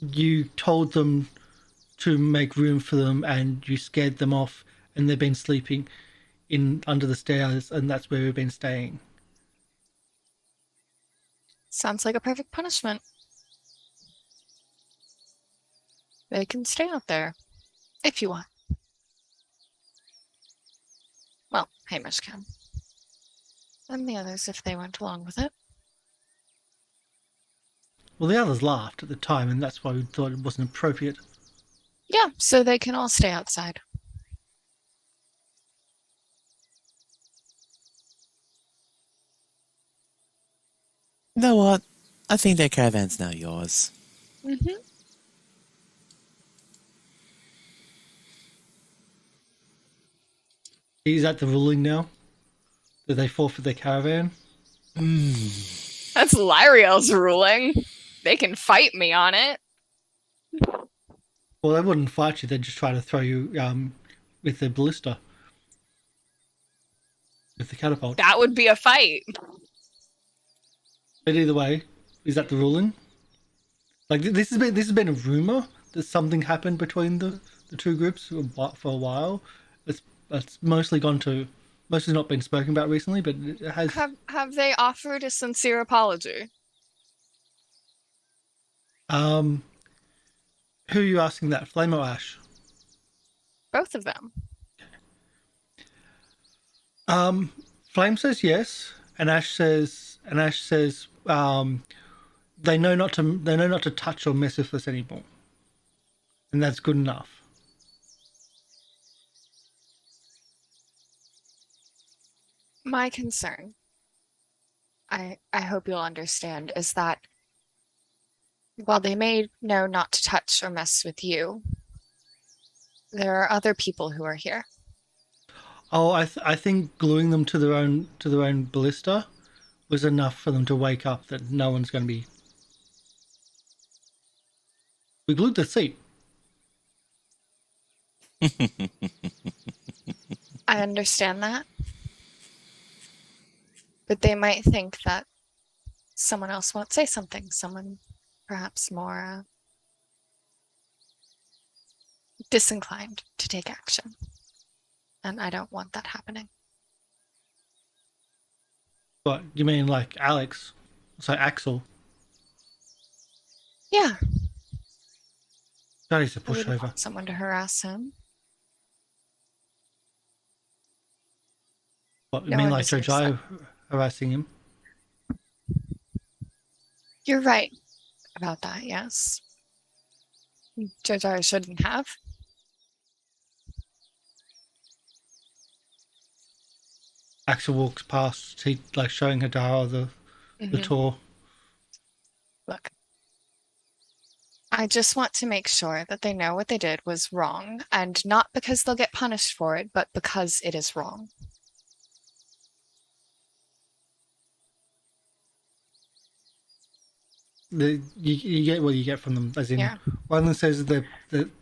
You told them to make room for them, and you scared them off, and they've been sleeping under the stairs, and that's where we've been staying." Sounds like a perfect punishment. They can stay out there if you want. Well, Hamish can. And the others if they went along with it. Well, the others laughed at the time, and that's why we thought it wasn't appropriate. Yeah, so they can all stay outside. You know what? I think their caravan's now yours. Mm-hmm. Is that the ruling now? That they forfeit their caravan? That's Lieriel's ruling. They can fight me on it. Well, they wouldn't fight you. They'd just try to throw you with their ballista. With the catapult. That would be a fight. But either way, is that the ruling? Like, this has been a rumor that something happened between the two groups for a while. It's mostly not been spoken about recently, but it has. Have they offered a sincere apology? Who are you asking that? Flame or Ash? Both of them. Flame says yes, and Ash says they know not to touch or mess with us anymore, and that's good enough. My concern, I hope you'll understand, is that while they may know not to touch or mess with you, there are other people who are here. Oh, I think gluing them to their own ballista was enough for them to wake up that no one's going to be. We glued the seat. I understand that. But they might think that someone else won't say something, someone perhaps more disinclined to take action. And I don't want that happening. What, you mean like Alex? So Axel? Yeah. That is a I wouldn't pushover. want someone to harass him. What, you No mean one like deserves Jojyre harassing him? You're right about that, yes. Jojyre shouldn't have. Axel walks past, he like showing Hadara the tour. Look, I just want to make sure that they know what they did was wrong, and not because they'll get punished for it, but because it is wrong. You get what you get from them, as in one of them says that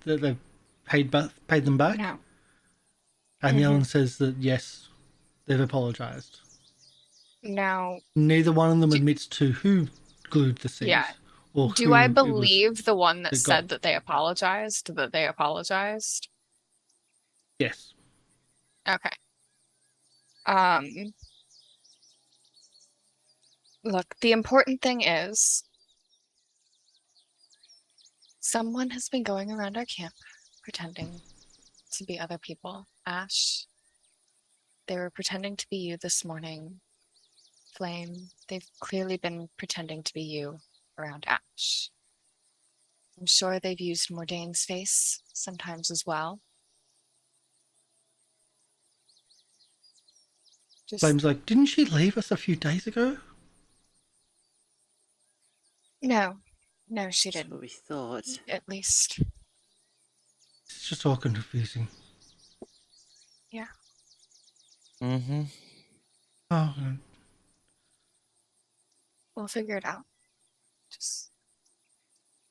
they've paid them back, No. and the other one says that yes, they've apologized. Now, Neither one of them admits to who glued the seams. Yeah. Or do who I it was believe the one that that said got- that they apologized? That they apologized? Yes. Okay. Look, the important thing is someone has been going around our camp pretending to be other people. Ash, they were pretending to be you this morning. Flame, they've clearly been pretending to be you around Ash. I'm sure they've used Mordane's face sometimes as well. Flame's like, didn't she leave us a few days ago? No, she That's didn't. what we thought. At least. It's just all confusing. Yeah. Mm-hmm. Oh, We'll figure it out. Just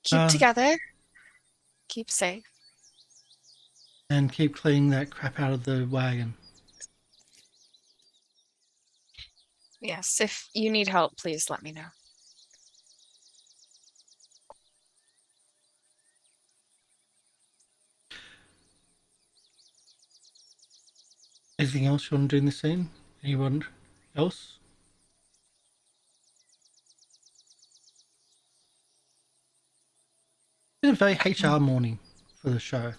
keep together. Keep safe. and keep cleaning that crap out of the wagon. Yes, if you need help, please let me know. Anything else you want to do in this scene? Anyone else? It's been a very HR morning for the show.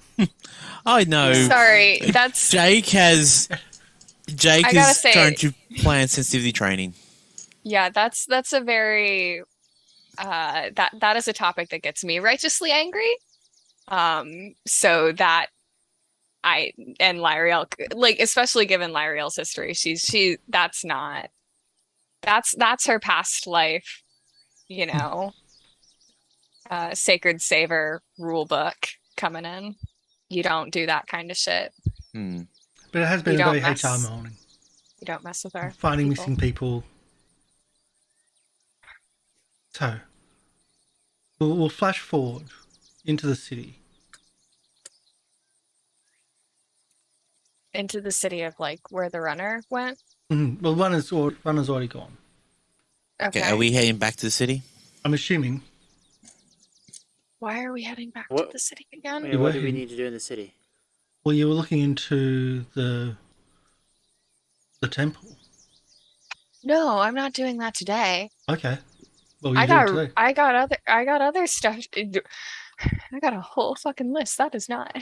I know. Sorry, that's Jake is say- trying to plan sensitivity training. yeah, that's a very that is a topic that gets me righteously angry. So that I and Lieriel, like, especially given Lieriel's history, that's her past life, you know. Sacred Saver rule book coming in. You don't do that kind of shit. But it has been a very HR morning. You don't mess with our Finding people. missing people. So, we'll flash forward into the city. Into the city of, like, where the runner went? Well, runner's already gone. Okay. Are we heading back to the city? I'm assuming. Why are we heading back to the city again? Wait, what do we need to do in the city? Well, you were looking into the temple. No, I'm not doing that today. Okay. Well, I got other stuff. I got a whole fucking list. That is not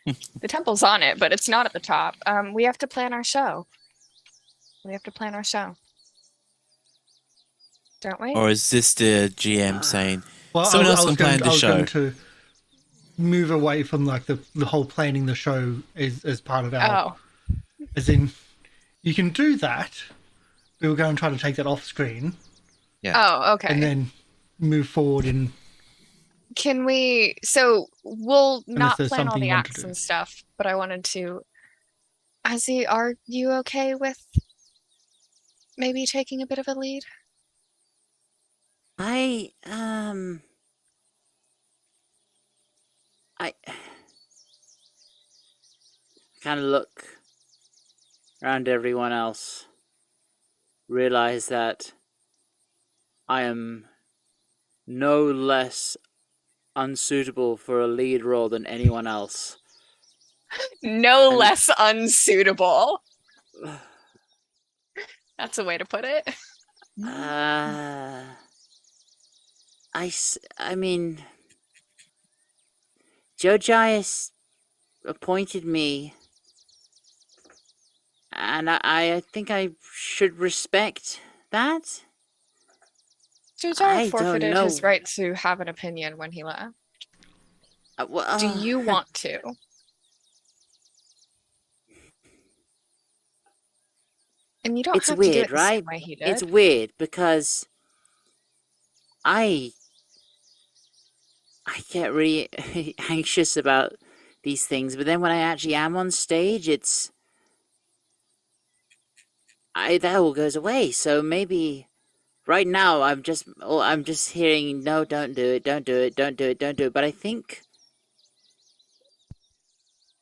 the temple's on it, but it's not at the top. We have to plan our show. Don't we? Or is this the GM saying Well, someone else I can plan the was show? going to move away from like the whole planning the show as part of our. Oh. As in, you can do that. We were going to try to take that off screen. Yeah. Oh, okay. And then move forward in. Can we? So we'll not there's plan all something the you want to acts do. and stuff, but I wanted to. Azzy, are you okay with maybe taking a bit of a lead? I kind of look around everyone else, realize that I am no less unsuitable for a lead role than anyone else. No less unsuitable. That's a way to put it. I mean, Jojyre appointed me, and I think I should respect that. Jojyre forfeited his right to have an opinion when he left. Do you want to? And you don't It's have weird, to do it right? the same way he did. It's weird because I I get really anxious about these things, but then when I actually am on stage, that all goes away. So maybe right now I'm just hearing no, don't do it, don't do it, don't do it, don't do it. But I think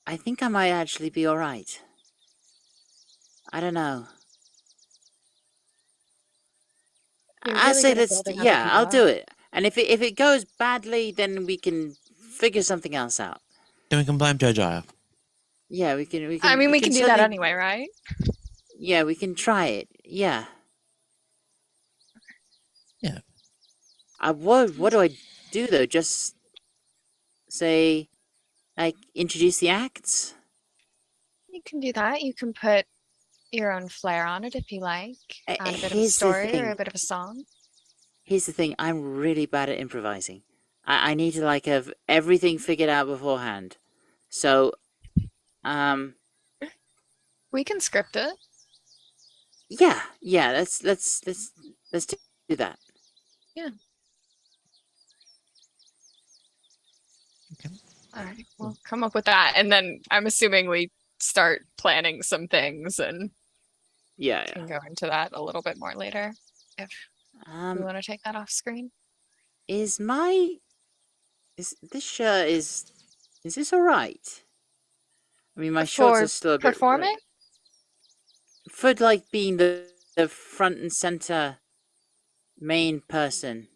I might actually be all right. I don't know. You're I really say good at let's building other yeah, I'll people do up. it. And if it goes badly, then we can figure something else out. Then we can blame Jojyre. Yeah, we can. I mean, we can can do that certainly- anyway, right? Yeah, we can try it. Yeah. Yeah. What do I do though? Just say, like, introduce the acts? You can do that. You can put your own flair on it if you like. Add a bit of a Here's the story or thing. a bit of a song. Here's the thing. I'm really bad at improvising. I need to like have everything figured out beforehand. So, We can script it. yeah. Let's do that. All right, we'll come up with that, and then I'm assuming we start planning some things, and Yeah. can go into that a little bit more later if Yeah. we want to take that off screen. Is this shirt is this all right? I mean, my shorts For are still a bit performing? for like being the front and center main person.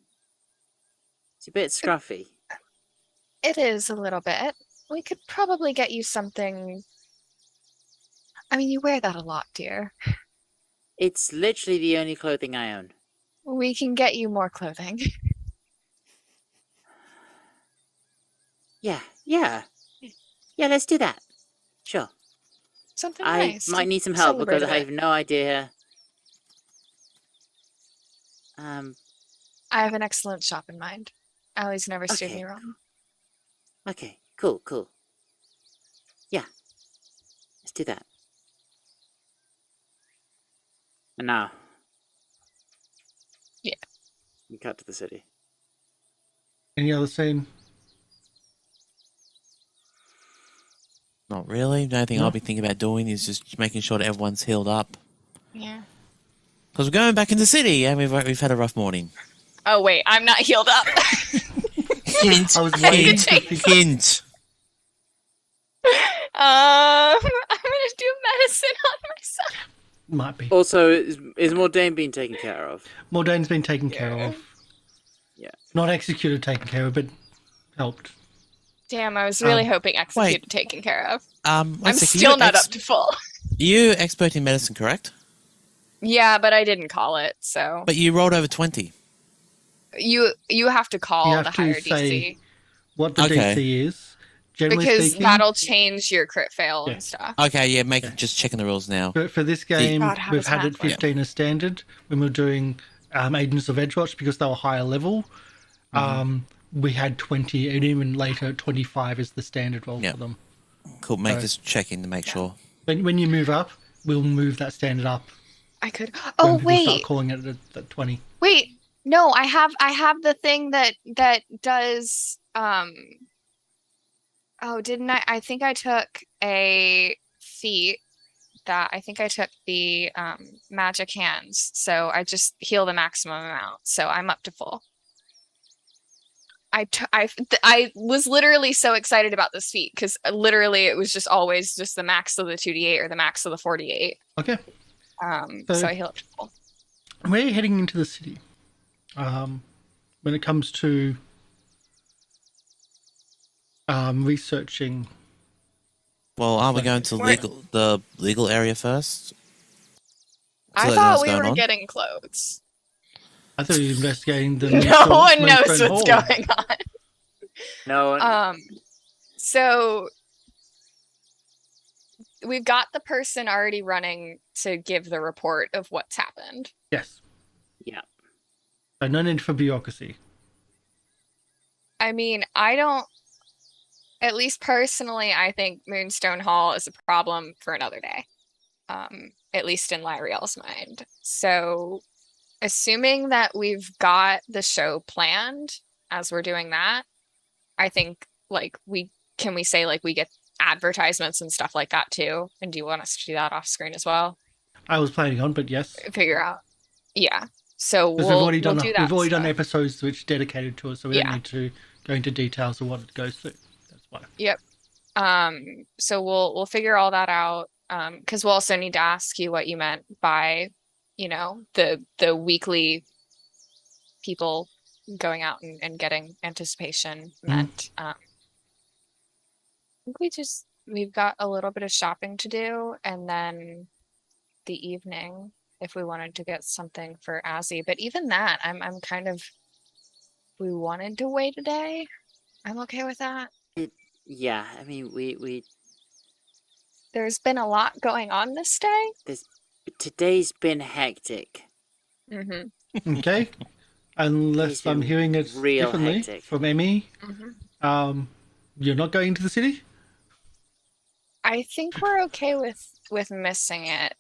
It's a bit scruffy. It is a little bit. We could probably get you something. I mean, you wear that a lot, dear. It's literally the only clothing I own. We can get you more clothing. Yeah. Let's do that. Sure. Something I nice. might to need some help because celebrate I it. have no idea. I have an excellent shop in mind. Allie's never steered Okay. me wrong. Okay. Cool. Yeah. Let's do that. And now. Yeah. We cut to the city. Any other scene? Not really. The only thing No. I'll be thinking about doing is just making sure that everyone's healed up. Yeah. Because we're going back in the city and we've had a rough morning. Oh wait, I'm not healed up. Hint. I was waiting hint. to think. Hint. I'm gonna do medicine on myself. Might be. Also, is Mordain being taken care of? Mordain's been taken care of. Yeah. Not executed, taken care of, but helped. Damn, I was really hoping executed wait. taken care of. One I'm second. still not up to full. You expert in medicine, correct? Yeah, but I didn't call it, so But you rolled over 20. you have to call You the have to higher say DC what the Okay. DC is. Generally because speaking, that'll change your crit fail Yeah. and stuff. Okay, yeah, just checking the rules now. for this game, God, how we've does had math it 15 as standard when we were doing Agents of Edgewatch because they were higher level. We had 20, and even later 25 is the standard roll Yeah. for them. Cool, just checking to make sure. When you move up, we'll move that standard up. I could. When Oh people start wait, calling it at 20. wait. No, I have the thing that does. Oh, didn't I? I think I took a feat that I think I took the magic hands, so I just heal the maximum amount, so I'm up to full. I was literally so excited about this feat because literally it was just always just the max of the 2d8 or the max of the 48. Okay. So I heal up to full. We're heading into the city. When it comes to researching, Well, aren't we going to the legal area first? I So that thought knows we going were on? getting clothes. I thought you were investigating the No one knows Moonstone what's Hall. going on. No. So we've got the person already running to give the report of what's happened. Yes. Yeah. So no need for bureaucracy. I mean, at least personally, I think Moonstone Hall is a problem for another day. At least in Lieriel's mind. So assuming that we've got the show planned as we're doing that, I think like we say like we get advertisements and stuff like that too? And do you want us to do that off screen as well? I was planning on, but yes. Figure out. Yeah. So Because we'll we've do that. we've already done stuff. episodes which dedicated to it, so we Yeah. don't need to go into details of what it goes through. That's why. Yep. So we'll figure all that out. Because we'll also need to ask you what you meant by, you know, the weekly people going out and getting anticipation meant. I think we've got a little bit of shopping to do, and then the evening if we wanted to get something for Azzy. But even that, I'm kind of, we wanted to wait a day. I'm okay with that. Yeah, I mean, we There's been a lot going on this day. today's been hectic. Mm-hmm. Okay. Unless I'm hearing it real differently hectic. from Emi. Mm-hmm. You're not going to the city? I think we're okay with missing it.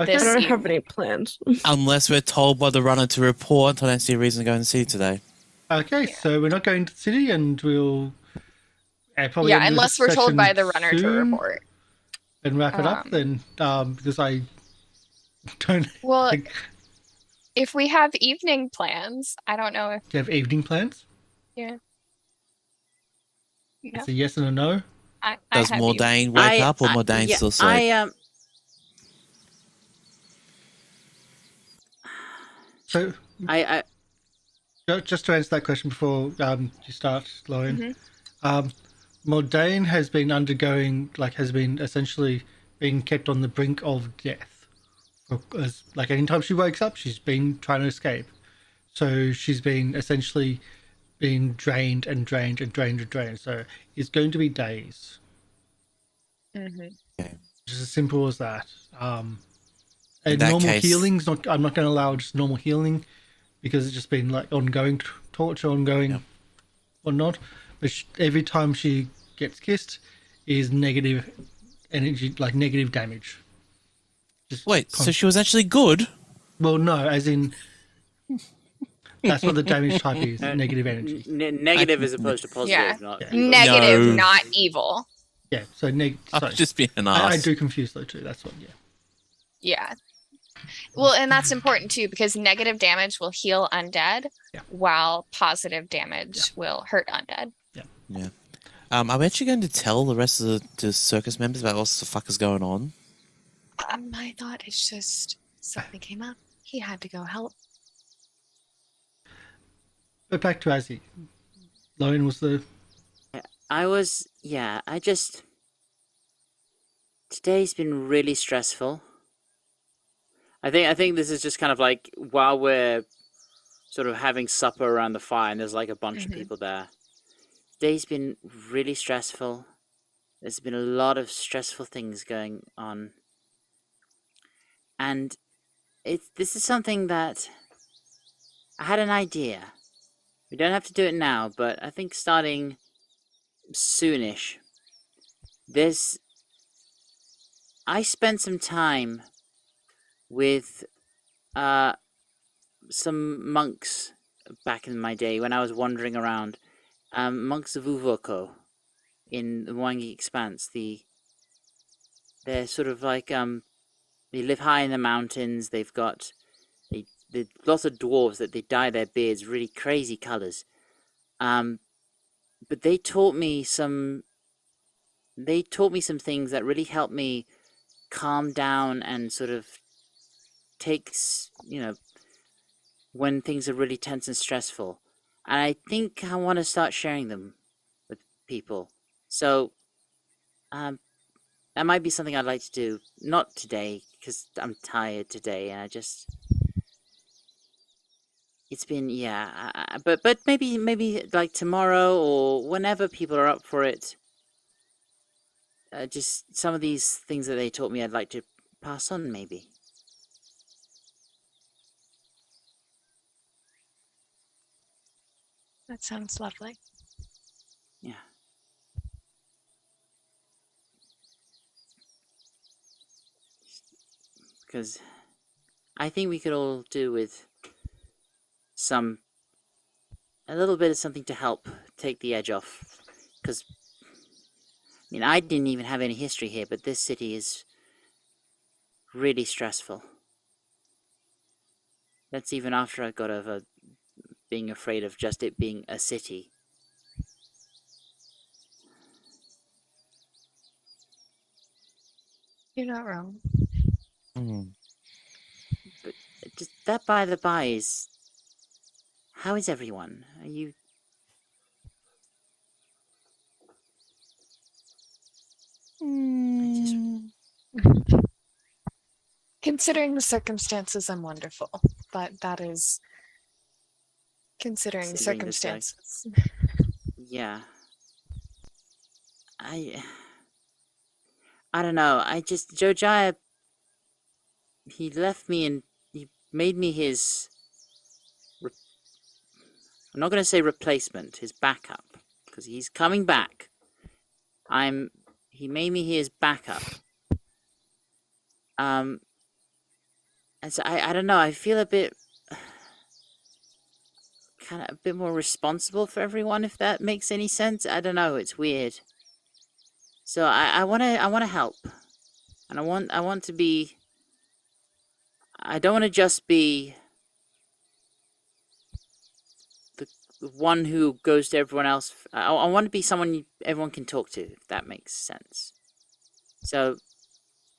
Okay. I don't This have any plans. Unless we're told by the runner to report, I don't see a reason to go and see today. Okay, Yeah. so we're not going to the city, and we'll probably Yeah, end this unless we're told session by the runner to soon report. and wrap it up. Then because I don't Well, think if we have evening plans, I don't know if you have evening plans. yeah. Yeah, It's a yes and a no. I Does have evening. Mordain wake up or Mordain yeah, still asleep? So I just to answer that question before you start, Lorian, Mhm. Mordain has been undergoing, has been essentially being kept on the brink of death. Because, anytime she wakes up, she's been trying to escape. So she's been essentially being drained and drained and drained and drained. So it's going to be days. Mhm. Just as simple as that. In And that normal case- healing's not. I'm not going to allow just normal healing because it's just been ongoing torture, ongoing whatnot. But every time she gets kissed, is negative energy, negative damage. Just Wait, so she was actually good? well, no, as in that's what the damage type is. Negative energy. negative as opposed to positive, Yeah. not Yeah. evil. Negative, No. not evil. Yeah. So I'm just being an ass. I do confuse though too. That's what. Yeah. Yeah. Well, and that's important too because negative damage will heal undead, Yeah. while positive damage will hurt undead. Yeah. Are we actually going to tell the rest of the circus members about what the fuck is going on? My thought is just something came up. He had to go help. But back to Azzy. Lorian was the. Today's been really stressful. I think this is just kind of like while we're sort of having supper around the fire and there's a bunch of people there. Today's been really stressful. There's been a lot of stressful things going on. And this is something that I had an idea. We don't have to do it now, but I think starting soonish. I spent some time with some monks back in my day when I was wandering around. Monks of Uvoko in the Mwangi Expanse. They're sort of they live high in the mountains. They've got lots of dwarves that they dye their beards really crazy colors. But they taught me some things that really helped me calm down and sort of when things are really tense and stressful. And I think I want to start sharing them with people. So that might be something I'd like to do. Not today, because I'm tired today, and it's been but maybe tomorrow or whenever people are up for it. Just some of these things that they taught me, I'd like to pass on, maybe. That sounds lovely. Yeah. Because I think we could all do with a little bit of something to help take the edge off because I mean, I didn't even have any history here, but this city is really stressful. That's even after I got over being afraid of just it being a city. You're not wrong. But just that by the by is... How is everyone? Are you... Considering the circumstances, I'm wonderful. But that is considering the Considering the circumstances. Yeah. I don't know. Jojyre, he left me and he made me his... I'm not going to say replacement, his backup, because he's coming back. He made me his backup. And so I don't know, I feel a bit more responsible for everyone, if that makes any sense. I don't know, it's weird. So I want to help. And I want to be... I don't want to just be the one who goes to everyone else. I want to be someone everyone can talk to, if that makes sense. So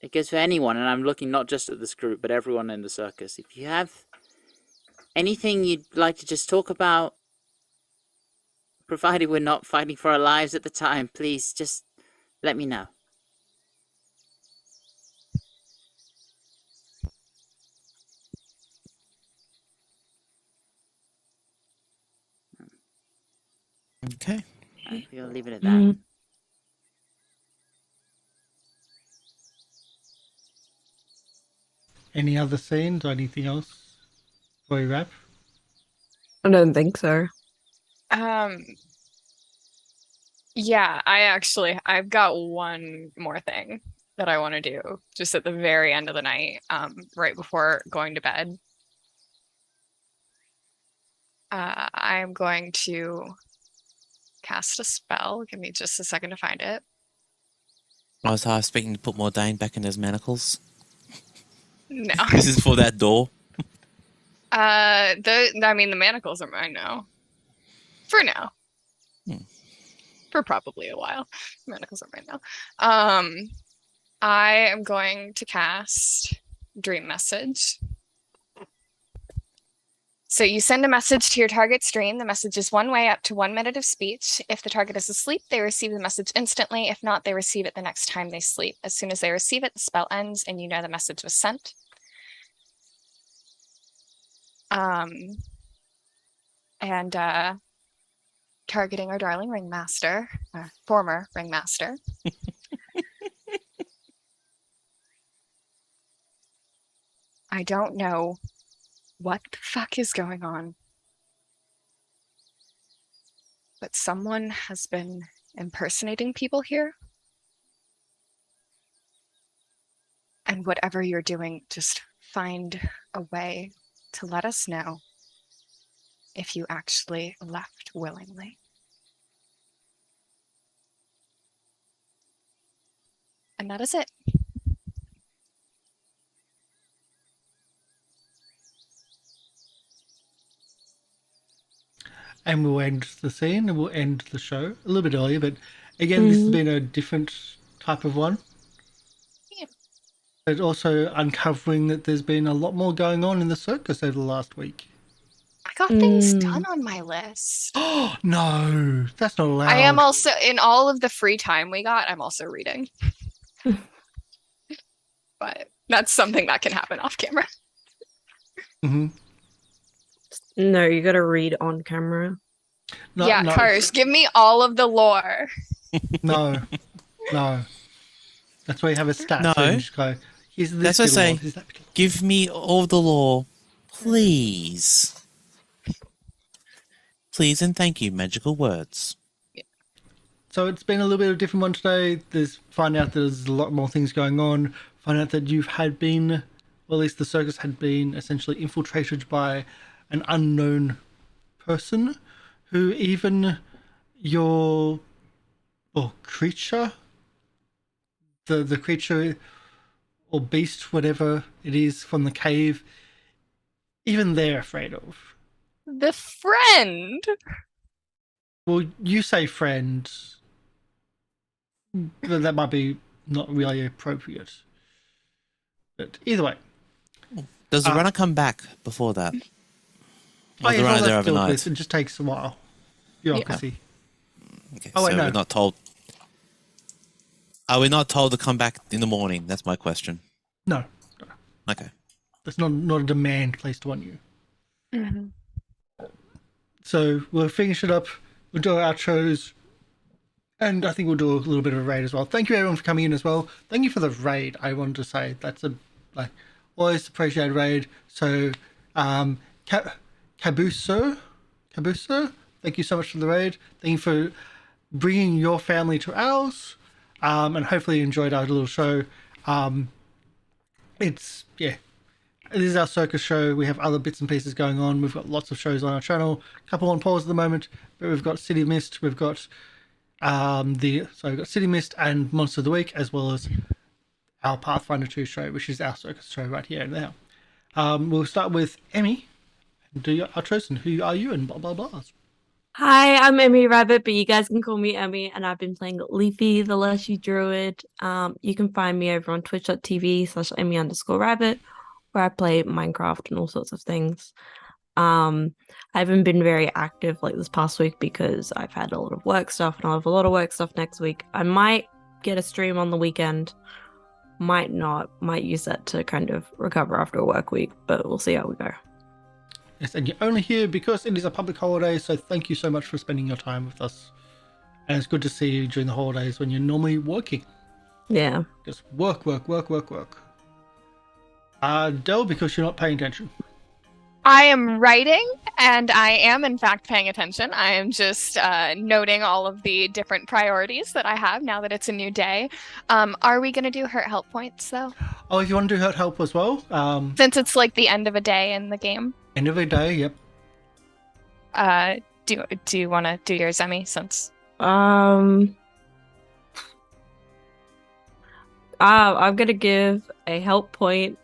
it goes for anyone, and I'm looking not just at this group, but everyone in the circus. If you have anything you'd like to just talk about, provided we're not fighting for our lives at the time, please just let me know. Okay. We'll leave it at that. Any other scenes or anything else before we wrap? I don't think so. Yeah, I've got one more thing that I want to do just at the very end of the night, right before going to bed. I am going to cast a spell. Give me just a second to find it. I was half expecting to put Mordain back in his manacles. No. This is for that door. The manacles are mine now. For now. For probably a while. Manacles are mine now. I am going to cast Dream Message. So you send a message to your target's dream. The message is one way up to 1 minute of speech. If the target is asleep, they receive the message instantly. If not, they receive it the next time they sleep. As soon as they receive it, the spell ends and you know the message was sent. Targeting our darling ringmaster, our former ringmaster. I don't know what the fuck is going on, but someone has been impersonating people here. And whatever you're doing, just find a way to let us know if you actually left willingly. And that is it. And we'll end the scene and we'll end the show a little bit earlier, but again, this has been a different type of one. Yeah. But also uncovering that there's been a lot more going on in the circus over the last week. I got things done on my list. Oh, no, that's not allowed. I am also, in all of the free time we got, I'm also reading. But that's something that can happen off camera. Mm-hmm. No, you gotta read on camera. No, yeah, no. Karsh, give me all of the lore. No. That's why you have a stat. No. So you just go, here's this That's what I bit of say. lore, here's that bit of lore. Give me all the lore, please. Please and thank you, magical words. So it's been a little bit of a different one today. Find out that there's a lot more things going on. Find out that you've had been, well, at least the circus had been essentially infiltrated by an unknown person who even your or creature, the creature or beast, whatever it is from the cave, even they're afraid of. The friend. Well, you say friend, but that might be not really appropriate. But either way. Does the runner come back before that? Oh, Or yeah, the all runner that's there dealt overnight? with. It just takes a while. Bureaucracy. Okay, Oh, wait, so no. we're not told. Are we not told to come back in the morning? That's my question. No. Okay. That's not a demand placed on you. Mm-hmm. So we'll finish it up. We'll do our outros. And I think we'll do a little bit of a raid as well. Thank you everyone for coming in as well. Thank you for the raid. I wanted to say that's a always appreciated raid. So Kabuso, thank you so much for the raid. Thank you for bringing your family to ours. And hopefully you enjoyed our little show. It is our circus show. We have other bits and pieces going on. We've got lots of shows on our channel. A couple on pause at the moment, but we've got City Mist. We've got we've got City Mist and Monster of the Week, as well as our Pathfinder 2 show, which is our circus show right here and now. We'll start with Emi. Do your outros and who are you and blah blah blah. Hi, I'm Emi Rabbit, but you guys can call me Emi, and I've been playing Leafy, the Leshy Druid. You can find me over on twitch.tv/Emi_Rabbit, where I play Minecraft and all sorts of things. I haven't been very active like this past week because I've had a lot of work stuff, and I'll have a lot of work stuff next week. I might get a stream on the weekend, might not, might use that to kind of recover after a work week, but we'll see how we go. Yes, and you're only here because it is a public holiday, so thank you so much for spending your time with us. And it's good to see you during the holidays when you're normally working. Yeah. Just work. Del, because you're not paying attention. I am writing, and I am in fact paying attention. I am just noting all of the different priorities that I have now that it's a new day. Are we going to do hurt help points, though? Oh, if you want to do hurt help as well. Since it's like the end of a day in the game. End of the day, yep. Do you want to do yours, Emi, since... I'm going to give a help point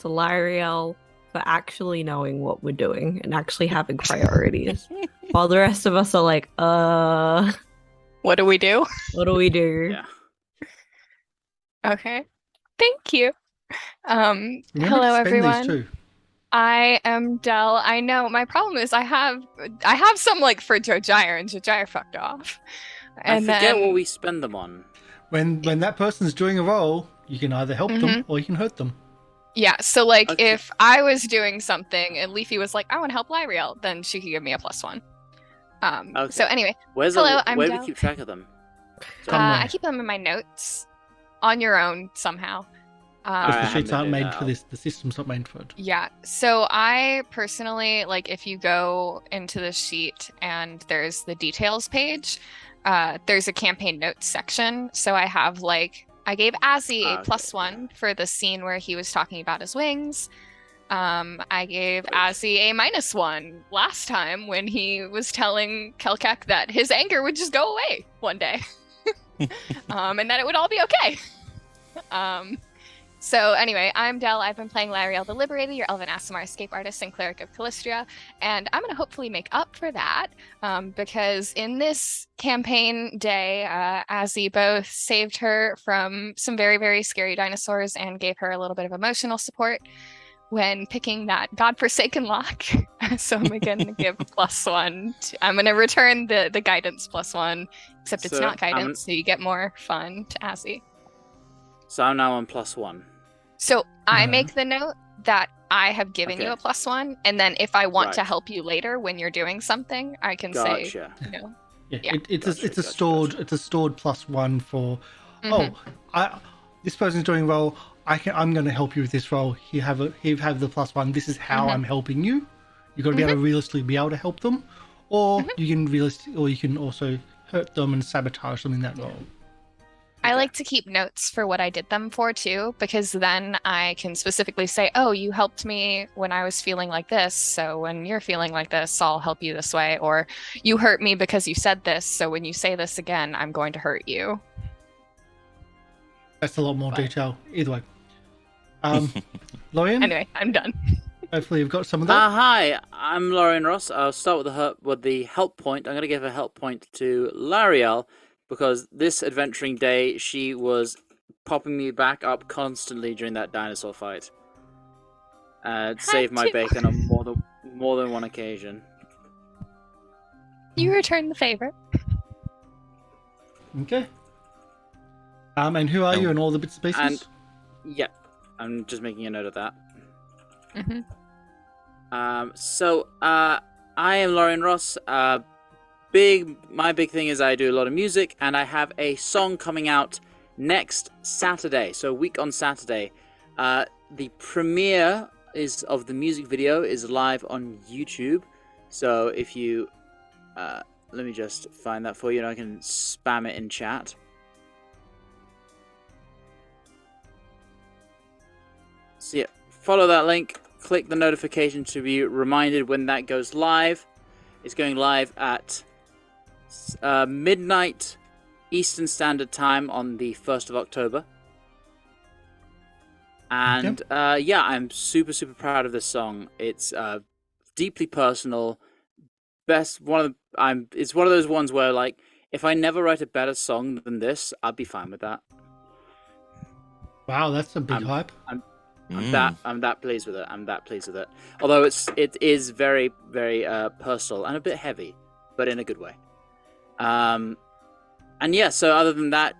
to Lieriel for actually knowing what we're doing and actually having priorities. While the rest of us are like, what do we do? what do we do? Yeah. Okay. Thank you. Remember Hello, to spend everyone. These too. I am Del. I know my problem is I have some like for Jojyre, and Jojyre fucked off. And I forget then... what we spend them on. When that person's doing a role, you can either help them or you can hurt them. Yeah, so like Okay. if I was doing something and Leafy was like, I want to help Lieriel, then she could give me a +1. Okay. So anyway, Where Hello, I'm do we Del. keep track of them? Somewhere. I keep them in my notes on your own somehow. Because I the sheets haven't aren't been made for out. this. The system's not made for it. Yeah, so I personally, like, if you go into the sheet and there's the details page, there's a campaign notes section. So I have, like, I gave Azzy a Okay. +1 for the scene where he was talking about his wings. I gave Azzy a -1 last time when he was telling Kelkek that his anger would just go away one day. And that it would all be okay. So anyway, I'm Del. I've been playing Lieriel the Liberated, your Elven Aasimar escape artist and cleric of Calistria, and I'm going to hopefully make up for that because in this campaign day, Azzy both saved her from some very, very scary dinosaurs and gave her a little bit of emotional support when picking that godforsaken lock. So I'm going to give +1. I'm going to return the guidance +1, except it's So not I'm- guidance, so you get more fun to Azzy. So I'm now on +1. So I No. make the note that I have given you a Okay. +1, and then if I want to Right. help you later when you're doing something, I can say, Gotcha. you know, Yeah, Yeah. it's Gotcha, a stored gotcha. it's a stored +1 for. Mhm. This person's doing a role. I'm going to help you with this role. You have the +1. This is how Mhm. I'm helping you. You've got to be able to realistically be able to help them, or you can also hurt them and sabotage them in that role. I like to keep notes for what I did them for too, because then I can specifically say, oh, you helped me when I was feeling like this. So when you're feeling like this, I'll help you this way. Or you hurt me because you said this. So when you say this again, I'm going to hurt you. That's a lot more detail. Either way. Lorian? Anyway, I'm done. Hopefully you've got some of that. Hi, I'm Lorian Ross. I'll start with the help point. I'm going to give a help point to Lieriel, because this adventuring day, she was popping me back up constantly during that dinosaur fight. Saved my bacon on more than one occasion. You return the favor. Okay. And who are you and all the bits and pieces? And, yeah, I'm just making a note of that. Mm-hmm. I am Lorian Ross. My big thing is I do a lot of music, and I have a song coming out next Saturday. So a week on Saturday. The premiere of the music video is live on YouTube. So if you let me just find that for you, and I can spam it in chat. So yeah, follow that link. Click the notification to be reminded when that goes live. It's going live at midnight Eastern Standard Time on the 1st of October. And yeah, I'm super proud of this song. It's deeply personal. It's one of those ones where, like, if I never write a better song than this, I'd be fine with that. Wow, that's a big hype. I'm that pleased with it. Although it is very, very personal and a bit heavy, but in a good way. And yeah, so other than that,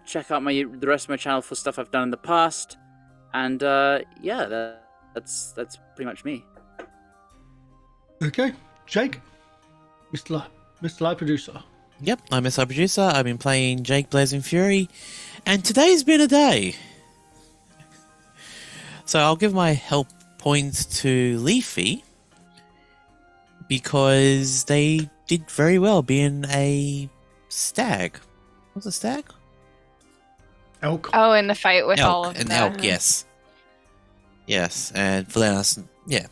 check out the rest of my channel for stuff I've done in the past. And yeah, that's pretty much me. Okay, Jake, Mr. Live Producer. Yep, I'm MrLiveProducer. I've been playing Jake Blazing Fury, and today's been a day. So I'll give my help points to Leafy, because they did very well being a stag. Was it a stag? Elk. Oh, in the fight with all of an them. elk, yes. Yes, and for us, yeah.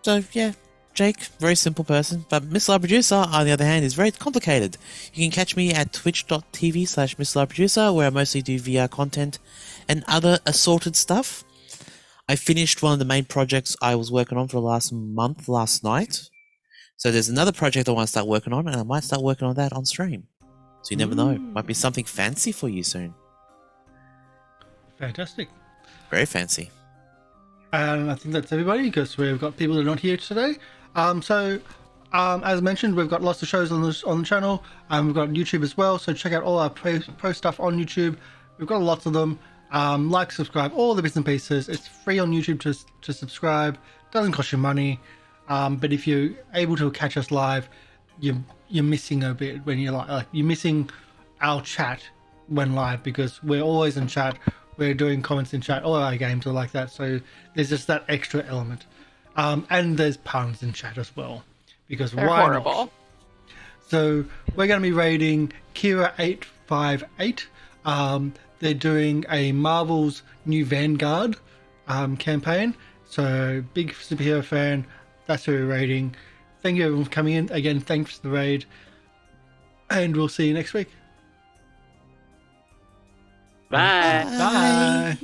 So, yeah, Jake, very simple person. But MrLiveProducer, on the other hand, is very complicated. You can catch me at twitch.tv/MrLiveProducer, where I mostly do VR content and other assorted stuff. I finished one of the main projects I was working on for the last night. So there's another project I want to start working on, and I might start working on that on stream. So you never know. Might be something fancy for you soon. Fantastic. Very fancy. And I think that's everybody, because we've got people that are not here today. As mentioned, we've got lots of shows on the channel, and we've got YouTube as well. So check out all our pro stuff on YouTube. We've got lots of them. Like, subscribe, all the bits and pieces. It's free on YouTube to subscribe. Doesn't cost you money. But if you're able to catch us live, you're missing a bit when you're like you're missing our chat when live, because we're always in chat. We're doing comments in chat. All our games are like that. So there's just that extra element. And there's puns in chat as well, because They're why horrible. not? So we're going to be raiding Kira858. They're doing a Marvel's new Vanguard campaign. So big superhero fan. That's who we're raiding. Thank you everyone for coming in. Again, thanks for the raid. And we'll see you next week. Bye. Bye.